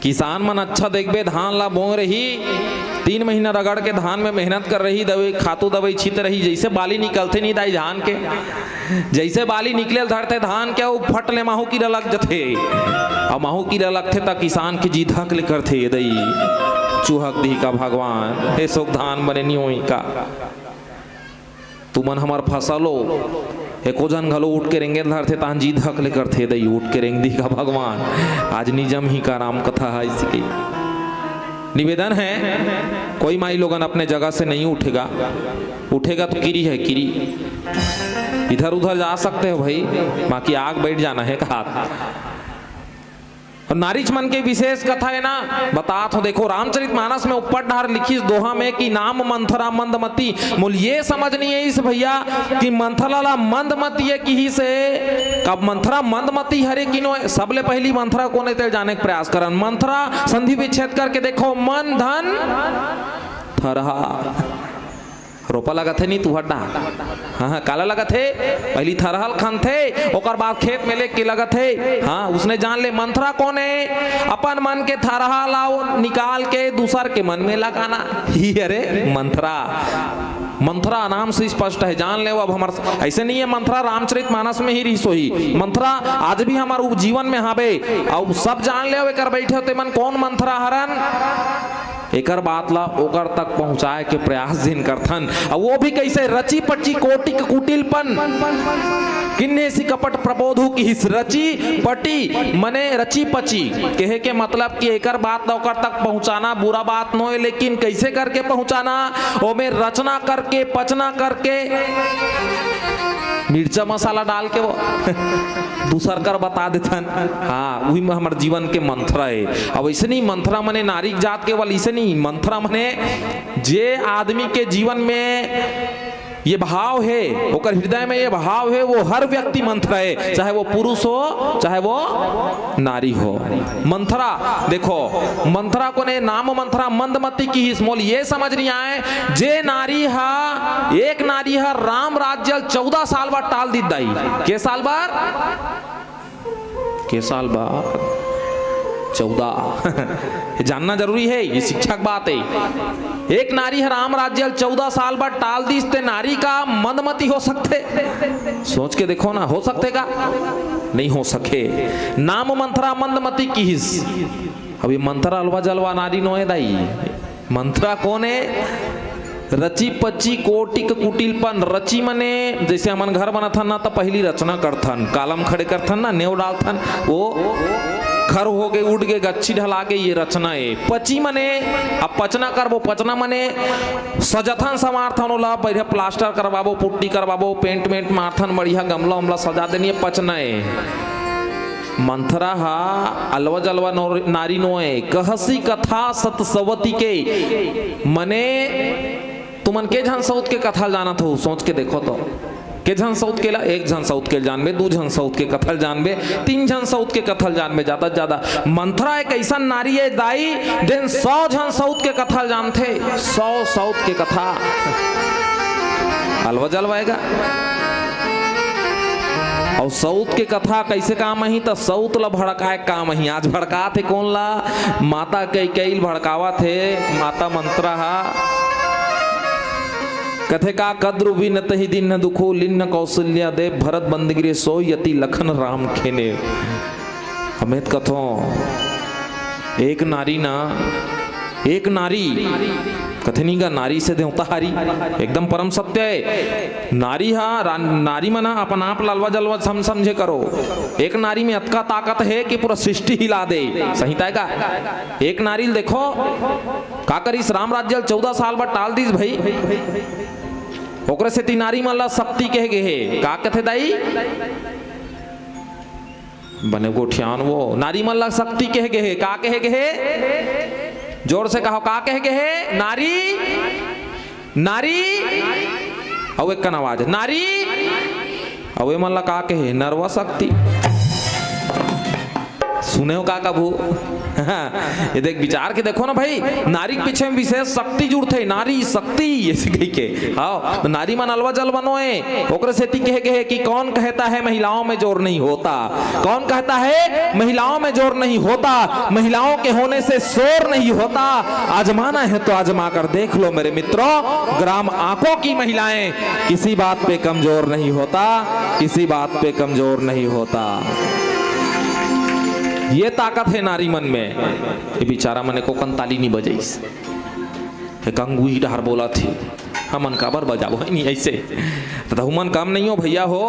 किसान मन अच्छा देखबे, धान ला बोंग रही, 3 महीना रगड़ के धान में मेहनत कर रही, दवाई खातू दवाई छीत रही, जैसे बाली निकलते नहीं दाई धान के, जैसे बाली निकले धरते धान के वो फट ले माहू कीड़ा लग जथे, और माहू कीड़ा लगते तक किसान की जीत हक ले करते दई चूहक दी का भगवान हे सोक धान बने नहीं होई का, तुमन हमार फसलो एको जन घलो उठ के रेंगे धरते तान जीत हक ले करते दई उठ के रेंग दी का भगवान। आज निजम ही का राम कथा है इसकी। निवेदन है कोई माई लोगन अपने जगह से नहीं उठेगा, उठेगा तो किरी है किरी, इधर उधर जा सकते हो भाई, बाकी आग बैठ जाना है कहा। और नारीच मन के विशेष कथा है ना, बता तो देखो रामचरितमानस में ऊपर ढार लिखी इस दोहा में कि नाम मंथरा मंदमती, मूल ये समझ नहीं है इस भैया कि मंथरा मंदमती है कि ही से कब मंथरा मंदमती हरे किनो सबले पहली मंथरा कोने ते जाने का प्रयास करन। मंथरा संधि विच्छेद करके देखो मन धन थरहा, रोपा लगा थे नहीं तू हड्डा, हाँ काला लगा थे, पहली थरहल खान थे, ओकर बाद खेत में लेके लगा थे, हाँ उसने जान ले मंथरा कौन है, अपन मन के थरहल आओ निकाल के दूसर के मन में लगाना ही अरे मंथरा। मंथरा नाम से स्पष्ट है, जान ले। अब हमारे ऐसे नहीं है मंथरा रामचरितमानस में ही रही सोही, मंथरा आज भी हमारे जीवन में हावे, और सब जान ले कर बैठे होते मन कौन मंथरा हरन, एकर बात ला ओकर तक पहुंचाए के प्रयास जिन करथन, और वो भी कैसे रची पची कोटिक कुटिलपन, किन्ने सी कपट प्रबोधु की हिस रची पटी मने रची पची, कहे के मतलब कि एकर बात ला ओकर तक पहुंचाना बुरा बात न हो, लेकिन कैसे करके पहुंचाना, वो में रचना करके पचना करके मिर्चा मसाला डाल के वो दूसर कर बता देथन। हाँ वही में हमारे जीवन के मंत्रा है। अब ऐसे नहीं मंत्रा मने नारी जात केवल ऐसे नहीं, मंत्रा मने जे आदमी के जीवन में ये भाव है, ओकर हृदय में ये भाव है, वो हर व्यक्ति मंथरा है, चाहे वो पुरुष हो चाहे वो नारी हो। मंथरा देखो, मंथरा को ने नाम मंथरा मंदमती की ही स्मॉल ये समझ नहीं आए जे नारी हा, एक नारी हा राम राज्य 14 साल बाद टाल दी दाई। के साल बाद? के साल बाद 14 जानना जरूरी है, ये शिक्षक बात है। एक नारी है राम राज्य 14 साल बाद टाल दी, इसते नारी का मंदमती हो सकते? सोच के देखो ना, हो सकते का? नहीं हो सके। नाम मंथरा मंदमती की हिस। अभी मंथरा अलवा जलवा नारी नो है दाई। मंथरा कौन है? रची पची कोटिक कुटिलपन। रची मने जैसे हमन घर बनथन ना तो पहली रचना करथन, कालम खड़े करथन ना, नेव डालथन, वो घर हो गए उठ गए गच्छी ढला के, ये रचना है। पची मने अब पचना करबो, पचना मने सजथन समार्थन ओला, पहले प्लास्टर करवाबो, पुट्टी करवाबो, पेंट मेंट मारथन, बढ़िया गमला उमला सजा देनी, पचना है। मंथरा हा अलवा जलवा नारी नोए कहसी कथा सतसवती के मने तुमन के झन सऊत के कथा जाना था, सोच के देखो तो के झन सऊत के ला, एक झन सऊत के जानबे, दो झन सऊत के कथल जानबे, तीन झन सऊत के कथल जानबे, ज्यादा से ज्यादा। मंथरा एक ऐसा नारी है दाई दिन 100 झन सऊत के कथल जानते, 100 सऊत के कथा अलवा जलवाएगा। और सऊत के कथा कैसे काम ही तो सऊत ला भड़काए काम ही। आज भड़का थे कौन ला? माता कैकेयी भड़कावा थे, माता मंत्रा कथे का कद्रु भी न तही दिन न दुखो लिन्न कौशल्या दे भरत बंदगिरी सो यति लखन राम खेने। हमें कथो एक नारी ना, एक नारी कथनी का नारी से देवता हारी, एकदम परम सत्य है। नारी हा नारी मना अपन आप ललवा जलवा समझे करो। एक नारी में अतका ताकत है कि पूरा सृष्टि हिला दे। संहिता है का एक नारी देखो का करीस राम राज्य 14 साल बाद टाल दीस भाई, ओकरे से नारी मन ला शक्ति कह गे है। का कथे दाई बने गोठियान वो नारी मन ला शक्ति कह गे है। का कह गे है? जोर से कहो, का कह गे है? नारी नारी अवे कन आवाज नारी अवे मन ला का कहे? नरवा शक्ति। सुने हो का कभू? ये देख विचार के देखो ना भाई, नारी के पीछे में विशेष शक्ति जुड़ते है, नारी शक्ति ऐसे कह के। हाँ तो नारी मन अलवा जल बनोए, ओकरे से कहे के है कि कौन कहता है महिलाओं में जोर नहीं होता? कौन कहता है महिलाओं में जोर नहीं होता? महिलाओं के होने से शोर नहीं होता। आजमाना है तो आजमा कर देख लो मेरे मित्रों, ग्राम आंखों की महिलाएं किसी बात पे कमजोर नहीं होता, किसी बात पे कमजोर नहीं होता। ये ताकत है नारी मन में। ये बेचारा मने को कंताली नहीं बजाइस, कंगुई डहर बोला थी हमन काबर बजाबो है नहीं ऐसे तो हुमन काम नहीं हो भैया हो।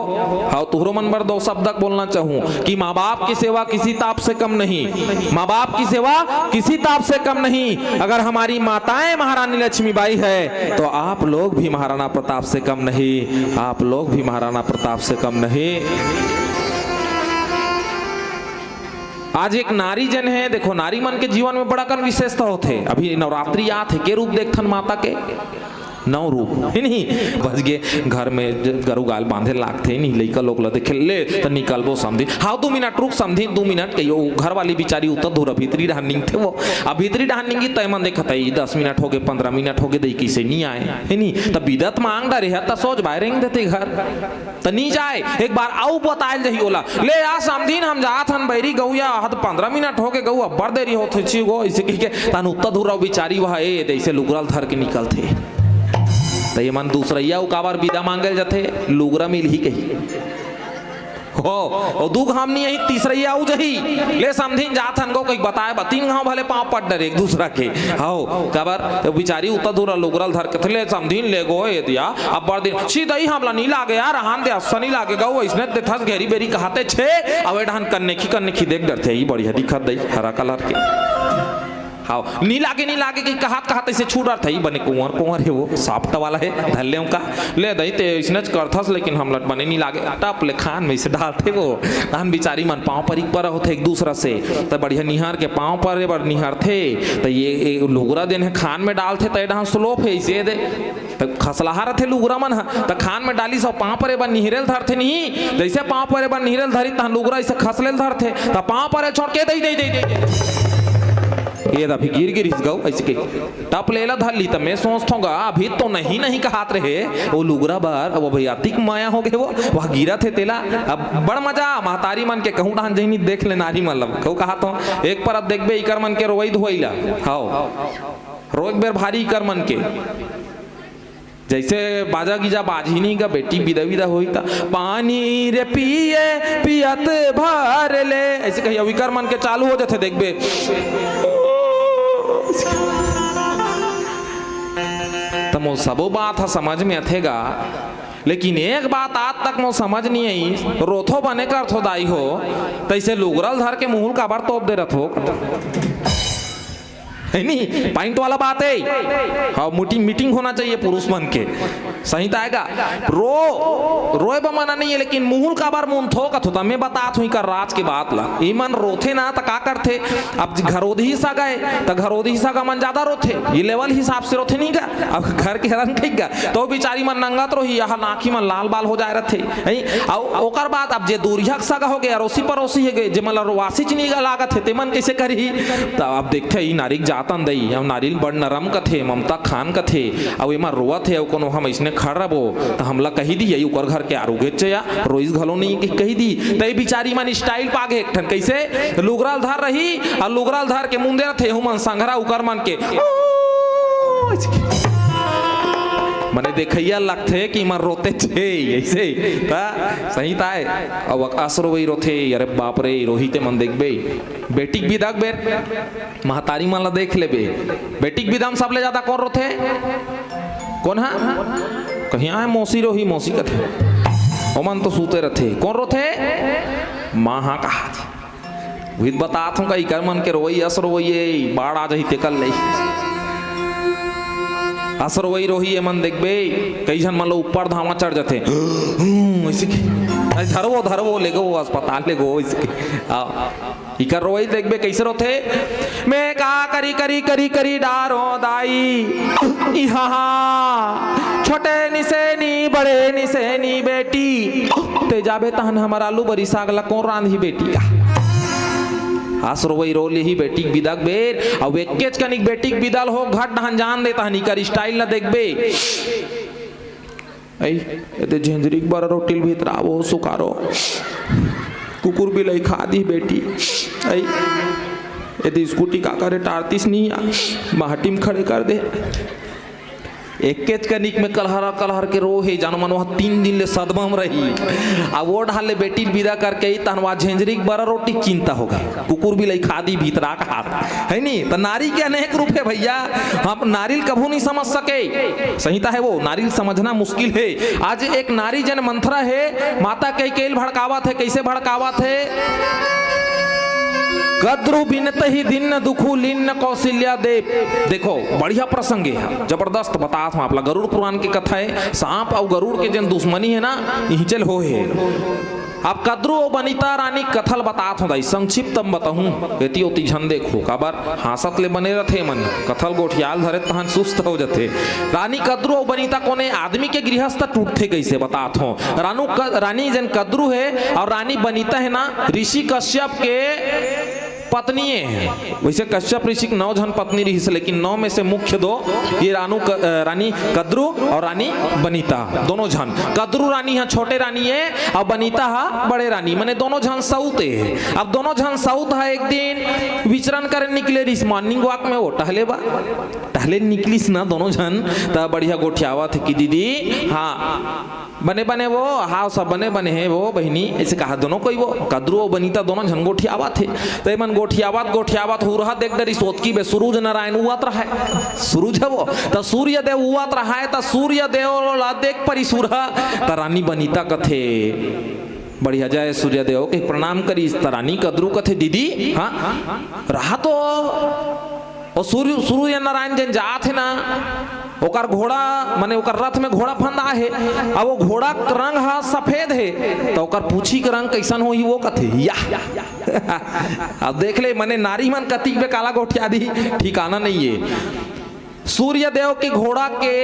हाँ तुहरो मन बर 2 शब्द बोलना चाहूँ कि माँ बाप की सेवा किसी ताप से कम नहीं, माँ बाप की सेवा किसी ताप से कम नहीं। अगर हमारी माताएं महारानी लक्ष्मीबाई है तो आप लोग भी महाराणा प्रताप से कम नहीं, आप लोग भी महाराणा प्रताप से कम नहीं। आज एक नारी जन है, देखो नारी मन के जीवन में बड़ा कन विशेषता होते। अभी नवरात्रि आत है, के रूप देखथन माता के? 9 रूप नहीं बस गे घर में गरु गाल बांधे लागते नहीं, लइका लोग ला देखे ले तो निकलबो समझी। हाँ 2 मिनट रुक समझी, 2 मिनट कहियो घर वाली बिचारी उतर धोरा भीतरी डहानिंग थे वो। अब भीतरी डहानिंगी तय मन देखत है 10 मिनट हो गए 15 मिनट हो गए दई किसे नहीं आए है नहीं तब बिदत मांग डरे है तो सोच बाहर रेंग देते घर तो नहीं जाए। एक बार आऊ बतायल जही ओला ले आ समझीन हम जात हन बैरी गौया हद 15 मिनट हो गए गौ अब्बर देरी होते छी गो ऐसे कह के तन उतर धोरा बिचारी वह ए जैसे लुगरल धर के निकलते तो ये मन दूसरैया उकाबार विदा मांगल जाते लुगरा मिल ही कही हो और 2 घाम नहीं यही तीसरैया आऊ जही ले समझीन जात हन गो कहीं बताए 3 घाव भले पाँव पट डरे एक दूसरा के। हो काबर बिचारी उतर दूरा लुगरल धर के ले समझीन ले गो ये दिया अब बड़ दिन सीधा ही हमला नहीं लागे यार हान दे अच्छा नहीं लागे गो इसने देखस घेरी बेरी कहते छे अवे ढान करने की देख डरते ही बढ़िया दिखत दई हरा कलर के हाँ नी लागे कि कहात ऐसे छूट रहा था बने कुंवर है वो सॉफ्ट वाला है धल्ले का ले दही ते इसने करथस लेकिन हम लट बने नहीं लागे टप ले खान में से डालते वो धान बिचारी मन पाँव पर एक पर होते एक दूसरा से तो बढ़िया निहार के पाँव पर बड़ निहार थे तो ये लुगरा दिन है खान में डालते तो यहाँ स्लोप है इसे दे तो खसलाहा रहे लुगरा मन तो खान में डाली सब पाँव पर बार निहरेल धरते नहीं जैसे पाँव पर बार निहरेल धरी तहाँ लुगरा ऐसे खसलेल धरते तो पाँव पर छोड़ के दे ये अभी गिर इस गौ ऐसे के टप लेला धर ली तब मैं सोचता हूँ अभी तो नहीं कहात रहे वो लुगरा बार वो भैया अतिक माया हो गए वो वह गिरा थे तेला अब बड़ मजा महतारी मन के कहूँ डहान जही देख ले नारी मतलब कहूँ कहा तो एक पर अब देखबे इकर मन के रोई धोइला हाँ रो एक बेर भारी इकर मन के जैसे बाजा गिजा बाझिनी का बेटी विदा हुई था पानी रे पिए पियत भर ले ऐसे कही अविकर मन के चालू हो जाते देखबे तो सबो बात है समझ में अथेगा लेकिन एक बात आज तक मो समझ नहीं आई रोथो बने कर थो दाई हो तैसे लुगरल धर के मुहुल का बार तोप दे रथो है नहीं पॉइंट वाला बात है हाँ मीटिंग होना चाहिए पुरुष मन के सही आएगा रोए बमाना नहीं है लेकिन मुहुल का बार मुंह थोक होता मैं बता थू कर राज के बात ला ईमन रोथे ना तो का करते अब घरोधी सा गए तो घरोधी सा का मन ज्यादा रोथे ये लेवल हिसाब से रोथे नहीं का अब घर के रंग कहेगा तो बेचारी मन नंगत रही यहाँ नाखी मन लाल बाल हो जाए रहे ओकर बाद अब जे दूरियक सा हो गया अरोसी पड़ोसी है गए जे मतलब वासी चीनी लागत है तेमन कैसे करी तो अब देखते ही नारिक जातन दई अब नारियल बड़ नरम कथे ममता खान कथे अब एमा रोवत है कोनो हम इसने खड़ रहो तो हमला कही दी यही ऊपर घर के आरोग्य चया रोइस घलो नहीं कही दी तई बिचारी मन स्टाइल पागे एक ठन कैसे लुगराल धर रही और लुगराल धर के मुंदे थे हुमन संघरा उकर मन के मने देखैया लगते कि मर रोते थे ऐसे सही ताए अब असरो वही रोथे अरे बाप रे रोहिते मन देखबे बेटिक विदाक बेर महतारी मन ला देख लेबे बेटिक विदाम सब ले ज्यादा कौन रोथे कौन है कहीं आए मौसी रोही मौसी कथे ओमन तो सूते रथे कौन रोथे माँ हाँ कहा विद बता थू कई कर मन के रोई असर रोई बाढ़ आ जाही तेकल ले असर वही रोही है मन देखबे कई जन मन लो ऊपर धामा चढ़ जाते धरवो ले गो अस्पताल ले गो इकर रोई देखबे कैसे रोथे मैं कहा करी डारो दाई यहाँ छोटे निसेनी बड़े निसेनी बेटी ते जाबे तहन हमारा आलू बरी साग ला कौन रांधी बेटी का आसरो वही रोली ही बेटिक बिदाक बेर अब एकेच कनिक बेटिक बिदाल हो घट डहन जान देता हनी कर स्टाइल ना देखबे ऐ एते झंझरिक बार रोटिल भीतर आवो सुकारो कुकुर भी लई खा दी बेटी ऐ एते स्कूटी का करे टारतीस नहीं माहटिम खड़े कर दे एकेच कनिक में कलहर के रो है जानो मन वहाँ 3 दिन ले सदमम रही अब वो ढाले बेटी विदा करके तनवा झेंझरी बड़ा रोटी चिंता होगा कुकुर भी लई खादी भीतरा का हाथ है नहीं तो नारी के अनेक रूप है भैया हम नारियल कभू नहीं समझ सके संहिता है वो नारियल समझना मुश्किल है आज एक नारी जन मंथरा है माता कई केल भड़कावत है कैसे भड़कावत है कद्रु बिनत ही दिन दुखु लिन्न कौशल्या देव देखो बढ़िया प्रसंग है जबरदस्त बता हूँ आप गरुड़ पुराण की कथा है सांप और गरुड़ के जन दुश्मनी है ना हिचल हो है अब कद्रु और बनीता रानी कथल बतात हूँ संक्षिप्त बताऊँ एती ओती झन देखो काबर हासत ले बने रथे मन कथल गोठियाल धरे तहन सुस्त हो जाते रानी कद्रु और बनीता कोने आदमी के गृहस्थ टूटते कैसे बतात हूँ रानी जन कद्रु है और रानी बनीता है ना ऋषि कश्यप के पत्नी है वैसे कश्यप ऋषि 9 जन पत्नी रही से लेकिन 9 में से मुख्य 2 ये रानी कद्रु और रानी बनीता दोनों जन कद्रु रानी है छोटे रानी है और बनीता है बड़े रानी माने दोनों जन साउथ है अब दोनों जन साउथ है एक दिन विचरण करे निकले रिस मॉर्निंग वॉक में वो टहले निकलिस ना दोनों जन तब बढ़िया गोठियावा थे कि दीदी हाँ बने वो हाँ सब बने हैं वो बहनी ऐसे कहा दोनों कोई वो कद्रु और बनीता दोनों जन गोठियावा थे तो मन गोठियावत हो रहा देख डरी सोच की बे सूरज नारायण उवत रहा है सूरज है वो तो सूर्य देव उवत रहा है तो सूर्य देव ला देख परी सूरह तो रानी बनीता कथे बढ़िया जाए सूर्य देव के प्रणाम करी रानी कद्रु कथे दीदी हाँ रहा तो और सूर्य नारायण जन जात है ना ओकर घोड़ा माने ओकर रथ में घोड़ा फंदा है। अब वो घोड़ा का रंग हा सफेद है तो ओकर पूछी के रंग कैसन होई वो कथे या अब देख ले माने नारी मन कतीक में काला गोठिया दी ठिकाना नहीं है। सूर्य देव के घोड़ा के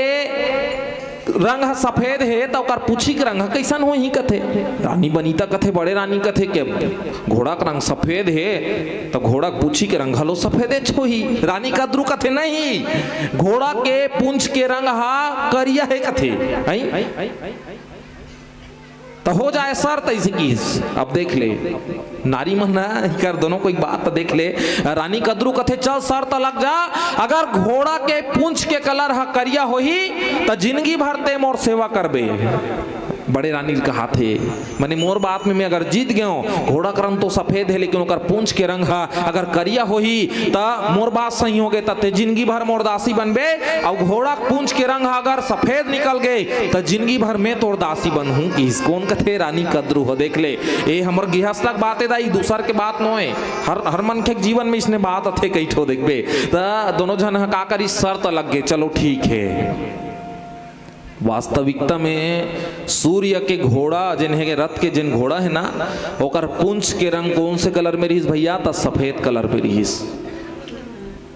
रंग हा सफेद है तो ओकर पूछी के रंग कैसन हो ही कथे रानी बनीता कथे बड़े रानी कथे के घोड़ा का रंग सफेद है तो घोड़ा पूछी के रंग हलो सफेद छो ही रानी कद्रू कथे नहीं घोड़ा के पूंछ के रंग हा करिया है कथे तो हो जाए सर तैसे की। अब देख ले नारी मन कर दोनों कोई बात तो देख ले रानी कद्रू कथे चल सर तो लग जा अगर घोड़ा के पूंछ के कलर हा करिया हो ही तो जिंदगी भर ते मोर सेवा करबे। बड़े रानी कहा थे मैंने मोर बात में मैं अगर जीत गया घोड़ा का रंग तो सफेद है लेकिन ओकर पूंछ के रंग हा अगर करिया हो ही तो मोर बात सही हो गए ते जिंदगी भर मोर दासी बनबे और घोड़ा पूंछ के रंग हा अगर सफेद निकल गए तो जिंदगी भर में तोर दासी बनहूं कि कौन कथे रानी कद्रू हो। देख ले ये हमर गृहस्थ तक बात है दूसर के बात नो है हर मन के जीवन में इसने बात अथे कई ठो देखबे तो दोनों जन का करी शर्त लग गए चलो ठीक है। वास्तविकता में सूर्य के घोड़ा जिन है रथ के जिन घोड़ा है ना ओकर पूंछ के रंग कौन से कलर में रहीस भैया तो सफेद कलर पे रहीस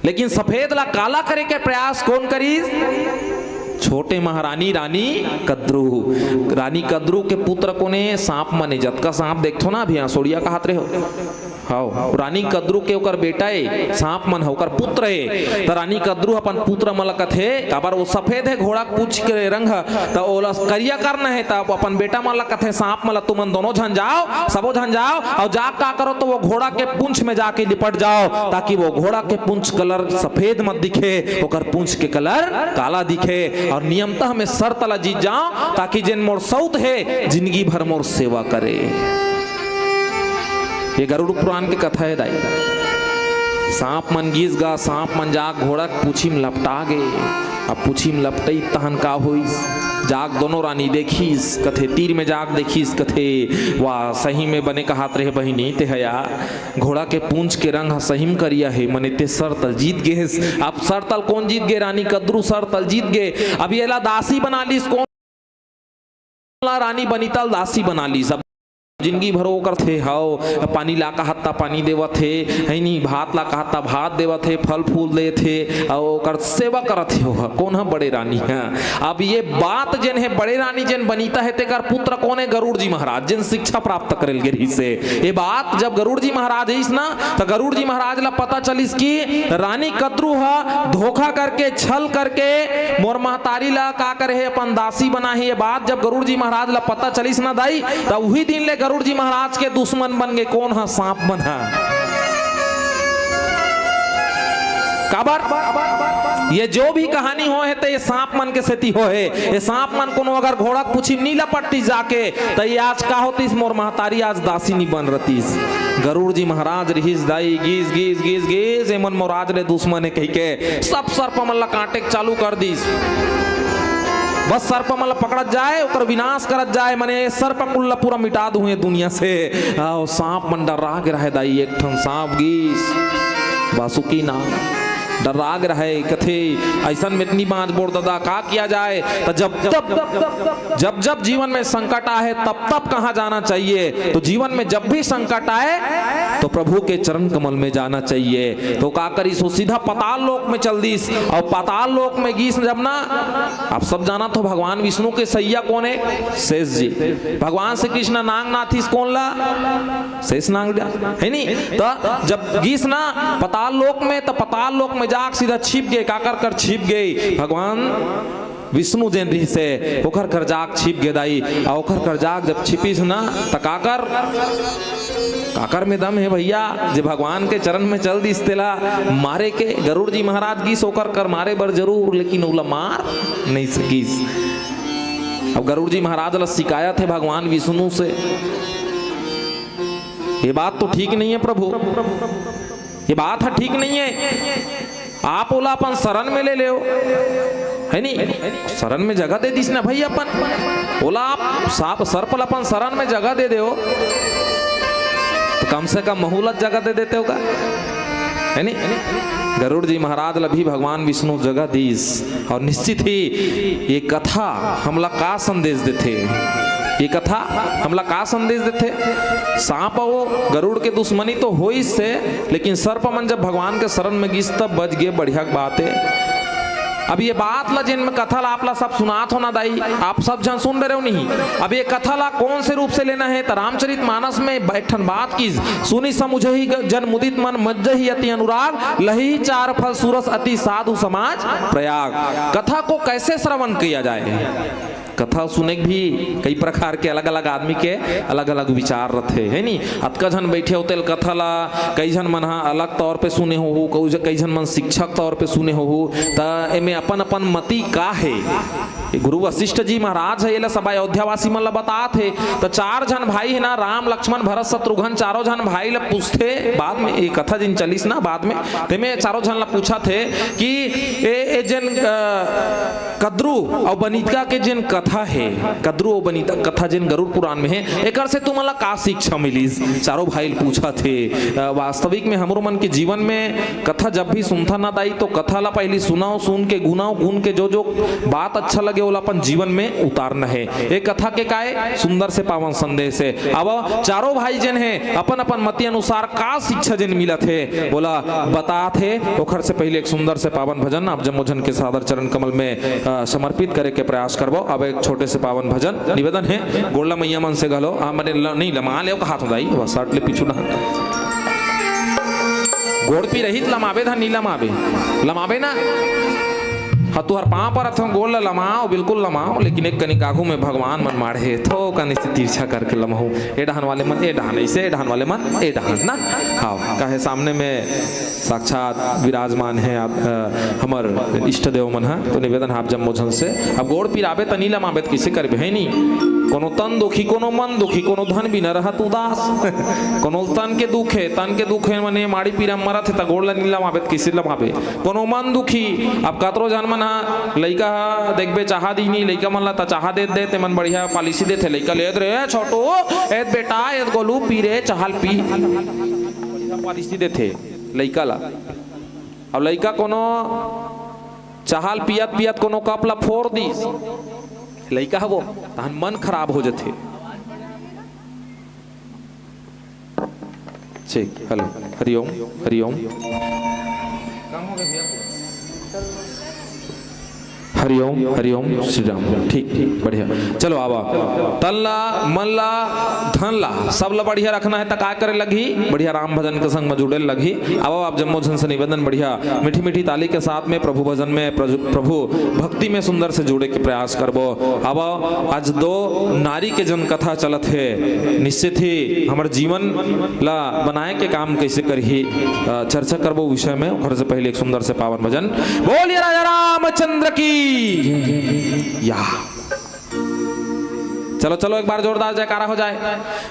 लेकिन सफेद ला काला करे के प्रयास कौन करीस छोटे महारानी रानी कद्रू। रानी कद्रू के पुत्र कोने सांप मने जत का सांप देखो ना अभी सोड़िया का हाथ रहे हो हाँ रानी कद्रू के ओकर बेटा है सांप मन है ओकर पुत्र है तो रानी कद्रू अपन पुत्र मन कथे काबर वो सफेद है घोड़ा पूछ के रंग तो ओला करिया करना है तब अपन बेटा मन कथे सांप मन तुमन दोनों झन जाओ सबो झन जाओ और जा का करो तो वो घोड़ा के पूंछ में जाके लिपट जाओ ताकि वो घोड़ा के पूंछ कलर सफेद मत दिखे ओकर पूंछ के कलर काला दिखे और नियमतः हमें सर तला जीत जाओ ताकि जिन मोर सौत है जिंदगी भर मोर सेवा करे। ये गरुड़ पुराण की कथा है दाई सांप मन गीस गा सांप मन जाग घोड़ा पूछी में लपटा गए अब पूछी में लपटई तहन का होई जाग दोनों रानी देखीस कथे तीर में जाग देखीस कथे वाह सही में बने का हाथ रहे बहिनी ते हया घोड़ा के पूंछ के रंग सही में करिया है मने ते सर तल जीत गए। अब सर तल कौन जीत गए रानी कद्रू सर तल जीत गए। अब ये ला दासी बना ली कौन रानी बनीतल दासी बना ली सब जिंदगी भरो करथे हाओ पानी ला का हत्ता पानी देवत थे है नहीं भात ला का हत्ता भात देवत थे फल फूल दे थे और कर सेवा करत हो कौन है बड़े रानी है। अब ये बात जिन है बड़े रानी जिन बनीता है तेकर पुत्र कौन है गरुड़ जी महाराज जिन शिक्षा प्राप्त करेल गिरी से ये बात जब गरुड़ जी महाराज है ना तो गरुड़ जी महाराज ला पता चलिस कि रानी कद्रू हा धोखा करके छल करके मोर महतारी ला का करे अपन दासी बना है। ये बात जब गरुड़ जी महाराज ला पता चलिस ना दाई तो वही दिन ले गरुड़ जी महाराज के दुश्मन बन गए कौन है सांप मन है। काबर ये जो भी कहानी हो है तो ये सांप मन के सेती हो है ये सांप मन को अगर घोड़ा पूछी नी लपटती जाके तो ये आज का होतीस मोर महतारी आज दासी नहीं बन रतीस। गरुड़ जी महाराज रहीस दाई गीस गीस गीस गीस एमन मोराज ले दुश्मन है कही के सब सर्प मन कांटे चालू कर दीस बस सर्प मतलब पकड़त जाए और विनाश करत जाए मने सर्प कुल्ला पूरा मिटा दूं दुनिया से। आओ सांप मन डरा के रहे दाई एक ठन सांप गीस बासुकी ना डरा के रहे कथे ऐसा मिटनी बांध बोर दादा का किया जाए तो जब जब जीवन में संकट आए तब तब कहाँ जाना चाहिए तो जीवन में जब भी संकट आए तो प्रभु के चरण कमल में जाना चाहिए। तो का करी सो सीधा पाताल लोक में चल दीस और पाताल लोक में गीस जब ना आप सब जाना तो भगवान विष्णु के सैया कौन है शेष जी भगवान श्री कृष्ण नांग नाथीस कौन ला शेष नांग है नहीं तो जब गीस ना पाताल लोक में तो पाताल लोक में जाग सीधा छिप गए काकर कर छिप गए भगवान विष्णु जैन रही से ओखर कर जाग छिप गए दाई और ओखर कर जाग जब छिपीस ना तो काकर में दम है भैया जे भगवान के चरण में चल दी तेला मारे के गरुड़ जी महाराज की सोकर कर मारे बर जरूर लेकिन उला मार नहीं सकीस। अब गरुड़ जी महाराज ला शिकायत है भगवान विष्णु से ये बात तो ठीक नहीं है प्रभु ये बात है ठीक नहीं है आप ओला अपन शरण में ले ले है नहीं शरण में जगह दे दीस ना भाई अपन ओला आप साप सर्पल अपन शरण में जगह दे दो तो कम से कम महूलत जगह दे देते होगा है नी? गरुड़ जी महाराज लभी भगवान विष्णु जगदीश, और निश्चित ही ये कथा हमला का संदेश देते, ये कथा हमला का संदेश देते? सांप वो गरुड़ के दुश्मनी तो हो ही से, लेकिन सर्प मन जब भगवान के शरण में गिस तब बच गए, बढ़िया बात है। अब ये बात ला जिनमें कथा ला आप ला सब सुनात होना दाई, आप सब जन सुन रहे हो नहीं। अब ये कथा ला कौन से रूप से लेना है? तो रामचरित मानस में बैठन बात की सुनी समुझे ही जन मुदित मन मज्ज ही अति अनुराग, लही चार फल सुरस अति साधु समाज प्रयाग। कथा को कैसे श्रवण किया जाए? कथा सुने भी कई प्रकार के अलग अलग आदमी के अलग अलग विचार रहते है नी। अतका जन बैठे होते कथा ला, कई जन मन अलग तौर पे सुने हो, कई जन मन शिक्षक तौर पे सुने हो, त एमे अपन अपन मति का है। गुरु वशिष्ठ जी महाराज है, ये सब अयोध्यावासी मन ला बतात है। तो चार जन भाई है ना, राम लक्ष्मण भरत शत्रुघ्न, चारों जन भाई ला पूछते बाद में, ये कथा जिन चलिस ना बाद में, तेमे चारों जन ला पूछा थे कि ए जन कद्रू और बनीता के जिन कथा है, कद्रू और बनीता कथा जिन गरुड़ पुराण में है, एकर से तुम ला का शिक्षा मिलीस? चारों भाई पूछा थे। वास्तविक में हमरो मन के जीवन में कथा जब भी सुनता ना दाई, तो कथा ला पहले सुनाओ, सुन के गुनाओ, गुन के जो जो बात अच्छा लगे वो अपन जीवन में उतारना है। एक कथा के काय सुंदर से पावन संदेश है। अब चारों भाई जन है अपन अपन मति अनुसार का शिक्षा जन मिला थे, बोला बता थे। ओखर से पहले एक सुंदर से पावन भजन आप जमोजन के सादर चरण कमल में समर्पित करे के प्रयास करबो। अब एक छोटे से पावन भजन निवेदन है, गोल्ला मैया मन से गलो मैंने नहीं लमा ले हाथ उदाई बस साट ले पीछू ना गोड़ पी रही लमाबे था, नी लमाबे ना हाँ तुहर पाँव पर अथवा गोल लमाओ, बिल्कुल लमाओ, लेकिन एक कनिक आगू में भगवान मन माढ़े थो कनि से तिरछा करके लमहो। ए डहान वाले मन ए डहान ऐसे, ए डहान वाले मन ए डहान ना। हाँ कहे सामने में साक्षात विराजमान है आप हमर इष्ट देव मन है। तो निवेदन आप जब मोझन से अब गोड़ पिराबे त नीलम आबे किसे करबे है नी। कोनो तन दुखी, कोनो मन दुखी, कोनो धन भी न रहत उदास। कोनो तन के दुख है मने माड़ी पीरा मरत है त गोड़ ला नीलम आबे किसे लमाबे। कोनो मन दुखी, अब कतरो जन मन लइका देखबे चाहा दी नी, लइका मन ला त चाहा दे ते मन बढ़िया पॉलिसी देथे। लइका लेत रे छोटो एत बेटा एत गोलू पी रे चाहल पी, पॉलिसी देथे लइका ला। अब लइका कोनो चाहल पियत पियत कोनो कप ला फोड़ दी, लइका हवो तहन मन खराब हो जाथे। ठीक हेलो हरिओम हरिओम हरिओम हरिओम श्री राम। ठीक बढ़िया चलो आवा तल्ला मल्ला धनला सब ला बढ़िया रखना है। तक करे लगी बढ़िया राम भजन के संग में जुड़े लगी। अब आप जम्मोजन से निवेदन बढ़िया मीठी मीठी ताली के साथ में प्रभु भजन में प्रभु भक्ति में सुंदर से जुड़े के प्रयास करबो। अब आज दो नारी के जन कथा चलत है, निश्चित ही हमारे जीवन ला बनाए के काम कैसे करही चर्चा करबो विषय में। घर से पहले एक सुंदर से पावन भजन बोलिए राजा रामचंद्र की या। चलो चलो एक बार जोरदार जयकारा हो जाए,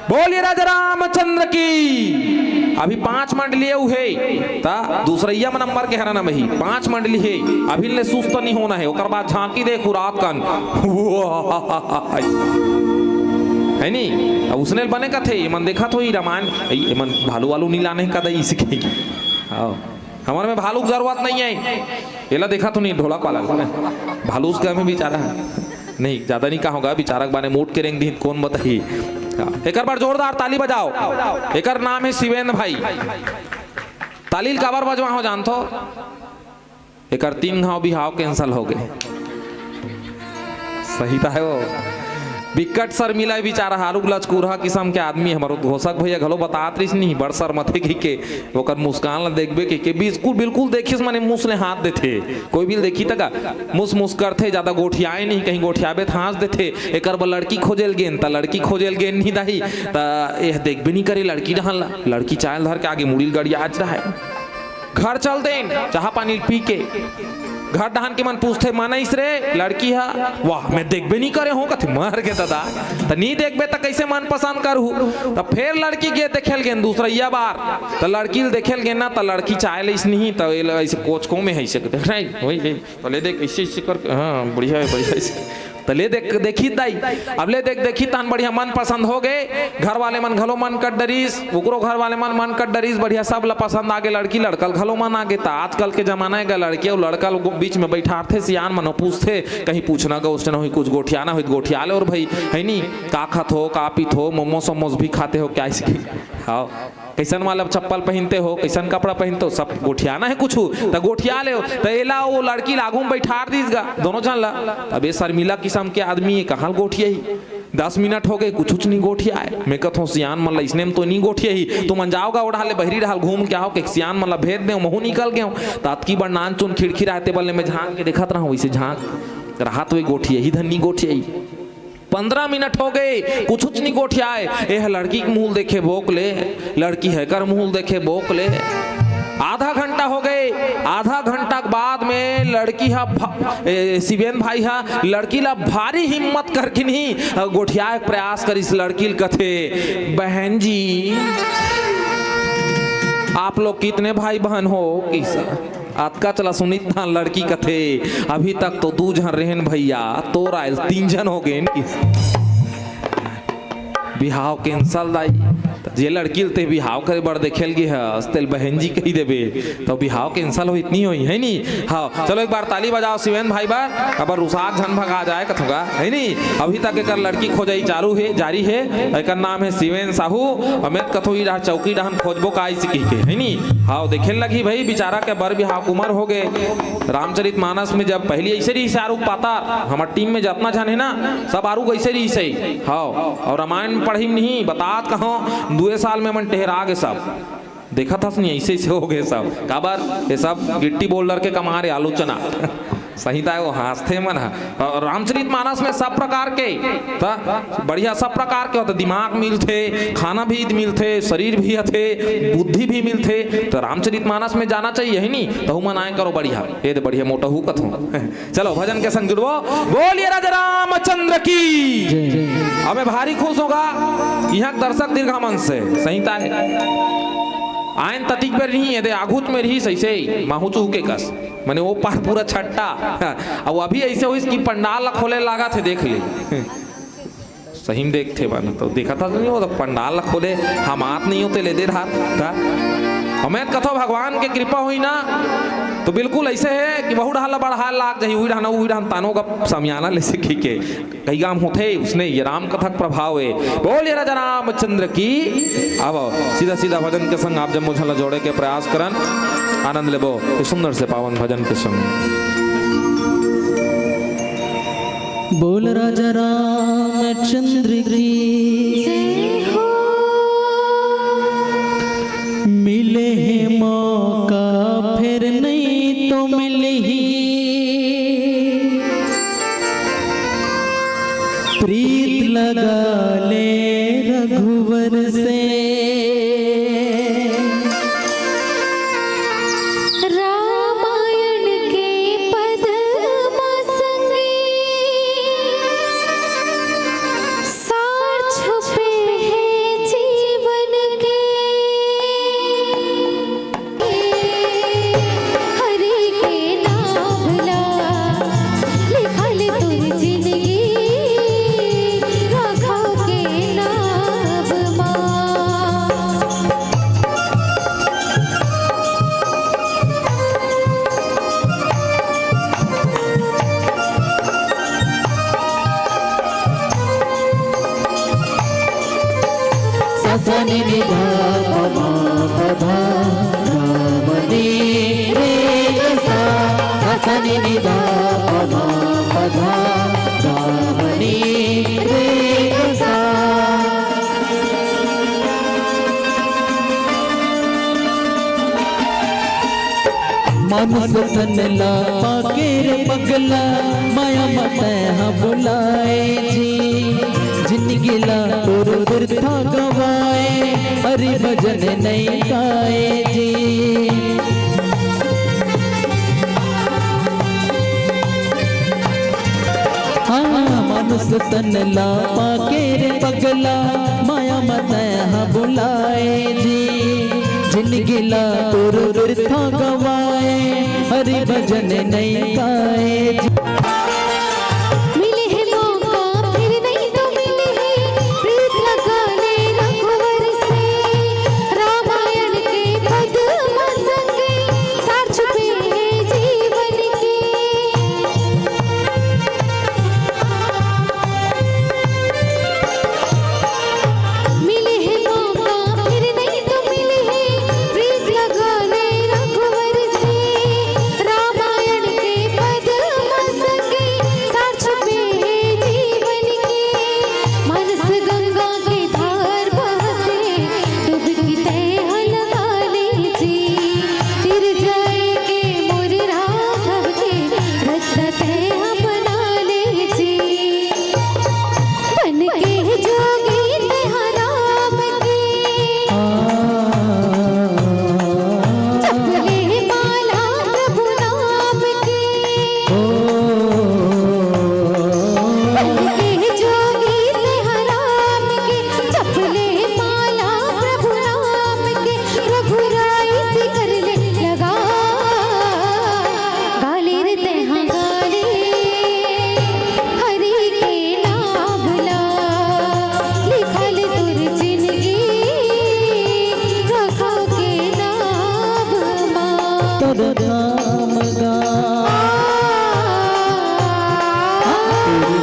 बोलिए राजा रामचंद्र की। अभी 5 मंडली है ता दूसरैया में नंबर के हराना में ही 5 मंडली है। अभी ले सुस्त नहीं होना है, ओकर बाद झांकी देखू रात कन है नी। अब उसने बने का थे मन देखा तो ही रामायण मन भालू वालू नहीं लाने का दई सीखे। हमारे में भालू की जरूरत नहीं है, येला देखा तो नहीं ढोलक वाला भालू उसका में बेचारा नहीं ज्यादा नहीं कहा होगा बेचारा बाने मोट के रेंग दी कौन बताइए। एक बार जोरदार ताली बजाओ। एक नाम है शिवेंद्र भाई। तालील काबर बजवा हो जानतो, एक 3 घाव बिहाव कैंसल हो गए। सही था है वो बिकट सर मिला बेचारा हालू लचकुरहा किस्म के आदमी हमारो घोषक भैया घलो बतात रही नहीं बड़ सर मथे के ओकर मुस्कान ला देखबे के बिल्कुल बिल्कुल देखिस माने मुंह ले हाथ देथे। कोई भी देखी तका मुस करथे, ज्यादा गोठियाए नहीं, कहीं गोठियाबे त हाथ देथे। एकर ब लड़की खोजेल गेन त लड़की खोजेल गेन नहीं दाही त एह देखबे नहीं करे लड़की रहल लड़की चायल धर के आगे मुड़ील गड़ी आज रहा है। घर चल देन चाह पानी पी के घर डहान के मन पूछते मानइस रे लड़की है वाह मैं देखबे नहीं करे हो कथे मर के दादा त नहीं देखबे त कैसे मन पसंद करहु। त फिर लड़की के देखेल गेन दूसरा बार त लड़की देखेल गेन ना त लड़की चाहे इस नहीं त ऐसे कोच को में है ऐसे नहीं वही तो ले देख ऐसे ऐसे कर हाँ बढ़िया है बढ़िया। तो ले देख देखी दाई अब ले देख देखी तान बढ़िया मन पसंद हो गए घर वाले मन घलो मन कर डरीस ओकरो घर वाले मन कर डरीस बढ़िया सब ला पसंद आगे लड़की लड़कल घलो मन आगे ता आजकल के जमाना है लड़के और लड़का बीच में बैठाते सियान मनो पूछते कहीं पूछना क्वेश्चन हो कुछ गोठियाना हो गोठिया ले और भाई है नी का खत हो का पीत हो मोमोस सोमोस भी खाते हो क्या इसकी हाँ कैसन वाला चप्पल पहनते हो कैसन कपड़ा पहनते हो सब गोठियाना है कुछ तो गोठिया ले तो एला वो लड़की लागू में बैठा दीस गा दोनों जन ला अब ये शर्मिला किस्म के आदमी है कहाँ गोठिया ही 10 मिनट हो गए कुछ नहीं गोठिया है मैं कथो सियान मतलब इसने में तो नहीं गोठिया ही तुम जाओगा उड़ा ले बहरी डाल घूम के आओ के सियान मतलब भेद दे महू निकल गया तात की बार नान चुन खिड़की रहते बल्ले में झांक के देखत रहा वैसे झांक रहा तो गोठिया ही धनी गोठिया ही 15 मिनट हो गए कुछ नहीं गोठियाए यह लड़की के मुंह देखे बोक ले लड़की है कर मुंह देखे बोक ले आधा घंटा हो गए आधा घंटा के बाद में लड़की शिवेन भाई लड़की ला भारी हिम्मत करके नहीं गोठिया प्रयास कर इस लड़की कथे बहन जी आप लोग कितने भाई बहन हो किस आजका चला सुनित था लड़की कथे अभी तक तो 2 जन रहन भैया तो रायल 3 जन हो गए बिहाव कैंसल दाई जे लड़की ते बिहाव करे बड़ देखेल गे हस्तेल बहन जी कही देबे तो बिहाव कैंसल हो इतनी होई है नी हाँ चलो एक बार ताली बजाओ शिवेन भाई बार अब रुसाक झन भगा जाए कथोगा है नी अभी तक एक लड़की खोजाई चालू है जारी है एक नाम है शिवेन साहू अमित कथो ई चौकी डहन खोजबो का के है नी हाँ देखे लगी भाई बेचारा के बर बिहाव उमर हो गए रामचरित मानस में जब पहली ऐसे रही आरूप पाता हमारे टीम में जितना जन है ना सब आरूप ऐसे रही सही हाँ और रामायण में पढ़ी नहीं बतात कहो 2 साल में मन ठहरा गए सब देखा था नहीं ऐसे ऐसे हो गए सब काबर ये सब गिट्टी बोल्डर के कमा रहे आलोचना सही था वो हंसते मन और रामचरित मानस में सब प्रकार के बढ़िया सब प्रकार के होते दिमाग मिलते खाना भी मिलते शरीर भी थे बुद्धि भी मिलते तो रामचरित मानस में जाना चाहिए है नहीं तो मन आए करो बढ़िया ये तो बढ़िया मोटा हु कथो चलो भजन के संग जुड़ो बोलिए राजा रामचंद्र की हमें भारी खुश होगा यहाँ दर्शक दीर्घामन से संहिता है आयन ततिक पर नहीं है दे आघुत में रही सही से माहू चूह के कस मैंने वो पार पूरा छट्टा अब अभी ऐसे हो इसकी पंडाल खोले लगा थे देख ले सही में देखते बन तो देखा था नहीं वो तो पंडाल खोले हम हाथ नहीं होते ले दे रहा था हमें कथो भगवान के कृपा हुई ना तो बिल्कुल ऐसे है कि बहु ढाला बढ़ा लाग जाही हुई ढान तानों का समियाना ले सीखी के कई गाम होते उसने ये राम कथक प्रभाव है बोलिए राजा रामचंद्र की अब सीधा सीधा भजन के संग आप जब मुझे जोड़े के प्रयास करन आनंद लेबो सुंदर से पावन भजन के संग बोल राजा रामचंद्र की मिले है मौका फिर नहीं तो मिले ही प्रीत लगा ले रघुवर से रामायण के पद संगे सार छुपे हैं जीवन के हरि के नाम ला लिखल तुर जिंदगी राखा के नाम मां ससनि निधा पमा पधा रामनी रे सा ससनि निधा पमा पधा रामनी रे सा मानुष तन ला पाके रे पगला माया मत हाँ बुलाए जी जिंदगी ला तोर बिरथा गवाए हरि भजन नहीं गाए जी हाँ मानुष तन ला पाके रे पगला माया मत हाँ बुलाए जी जिंदगी ला तोर बिरथा गवाए हरि भजन नहीं गाए जी मिले हैं तोर नाम गा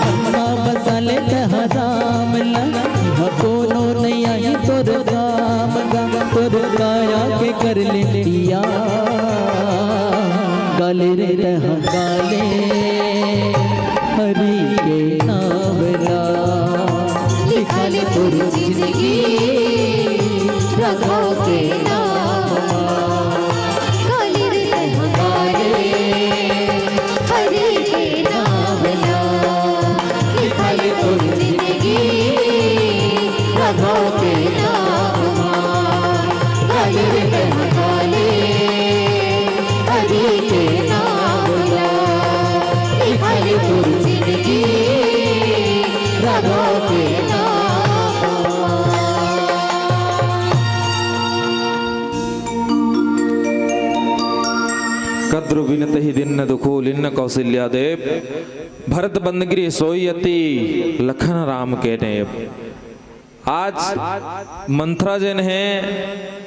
मनमा बसाले तह राम ला यहाँ कोनो नहीं आई तोर नाम गा तोर काया के कर ले लिया गाले रे तह गाले हरि के नाम ला लिखा ले तोर जिंदगी राघव के नाम काली रे तह गाले हरि के नाम ला लिखा ले तोर जिंदगी राघव के नाम काली रे तह गाले हरि के नाम ला लिखा ले तोर जिंदगी राघव के नाम कद्रु विनत ही दिन दुखो लिन्न कौशल्या देव भरत बंदगिरी सोयति लखन राम के नेब। आज मंथरा जन है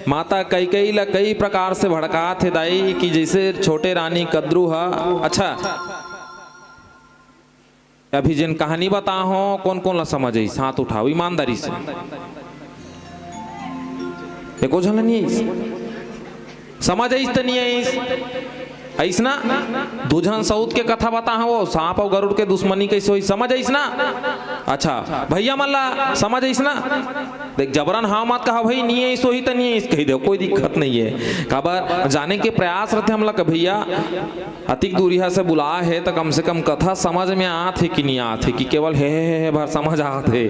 माता कई ला कई प्रकार से भड़का थे दाई कि जैसे छोटे रानी कद्रु हा। अच्छा अभी जिन कहानी बता हो कौन कौन ला समझ आई हाथ उठाओ ईमानदारी से एको झल नहीं आई समझ आई तो नहीं आई ऐसना दूजन सऊद के कथा बता वो सांप और गरुड़ के दुश्मनी कैसे हुई समझ आईस ना। अच्छा भैया मल्ला समझ आईस ना। देख जबरन हाँ मत कहा भाई नहीं है सो ही तो नहीं है कही दो कोई दिक्कत नहीं है खबर जाने के प्रयास रहते हम लोग भैया अतिक दूरिया से बुला है तो कम से कम कथा समझ में आते कि नहीं आते कि केवल है भर समझ आते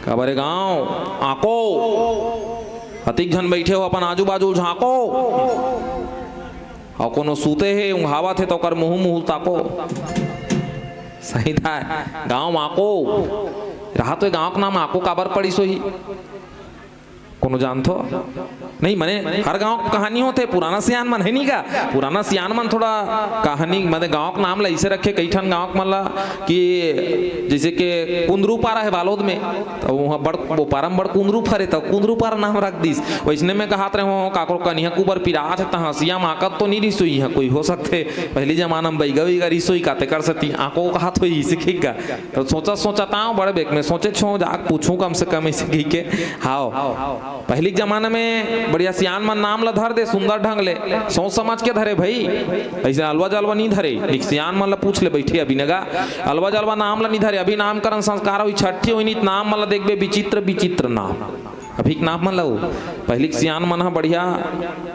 खबर गाँव आको अतिक जन बैठे हो अपन आजू बाजू झाँको और कोनो सूते है उंघावा थे तो कर मुंह ताको सही था गांव माको रहा तो गांव का नाम आको काबर पड़ी सो ही कोनो जानतो नहीं मने हर गांव की कहानी होते पुराना सियान मन है नहीं का पुराना सियान मन थोड़ा कहानी मने गांव का नाम ला इसे रखे कई ठन गांव मन ला कि जैसे कि कुंदरू पारा है बालोद में तो वहाँ बड़ वो पारम बड़ कुंदरू फरे तो कुंदरू पारा नाम रख दीस वैसने में कहात रहे हो काको कनिया कुबर पिरात है हंसिया माकत तो नहीं रिसोई है कोई हो सकते पहली जमाना में बैगा वैगा रिसोई काते कर सकती आंखों का हाथ हुई सीखेगा तो सोचा था बड़े बेक में सोचे छो जाक पूछूं कम से कम ऐसे के हाओ पहली जमाना में बढ़िया सियान मन नाम ला धर दे सुंदर ढंग ले सोच समझ के धरे भाई ऐसे अलवा जलवा नहीं धरे एक सियान मन ला पूछ ले बैठे अभी नगा अलवा जलवा नाम ला नहीं धरे अभी नामकरण संस्कार हुई छठी हुई नहीं नाम मन ला देखबे विचित्र विचित्र नाम अभी नाम मन लो पहली सियान मन बढ़िया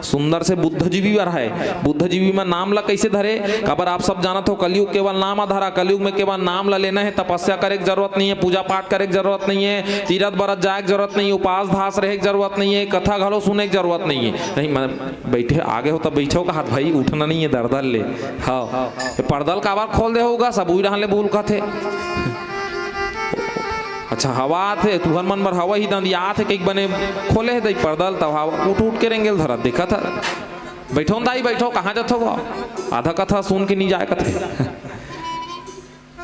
सुंदर से बुद्धजीवी है बुद्धजीवी में नाम ला कैसे धरे खबर आप सब जानत हो कलयुग केवल नाम आधारा कलयुग में केवल नाम ला लेना है तपस्या करे की जरूरत नहीं है पूजा पाठ करे की जरूरत नहीं है तीरथ बरत जाए की जरूरत नहीं है उपास धास रहे की जरूरत नहीं है कथा घलो सुने की जरूरत नहीं है नहीं बैठे आगे हो तब बैठो का हाथ भाई उठना नहीं है दर्दल ले हाँ पर्दल काबार खोल दे होगा सब हुई रहले भूल का थे अच्छा हवा थे तुहर मन भर हवा ही दंदिया थे कई बने खोले है पर्दल तब हवा उठ के रेंगेल धरा देखा था बैठो दाई बैठो कहाँ जाते हो आधा कथा सुन के नहीं जाए कथे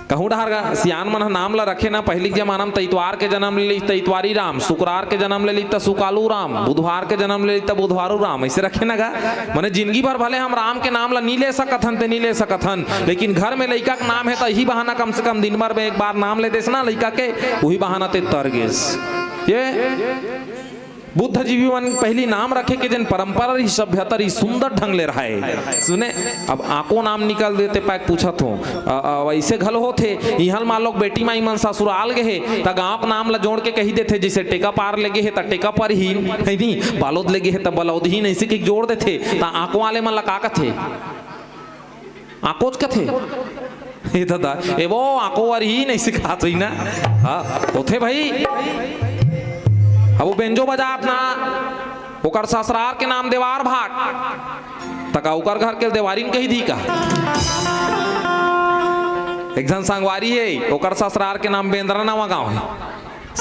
कहूँ डहर सियान मन नाम ला रखे ना पहली जमाना में तैतवार के जन्म ले ली तैतवारी राम शुक्रवार के जन्म ले ली तो सुकालू राम बुधवार के जन्म ले ली तो बुधवारू राम ऐसे रखे ना गा मैंने जिंदगी भर भले हम राम के नाम ला नहीं ले सकथन ते नहीं ले सकथन लेकिन घर में लड़का का नाम है तो यही बहाना कम से कम दिन भर में एक बार नाम ले देस ना लड़का के वही बहाना ते तर गेस ये बुद्धजीवी मन पहली नाम रखे के जन परंपरा रही सभ्यता रही सुंदर ढंग ले रहा है सुने अब आको नाम निकल देते पैक पूछत हो वैसे घल होते इहल मान लोग बेटी माई मन ससुराल गए त गाँव का नाम ला जोड़ के कही देते जैसे टेका पार लगे है त टेका पर ही नहीं बालोद लगे है त बलौद ही नहीं से जोड़ देते त आको वाले मन ला का कथे आकोच कथे ये दादा ए वो आको वारी ही नहीं सिखात हुई ना हाँ होते भाई अब वो बेंजो बजा अपना ओकर ससुराल के नाम देवार भाट तका ओकर घर के देवारीन कही दी का एक जन संगवारी है ओकर ससुराल के नाम बेंद्रा नवा गांव है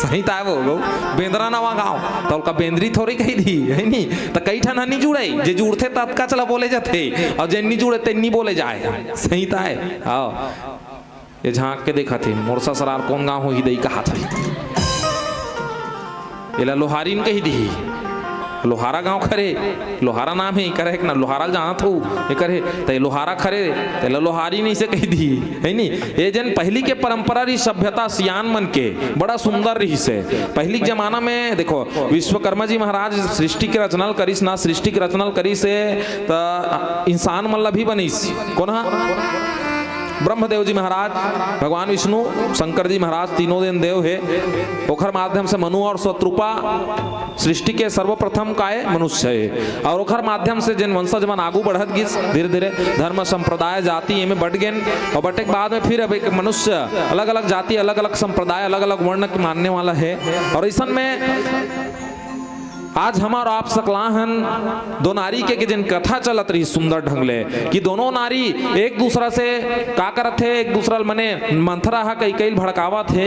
सही था वो बेंद्रा नवा गांव तो उनका बेंद्री थोड़ी कही दी है नहीं तो कई ठन नहीं जुड़े जे जुड़ते तब का चला बोले जाते और जे नहीं जुड़े ते नहीं बोले जाए सही था हाँ ये झांक के देखा थे मोर ससुराल कौन गाँव हो ही दई कहा था इला लोहारीन कही दी लोहारा गांव खरे, लोहारा नाम है करे ना, लोहारा जानत हो करे ते लोहारा खरे ते लोहारी नहीं से कह दी है नी। ये जन पहली के परंपरा रही सभ्यता सियान मन के बड़ा सुंदर रही से। पहली के जमाना में देखो विश्वकर्मा जी महाराज सृष्टि के रचना करिस ना, सृष्टि के रचना करिस त इंसान मन ला भी बनिस कौन ब्रह्मदेव जी महाराज, भगवान विष्णु, शंकर जी महाराज, तीनों दिन देव है। ओखर माध्यम से मनु और शत्रुपा सृष्टि के सर्वप्रथम काय मनुष्य है। और ओखर माध्यम से जिन वंशज मन आगू बढ़त गिस धीरे धीरे धर्म संप्रदाय जाति में बढ़ गए और बटे के बाद में फिर अब एक मनुष्य अलग अलग जाति अलग अलग संप्रदाय अलग अलग वर्ण के मानने वाला है। और ऐसा में आज हमारा आप सकलाहन दो नारी के जिन कथा चलत रही सुंदर ढंग ले कि दोनों नारी एक दूसरा से का करत थे, एक दूसरा मने मंथरा हा कई कई भड़कावा थे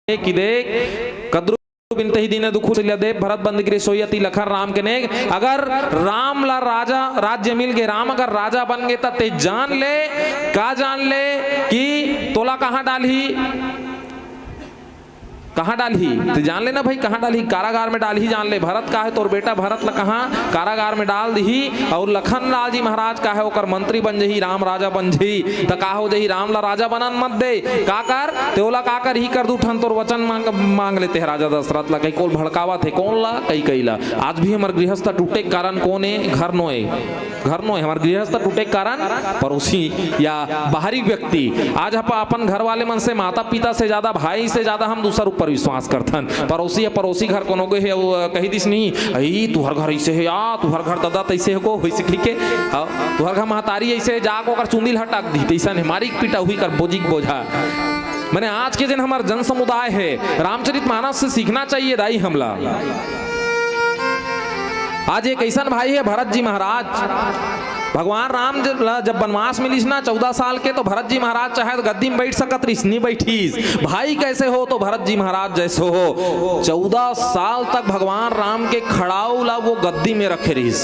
कि देख कद्रु बिनते ही दीने दुखु देव भरत बंद गिरे सोयती लखन राम के नेग। अगर राम ला राजा राज्य मिल गए, राम अगर राजा बन गए तब ते जान ले का जान ले कि तोला कहाँ डाली, कहाँ डाली तो जान लेना भाई, कहाँ डाली कारागार में डाली जान ले। भरत का है तोर बेटा भरत ला कहाँ कारागार में डाल दी और लखन लाल जी महाराज का है ओकर मंत्री बन जही, राम राजा बन जही तो का हो जही राम ला राजा बनन मत दे का कर तेला का कर ही कर दू ठन तोर वचन मांग लेते हैं राजा दशरथ ला। कई कोल भड़कावा थे कौन ला कई कई ला। आज भी हमारे गृहस्थ टूटे के कारण कौन है, घर नो है हमारे गृहस्थ टूटे के कारण पड़ोसी या बाहरी व्यक्ति। आज अपन घर वाले मन से माता पिता से ज्यादा भाई से ज्यादा हम दूसर ऊपर विश्वास करथन। पड़ोसी है पड़ोसी घर कोनो गए है वो कही दिस नहीं अई तुहर घर ऐसे है या तुहर घर दादा तैसे है को वैसे ठीक है तुहर घर महतारी ऐसे जाको कर चुंदिल हटाक दी तैसा हमारी पिटा हुई कर बोझी बोझा। मैंने आज के दिन हमारा जन समुदाय है रामचरितमानस से सीखना चाहिए दाई हमला। आज एक ऐसा भाई है भरत जी महाराज, भगवान राम जब वनवास मिलीस ना 14 साल के तो भरत जी महाराज चाहे तो गद्दी में बैठ सकत रहीस नहीं बैठीस। भाई कैसे हो तो भरत जी महाराज जैसे हो 14 साल तक भगवान राम के खड़ाऊ ला वो गद्दी में रखे रहीस।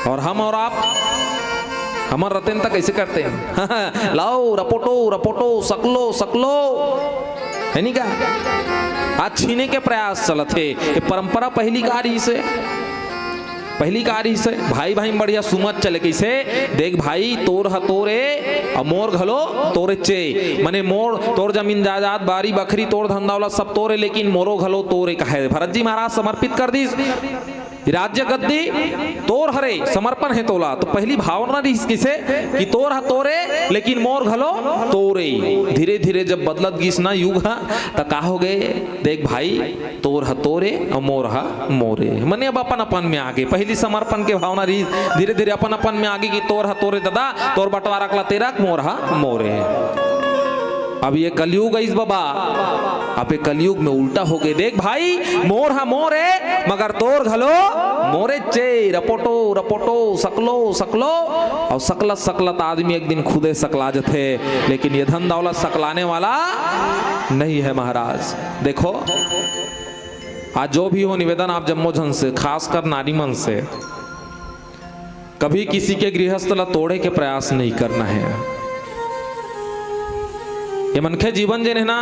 और हम और आप हमार रतेन तक कैसे करते हैं लाओ रपोटो रपोटो सकलो सकलो है नहीं क्या। आज छीने के प्रयास चलत है, ये परंपरा पहली कारी से भाई भाई में बढ़िया सुमत चले कैसे देख भाई तोर हतोरे और मोर घलो तोरे चे मने मोर तोर जमीन जायदाद बारी बकरी तोर धंधा वाला सब तोरे लेकिन मोरो घलो तोरे कहे। भरत जी महाराज समर्पित कर दी राज्य गद्दी तोर हरे समर्पण है तोला। तो पहली भावना रही किसे कि तोर हा तोरे लेकिन मोर घलो तोरे। धीरे धीरे जब बदलत गिस ना युग हा तो का हो गए देख भाई तोर हा तोरे और मोर हा मोरे मने अब अपन अपन में आगे। पहली समर्पण के भावना रही धीरे धीरे अपन अपन में आगे कि तोर हा तोरे दादा तोर बंटवारा कला तेरा मोर हा मोरे। अब ये कलयुग है इस बाबा, अब ये कलयुग में उल्टा हो गए देख भाई मोर हा मोर है मगर तोर घलो मोरे चे रपोटो रपोटो सकलो सकलो। और सकलत सकलत आदमी एक दिन खुदे सकला जथे लेकिन ये धन दौलत सकलाने वाला नहीं है महाराज। देखो आज जो भी हो निवेदन आप जम्मोजन से खासकर नारी मन से कभी किसी के गृहस्थ ला तोड़े के प्रयास नहीं करना है। ये मनखे जीवन जे ना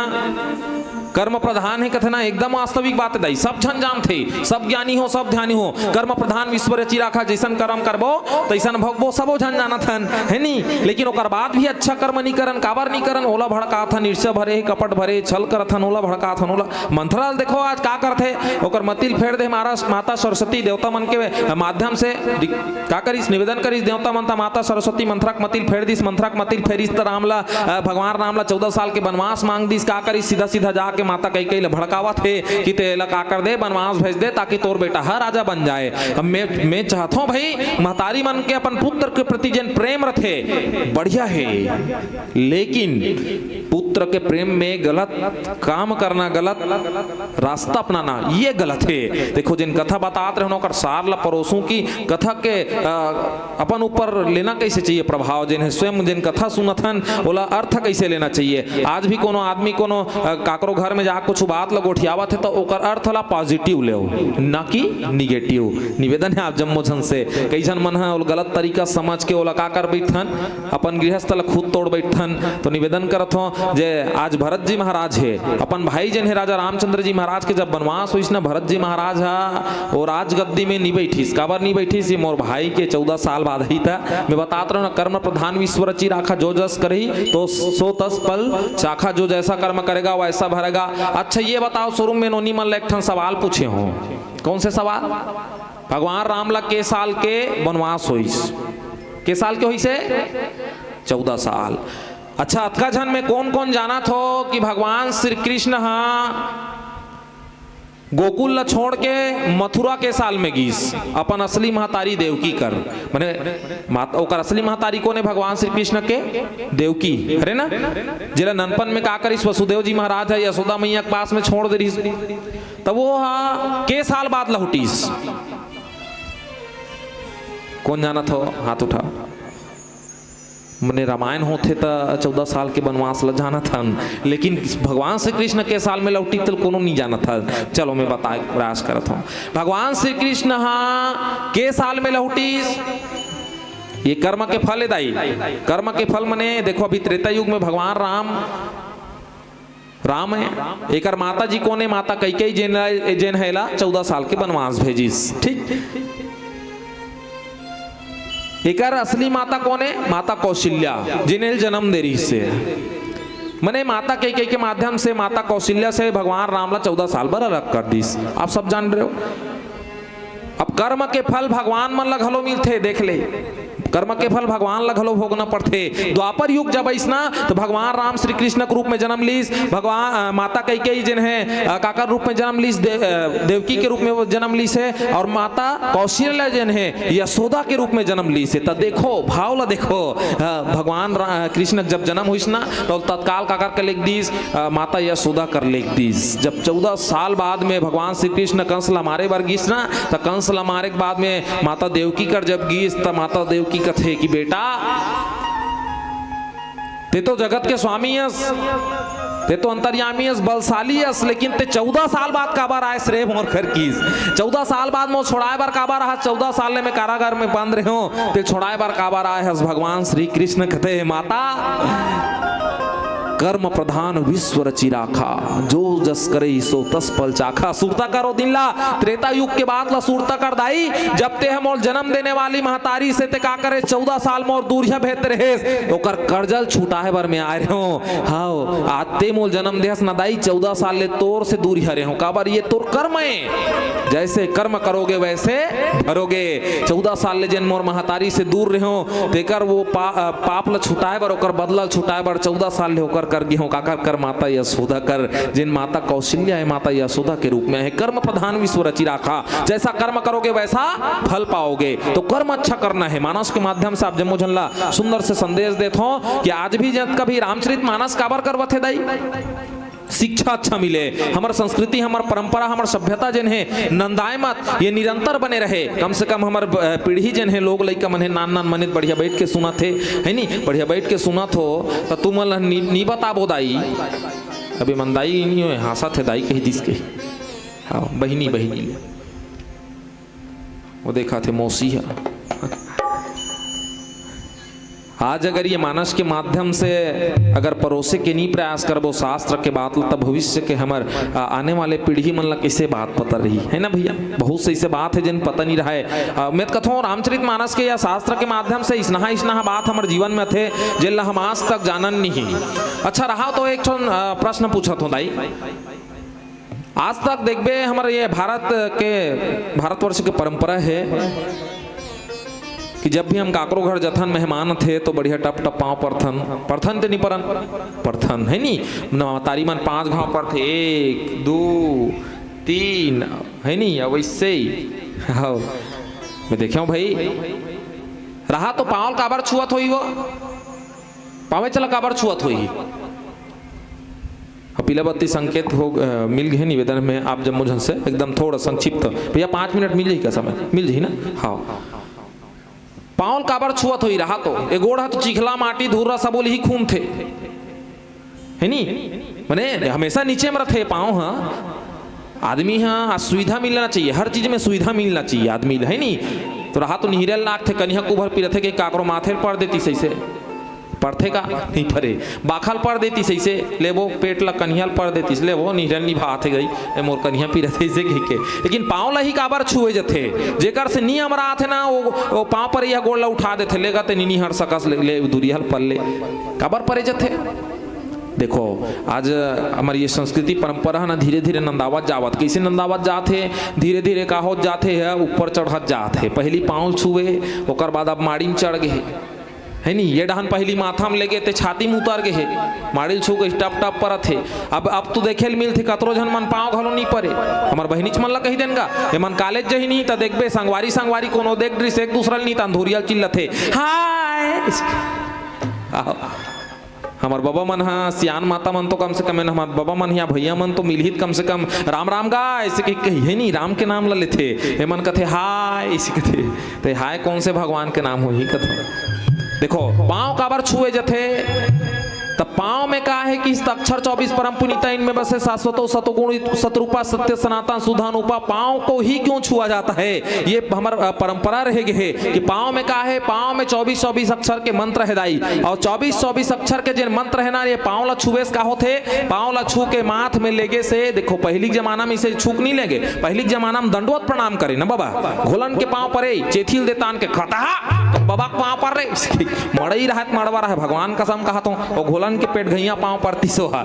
कर्म प्रधान है कथना एकदम वास्तविक बात है। सब झन जान थे सब ज्ञानी हो सब ध्यानी हो कर्म प्रधान विश्व रची राखा जैसन कर्म करबो तैसन भोगबो सबो झन जाना थन है नी। लेकिन ओकर बाद भी अच्छा कर्म नहीं करन काबर नहीं करन ओला भड़का थन ईर्ष्या भरे कपट भरे छल करथन ओला भड़का थन ओला मंथराल देखो आज का करथे ओकर मतिल फेर दे माता सरस्वती देवता मन के माध्यम से का करिस निवेदन करिस देवता मनता माता सरस्वती मंथरक मतिल फेर दिस मंथरक मतिल फेरिस त रामला भगवान रामला 14 साल के वनवास मांग दिस का करिस सीधा सीधा जाके माता कई कई भड़कावा थे कि तेला का कर दे वनवास भेज दे ताकि तोर बेटा हर राजा बन जाए। अब मैं चाहता हूं भाई महतारी मन के अपन पुत्र के प्रति जन प्रेम रखे बढ़िया है लेकिन पुत्र के प्रेम में गलत काम करना गलत रास्ता अपनाना ये गलत है। देखो जिन कथा बताते रहो कर सार ला परोसों की कथा के अपन ऊपर लेना कैसे चाहिए प्रभाव जिन स्वयं जिन कथा सुनथन ओला अर्थ कैसे लेना चाहिए। आज भी कोनो आदमी कोनो काकरो घर में जा कुछ बात लगोठियावत है तो ओकर अर्थ ला पॉजिटिव ले ना कि निगेटिव। निवेदन है आप जम्मोजन से कई जन मन है गलत तरीका समझ के ओला का कर बैठन अपन गृहस्थ ला खुद तोड़ बैठन। तो निवेदन करत हो जे जय आज भरत जी महाराज है अपन भाई जन है राजा रामचंद्र जी महाराज के जब बनवास हुई ना भरत जी महाराज हा वो राजगद्दी में नहीं बैठीस काबर नहीं बैठीस ये मोर भाई के 14 साल बाद ही था मैं बताता रहा ना कर्म प्रधान विश्व रची राखा जो जस करही तो सो तस पल चाखा जो जैसा कर्म करेगा वैसा भरेगा। अच्छा ये बताओ शुरू में नोनी मन एक ठन सवाल पूछे हो कौन से सवाल भगवान राम ला के साल के वनवास होइस के साल के होइसे 14 साल। अच्छा अतका जन में कौन कौन जाना थो कि भगवान श्री कृष्ण गोकुल ला छोड़ के मथुरा के साल में गीस अपन असली महतारी देवकी कर माने ओकर असली महतारी को ने भगवान श्री कृष्ण के देवकी अरे ना जिला ननपन में का करिस वसुदेव जी महाराज है यशोदा मैया के पास में छोड़ दे रही तब वो के साल बाद लहुटीस कौन जाना था हाथ उठा मने रामायण होते तो 14 साल के वनवास ल जाना था लेकिन भगवान श्री कृष्ण के साल में लौटी तो कोनो नहीं जाना था। चलो मैं बताए प्रयास करता हूँ भगवान श्री कृष्ण के साल में लौटी ये कर्म के फल है दाई कर्म के फल मने देखो अभी त्रेता युग में भगवान राम है एक माता जी को ने माता कैकेयी जेन हैला 14 साल के वनवास भेजिस ठीक एकर असली माता कौन है माता कौशल्या जिन्हें जन्म दे रही से मने माता कैकेयी के माध्यम से माता कौशल्या से भगवान राम ला 14 साल बर अलग कर दीस आप सब जान रहे हो। अब कर्म के फल भगवान मन ला घलो मिलते देख ले कर्म के फल भगवान ला घलो भोगना पड़ते। द्वापर युग जब ऐसना तो भगवान राम श्री कृष्ण के रूप में जन्म लीस भगवान माता कैकेयी जिन है काकर रूप में जन्म लीस देवकी के रूप में जन्म लीस है और माता कौशल्या जिन है यशोदा के रूप में जन्म लीस है। तो देखो भाव ला देखो भगवान कृष्ण जब जन्म हुई ना तो तत्काल काकर के लिख दीस माता यशोदा कर लिख दीस। जब 14 साल बाद में भगवान श्री कृष्ण कंस ला मारे बर गीस ना तो कंस ला मारे के बाद में माता देवकी कर जब गीस तो माता देवकी कथे कि बेटा ते तो जगत के स्वामी यस ते तो अंतर्यामी यस बलशाली यस लेकिन ते 14 साल बाद काबर आए श्रेय मोर घर कीस 14 साल बाद मोर छोड़ाए बार काबर रहा 14 साल में कारागार में बंद रहे हो ते छोड़ाए बार काबर आए हस भगवान श्री कृष्ण कथे माता कर्म प्रधान विश्व रची राखा जो जस करे सो तस पल चाखा। सुरता करो दिन ला त्रेता युग के बाद ला सुरता कर दाई जब ते हम जन्म देने वाली महतारी से ते का करे 14 साल मोर दूरिया भेत रहे ओकर कर्जल छूटाए बर में आए रहे हो हाओ आते मोल जन्म देहस न दाई 14 साल ले तोर से दूरिया रहे हो काबर ये तोर कर्म है जैसे कर्म करोगे वैसे भरोगे। 14 साल ले जन मोर महतारी से दूर रहे हो तेकर वो पाप ला छुटाए बर ओकर बदला छुटाए बर 14 साल ले होकर कर गए हो काकर कर माता यशोदा कर जिन माता कौशल्या है माता यशोदा के रूप में है। कर्म प्रधान विश्व रची राखा जैसा कर्म करोगे वैसा फल पाओगे। तो कर्म अच्छा करना है। मानस के माध्यम से आप जम्मू झल्ला सुंदर से संदेश देते हो कि आज भी जब कभी रामचरित मानस काबर करवत है दाई शिक्षा अच्छा मिले हमार संस्कृति हमार परंपरा हमार सभ्यता जन है नंदाए मत ये निरंतर बने रहे। कम से कम हमार पीढ़ी जन है लोग लइका मन है नान नान मनित बढ़िया बैठ के सुना थे है नी बढ़िया बैठ के सुना थो तो तुम नी बताबो दाई अभी मंदाई नहीं हो हासा थे दाई कही दिस के हाँ बहिनी बहिनी वो देखा थे मौसी आज अगर ये मानस के माध्यम से अगर परोसे के नहीं प्रयास करबो शास्त्र के बात तब भविष्य के हमार आने वाले पीढ़ी मन ला कैसे बात पता रही है ना भैया। बहुत से ऐसे बात है जिन पता नहीं रहा है। मैं कथो रामचरित मानस के या शास्त्र के माध्यम से इसना बात हमारे जीवन में थे जिन हम आज तक जानन नहीं। अच्छा रहा तो एक प्रश्न पूछा था दाई आज तक देखबे हमारे ये भारतवर्ष के परंपरा है कि जब भी हम काकरो घर जथन मेहमान थे तो बढ़िया टप टप पाँव परथन ते नहीं परथन है नी तारी मन 5 घाव पर थे 1 2 3 है नी अब वैसे हाँ मैं देखा हूँ भाई रहा तो पाँव काबर छुअत हुई वो पावे चला काबर छुअत हुई पीला बत्ती संकेत हो मिल गए निवेदन में आप जब मुझे से एकदम थोड़ा संक्षिप्त भैया 5 मिनट मिल जाए क्या समय मिल जाए ना हाँ पाँव काबर छुअत हुई रहा तो एगोड़ तो चिखला माटी धूरा सबोल ही खून थे है नी मैंने हमेशा नीचे में रखे पाँव हाँ आदमी हाँ सुविधा मिलना चाहिए हर चीज में सुविधा मिलना चाहिए आदमी है नी तो रहा तो निहिरल लाख थे कन्या कुभर पी रहे थे कि काकरो माथे पड़ देती सही से पढ़ते का नहीं परे बाखल पढ़ देती सही से ले वो पेट ला कन्हियाल पढ़ देती ले वो निरन निभाते गई ए मोर कन्हिया पी रहते से कह के लेकिन पाँव ला ही काबर छुए जथे जेकर से नियम रहा थे ना वो पाँव पर यह गोड़ ला उठा देते लेगा ते नीनी हर सकस ले दूरिया पर ले काबर परे जथे। देखो आज हमारी ये संस्कृति परंपरा है ना धीरे धीरे नंदावत जावत कैसे नंदावत जाते धीरे धीरे का होत जाते है ऊपर चढ़त जाते पहली पाँव छुए ओकर बाद अब माड़ी में चढ़ गए है नहीं ये डहन पहली माथा में लेके ते छाती में उतर गए माड़ी छू के टप टप पर थे अब तो देखे मिल थे कतरो जन मन पाँव घलो नहीं परे हमार बहनी मन ला कही देनगा ये मन कॉलेज जही नहीं तो देखबे संगवारी संगवारी कोनो देख ड्रिस एक दूसरा नहीं तंधुरिया चिल्ला थे हाय हमार बाबा मन हाँ सियान माता मन तो कम से कम हमार बाबा मन या भैया मन तो मिलहित कम से कम राम राम गा ऐसे कही नहीं राम के नाम ला लेते हे मन कथे हाय ऐसे कथे तो हाय कौन से भगवान के नाम हो ही कथे। देखो पाँव काबर छुए जथे तब पाँव में कहा है कि इस अक्षर 24 परम पुनीता इनमें बसे शाश्वतो सतोगुण सतरूपा सत्य सनातन सुधानुपा पाँव को ही क्यों छुआ जाता है ये हमारा परंपरा रह गई है कि पाँव में कहा है पाँव में 24 अक्षर के मंत्र है दाई और 24 अक्षर के जिन मंत्र है ना ये पाँव ला छुएस का होते पाँव ला छू के माथ में लेगे से देखो पहली जमाना में इसे छूक नहीं लेंगे पहली जमाना में दंडवत प्रणाम करे ना बाबा घोलन के पाँव पर चेथिल देतान के खता तो बाबा के पाँव पर रे मड़ई रहत मड़वा रहा भगवान कसम कहा तो घोलन के पेट घैया पाँव पर तीसो है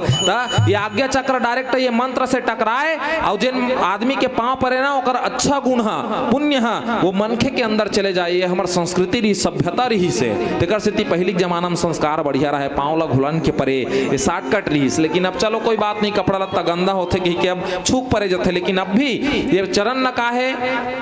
ये आज्ञा चक्र डायरेक्ट ये मंत्र से टकराए और जिन आदमी के पाँव पर है ना ओकर अच्छा गुण है पुण्य है वो मनखे के अंदर चले जाए ये हमार संस्कृति रही सभ्यता रही से तेकर से पहली जमाना में संस्कार बढ़िया रहे पाँव ला घुलन के परे ये शॉर्टकट रही लेकिन अब चलो कोई बात नहीं कपड़ा लत्ता गंदा होते कि अब छूक परे जाते लेकिन अब भी ये चरण न का है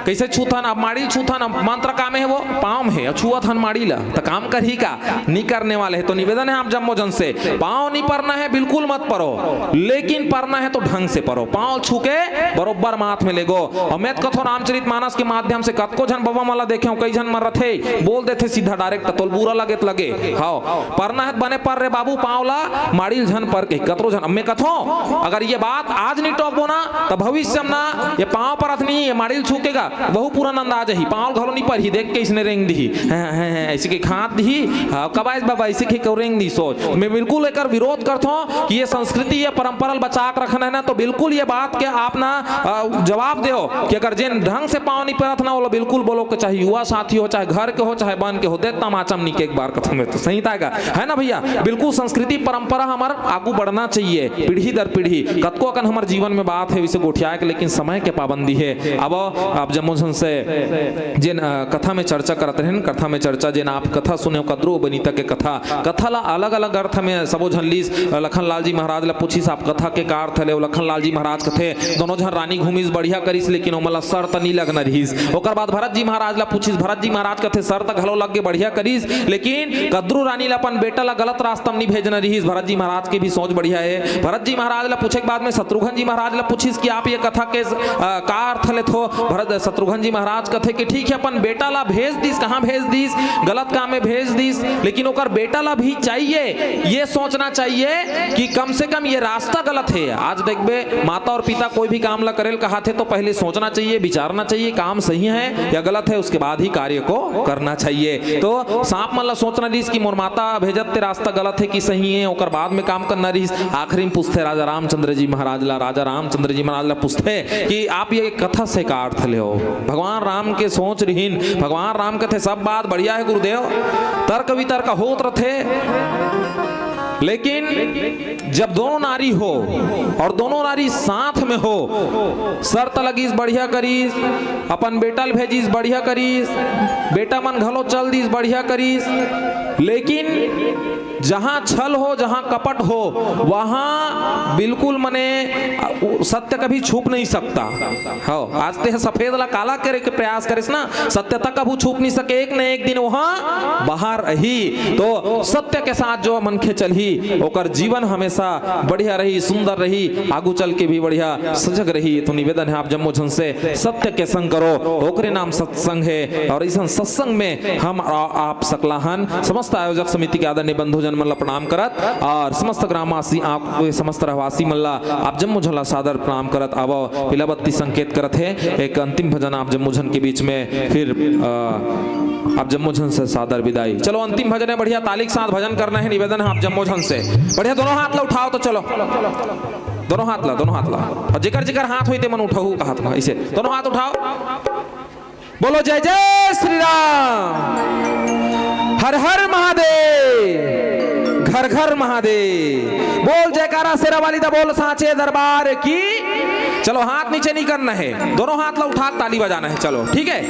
कैसे छूथन अब माड़ी छूथन अब मंत्र काम है वो पाँव में है छुआ थन माड़ी ला तो काम कर ही का नहीं करने वाले है तो निवेदन है आप जम्मो जन से पाँव नहीं पड़ना है बिल्कुल मत परो लेकिन पढ़ना है तो ढंग से पढ़ो पाँव छूके बरोबर माथ में लेगो और मैं कथो रामचरित मानस के माध्यम से कतको जन बाबा माला देखे कई जन मर रथे बोल देते सीधा डायरेक्ट तो बुरा लगे तो लगे हाँ पढ़ना है बने पर रे बाबू पाँव ला माड़ी झन पर के कतरो झन मैं कथो अगर ये बात आज नहीं टॉप होना तो भविष्य में ना ये पाँव पर नहीं ये माड़ी छूकेगा वहू पूरा नंद आ जाही पाँव घलो नहीं पर ही देख के इसने रेंग दी ऐसे के खात दी कबाइस बाबा ऐसे के रेंग दी सोच मैं बिल्कुल एक विरोध करता हूं कि ये संस्कृति ये परंपरा बचा के रखना है ना तो बिल्कुल ये बात के आप ना जवाब दो कि अगर जिन ढंग से पाँव नहीं पड़त ना वो बिल्कुल बोलो कि चाहे युवा साथी हो चाहे घर के हो चाहे बन के हो देता माचम नहीं के एक बार कथम में तो सही था है ना भैया बिल्कुल संस्कृति परंपरा हमारा आगू बढ़ना चाहिए पीढ़ी दर पीढ़ी कतको अकन हमारे जीवन में बात है इसे गोठिया के लेकिन समय के पाबंदी है अब आप जम्मोजन से जिन कथा में चर्चा करते हैं कथा में चर्चा जिन आप कथा सुने कद्रो बनीता के कथा ला अलग अलग अर्थ में सबो झनलीस लखनलाल जी महाराज ला पूछी आप कथा के का अर्थ ले लखनलाल जी महाराज कथे दोनों झन रानी घूमिस बढ़िया करिस लेकिन ओमला सर त नहीं लगना रहीस ओकर बाद भरत जी महाराज ला पूछिस भरत जी महाराज कथे सर त घलो लग के बढ़िया करिस लेकिन कद्रू रानी ला अपन बेटा ला गलत रास्ता में नहीं भेजना रहीस भरत जी महाराज की भी सोच बढ़िया है भरत जी महाराज ला पूछे के बाद में शत्रुघ्न जी महाराज ला पूछिस कि आप ये कथा के का अर्थ ले थो भरत शत्रुघ्न जी महाराज कथे कि ठीक है अपन बेटा ला भेज दिस कहाँ भेज दिस गलत काम में भेज दिस लेकिन ओकर बेटा ला भी चाहिए ये सोचना चाहिए कि कम से कम ये रास्ता गलत है आज देखबे माता और पिता कोई भी काम ला करेल कहा थे तो पहले सोचना चाहिए विचारना चाहिए काम सही है या गलत है उसके बाद ही कार्य को करना चाहिए तो सांप मन ला सोचना रहीस कि मोर माता भेजत ते रास्ता गलत है कि सही है ओकर बाद में काम करना रहीस आखिरी में पूछते राजा रामचंद्र जी महाराज ला पूछते कि आप ये कथा से का अर्थ ले हो भगवान राम के सोच रहीन भगवान राम कथे सब बात बढ़िया है गुरुदेव तर्क वितर्क होत रथे लेकिन जब दोनों नारी हो और दोनों नारी साथ में हो शर्त लगीस बढ़िया करीस अपन बेटल भेजीस बढ़िया करीस बेटा मन घलो चल दीस बढ़िया करीस लेकिन जहां छल हो जहां कपट हो वहां बिल्कुल मने सत्य कभी छुप नहीं सकता हो आज ते सफेद ला काला करे के प्रयास करिस ना सत्यता कभी छुप नहीं सके एक न एक दिन वहां बाहर रही तो सत्य के साथ जो मनखे चलही ओकर जीवन हमेशा बढ़िया रही सुंदर रही आगू चल के भी बढ़िया सजग रही तो निवेदन है आप जम्मो झन से सत्य के संग करो ओकरे नाम सत्संग है और इस सत्संग में हम आप सकलाहन समस्त आयोजक समिति के आदरणीय बंधु जन मन ला प्रणाम करत और समस्त ग्रामवासी आप समस्त रहवासी मन ला आप जम्मो झन ला सादर प्रणाम करत अब पिलाबत्ती संकेत करत है एक अंतिम भजन आप जम्मो झन के बीच में फिर आप जम्मोझन से सादर विदाई। चलो अंतिम भजन है, बढ़िया ताली के साथ भजन करना है, निवेदन है आप जम्मोझन से। बढ़िया दोनों हाथ ला उठाओ तो चलो, दोनों हाथ ला, दोनों हाथ ला, और जिकर जिकर हाथ हुई ते मन उठाओ का हाथ में ऐसे दोनों हाथ उठाओ। बोलो जय जय श्री राम, हर हर महादेव, घर घर महादेव। बोल जयकारा शेरा वाली दा बोल सांचे दरबार की। चलो हाथ नीचे नहीं करना है, दोनों हाथ ला उठा ताली बजाना है। चलो ठीक है,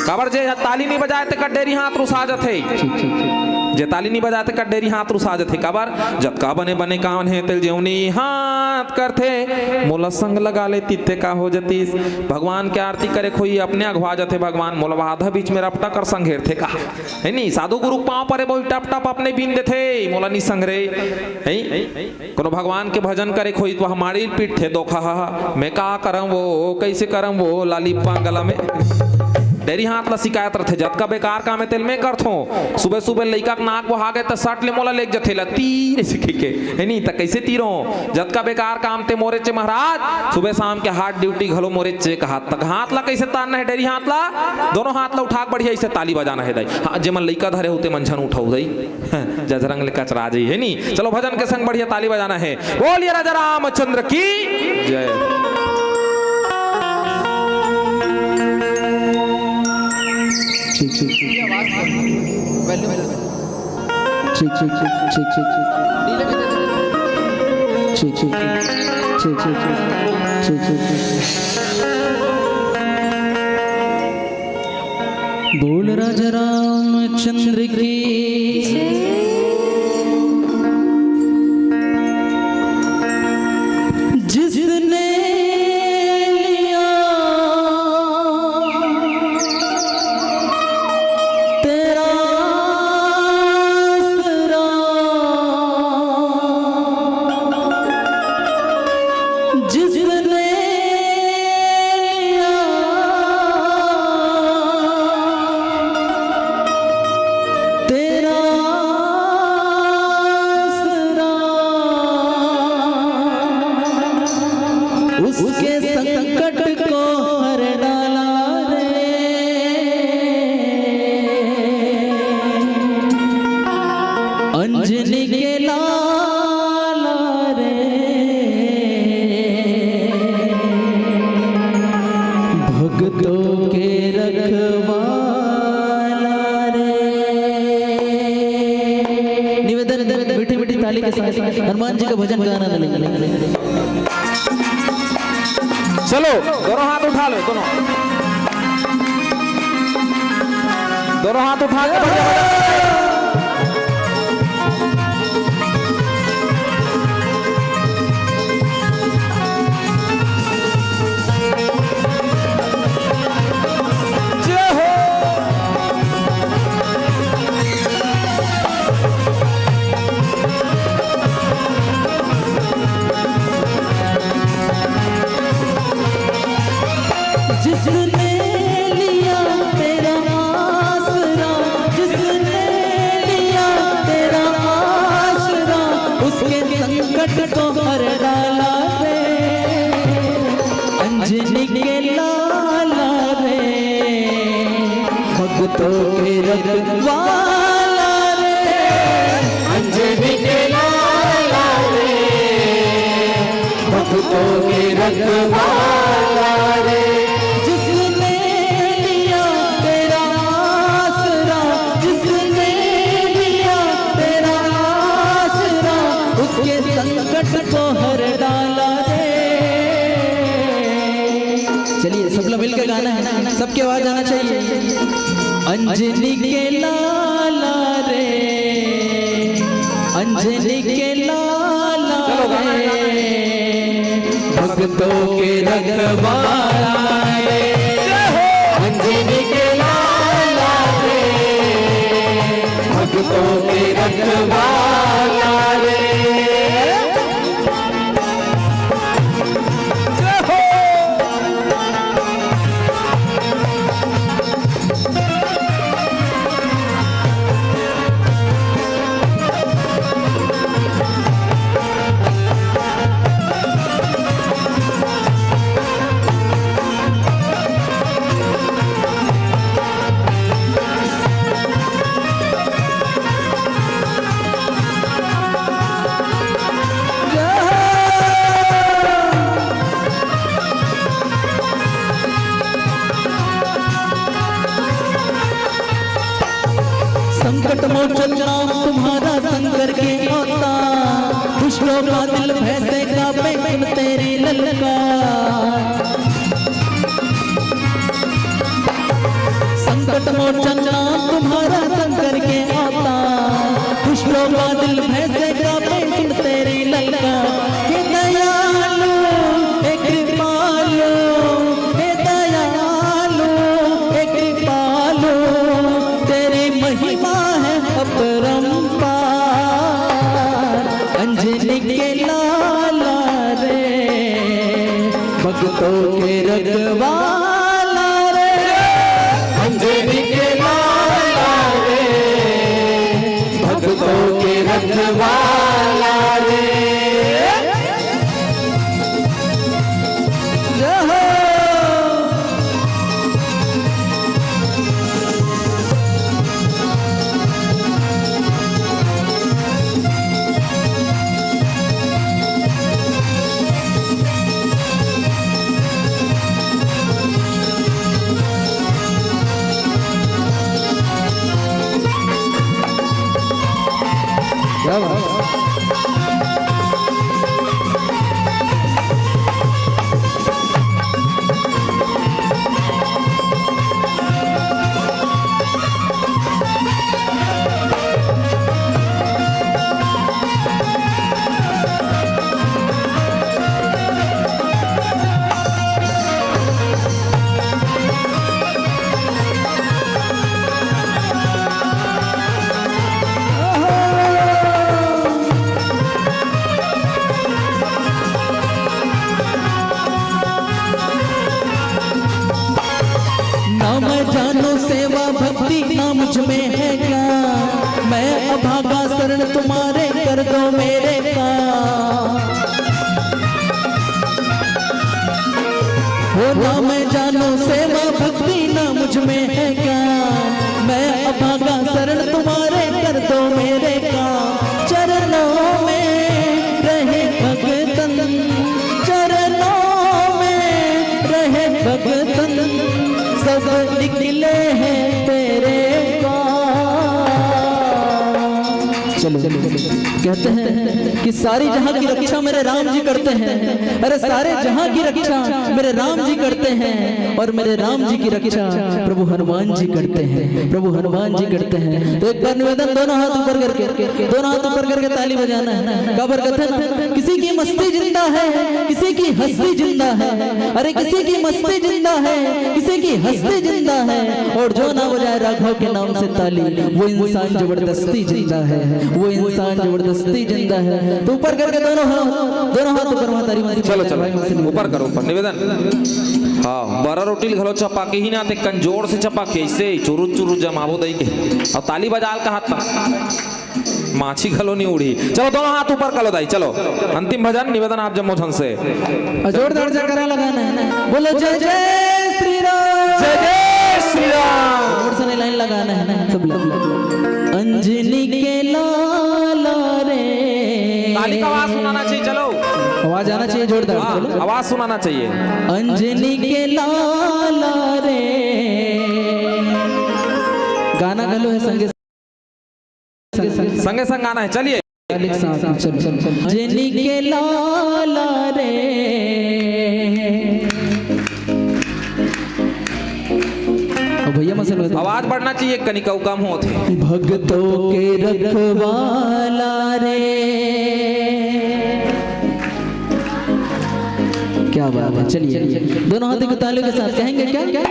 काबर जे ताली नहीं बजाए तो कड्डेरी हाथ रुसा जाते, जे ताली नहीं बजाते कड्डेरी हाथ रुसा जाते। काबर जतका बने बने कान है तिल जेवनी हाथ करते, मोला संग लगा ले तित्ते का हो जतीस। भगवान के आरती करे खोई अपने अगवा जाते भगवान, मोला आधा बीच में रपटा कर संघेर थे का है नहीं। साधु गुरु पाँव परे बोल टप टप अपने बीन देते, मोला नहीं संघरे है। कोनो भगवान के भजन करे खोई तो हमारी पीठ थे दोखा, मैं का करम वो कैसे करम वो लाली पांगला में डेरी हाथ ला शिकायत रथे। जतका बेकार काम है तेल में करथो, सुबह सुबह लइका के नाक बहा गए तो सट ले मोला लेक जथे ला तीर सीखे के है नहीं, त कैसे तीरो। जतका बेकार काम ते मोरे चे महाराज, सुबह शाम के हाथ ड्यूटी घलो मोरे चे का हाथ तक। हाथ ला कैसे तारना है डेरी हाथ ला, दोनों हाथ ला उठा बढ़िया ऐसे ताली बजाना है दाई। हाँ जे मन लइका धरे होते मंझन उठाऊ दाई, जजरंग ले कचरा जाई है नहीं। चलो भजन के संग बढ़िया ताली बजाना है। बोलिए राजा रामचंद्र की जय। ठीक ठीक ठीक ठीक ठीक ठीक ठीक ठीक ठीक ठीक। बोल राजा रामचंद्र की जिसने उसके संकट को हर डाला रे, अंजनी के लाला रे, भक्तों के रखवाला रे। निवेदन मीठी मीठी ताली के साथ हनुमान जी का भजन गाना लगे। चलो दोनों हाथ उठा लो, दोनों हाथ उठा के जिसने लिया तेरा आसरा, जिसने लिया तेरा आसरा, उसके संकट को हर डाला रे, अंजनी के लाला रे, भक्तों के रखवाला रे, अंजनी के लाला रे, भक्तों के रखवाला रे। संकट को हर डाला रे। चलिए सब लोग मिलकर गाना है ना, सबकी आवाज आना चाहिए। अंजनी के लाला रे, अंजनी के लाला रे, भक्तों के रखवाला रे, अंजनी के लाला रे, भक्तों के रखवाला रे। संकट मोचन नाम तुम्हारा शंकर के अवतार, दुष्टों का दिल भैसे कांपे सुन तेरी ललकार। संकट मोचन नाम तुम्हारा शंकर के अवतार, दुष्टों का दिल भैसे कांपे सुन तेरी ललकार। हे दयालु हे कृपालु, हे दयालु हे कृपालु, तेरी महिमा है अपरंपार। अंजनी के लाला रे, भक्तों के रखवाला रे, अंजनी के लाला रे, भक्तों के रखवाला रे। जय हो। क्या बात है? ना मैं जानू सेवा भक्ति ना मुझ में है क्या, मैं अभागा शरण तुम्हारे कर दो मेरे का। हो ना मैं जानू सेवा भक्ति ना मुझ में है क्या, मैं अभागा शरण तुम्हारे कर दो मेरे का। चरणों में रहे भगतन, चरणों में रहे भगतन, सब निकले हैं तेरे चलो कहते हैं कि सारी जहां की रक्षा मेरे राम जी करते हैं। अरे सारे जहां की रक्षा मेरे राम जी करते हैं, और मेरे राम जी की रक्षा प्रभु हनुमान जी करते हैं, प्रभु हनुमान जी करते हैं। तो एक बार निवेदन, दोनों हाथ ऊपर करके, दोनों हाथ ऊपर करके ताली बजाना है। काबर कहते हैं किसी की मस्ती जिंदा है, किसी की हस्ती जिंदा है। अरे किसी की मस्ती जिंदा है, किसी की हस्ती जिंदा है, और जो ना बजाए राघव के नाम से ताली, वो इंसान जबरदस्ती जिंदा है, वो इंसान जबरदस्ती जिंदा है। तो ऊपर करके दोनों हाथ ऊपर मातारी मारी। चलो चलो ऊपर करो, ऊपर निवेदन। हाँ बरा रोटी घलो चपा के ही ना ते कंजोर से चपा के ऐसे चुरु चुरु जमावो दई के, और ताली बजाल का हाथ तक माछी घलो नहीं उड़ी। चलो दोनों हाथ ऊपर करो दाई। चलो अंतिम भजन निवेदन आप जम्मो झन से जोरदार जयकारा लगाना है। बोलो जय जय श्री राम, जय जय श्री राम। और से लाइन लगाना है ना सब लोग। अंजनी के लाला रे, ताली का आवाज सुनाना चाहिए। चलो आवाज आना चाहिए जोरदार। चलो आवाज सुनाना चाहिए। अंजनी के लाला रे, गाना गलो है संगे संगे संग गाना है। चलिए अंजनी के लाला रे, भैया मसल आवाज बढ़ना चाहिए, कनिका कम होते। भक्तों के रखवाला रे, क्या बात है। चलिए दोनों हाथों की तालियों के साथ कहेंगे क्या क्या।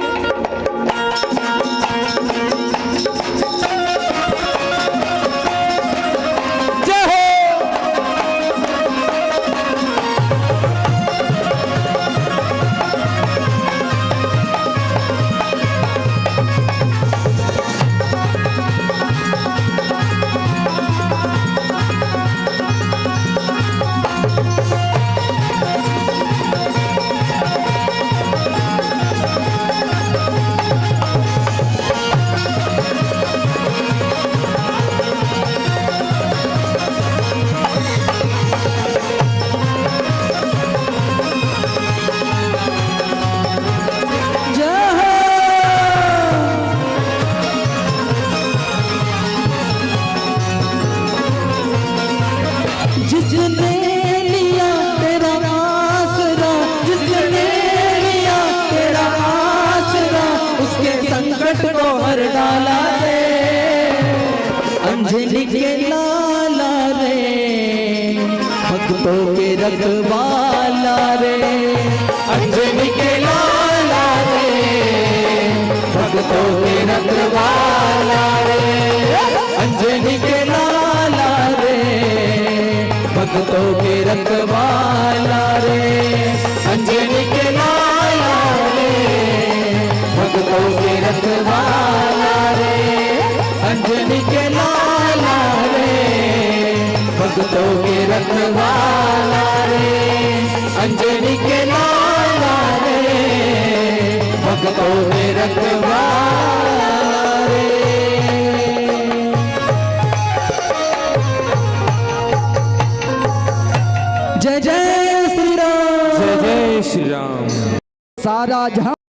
हर डाला रे अंजनी के लाला रे भक्तों के रखवाला रे अंजनी के लाला रे भक्तों के रखवाला रे अंजनी के लाला रे भक्तों के रखवाला रे अंजनी के लाला रे भक्तों के रखवाला रे अंजनी के लाला रे भक्तों के रखवाला रे अंजनी के लाला रे भक्तों के रखवाला रे जय जय श्री राम जय जय श्री राम। सारा जहां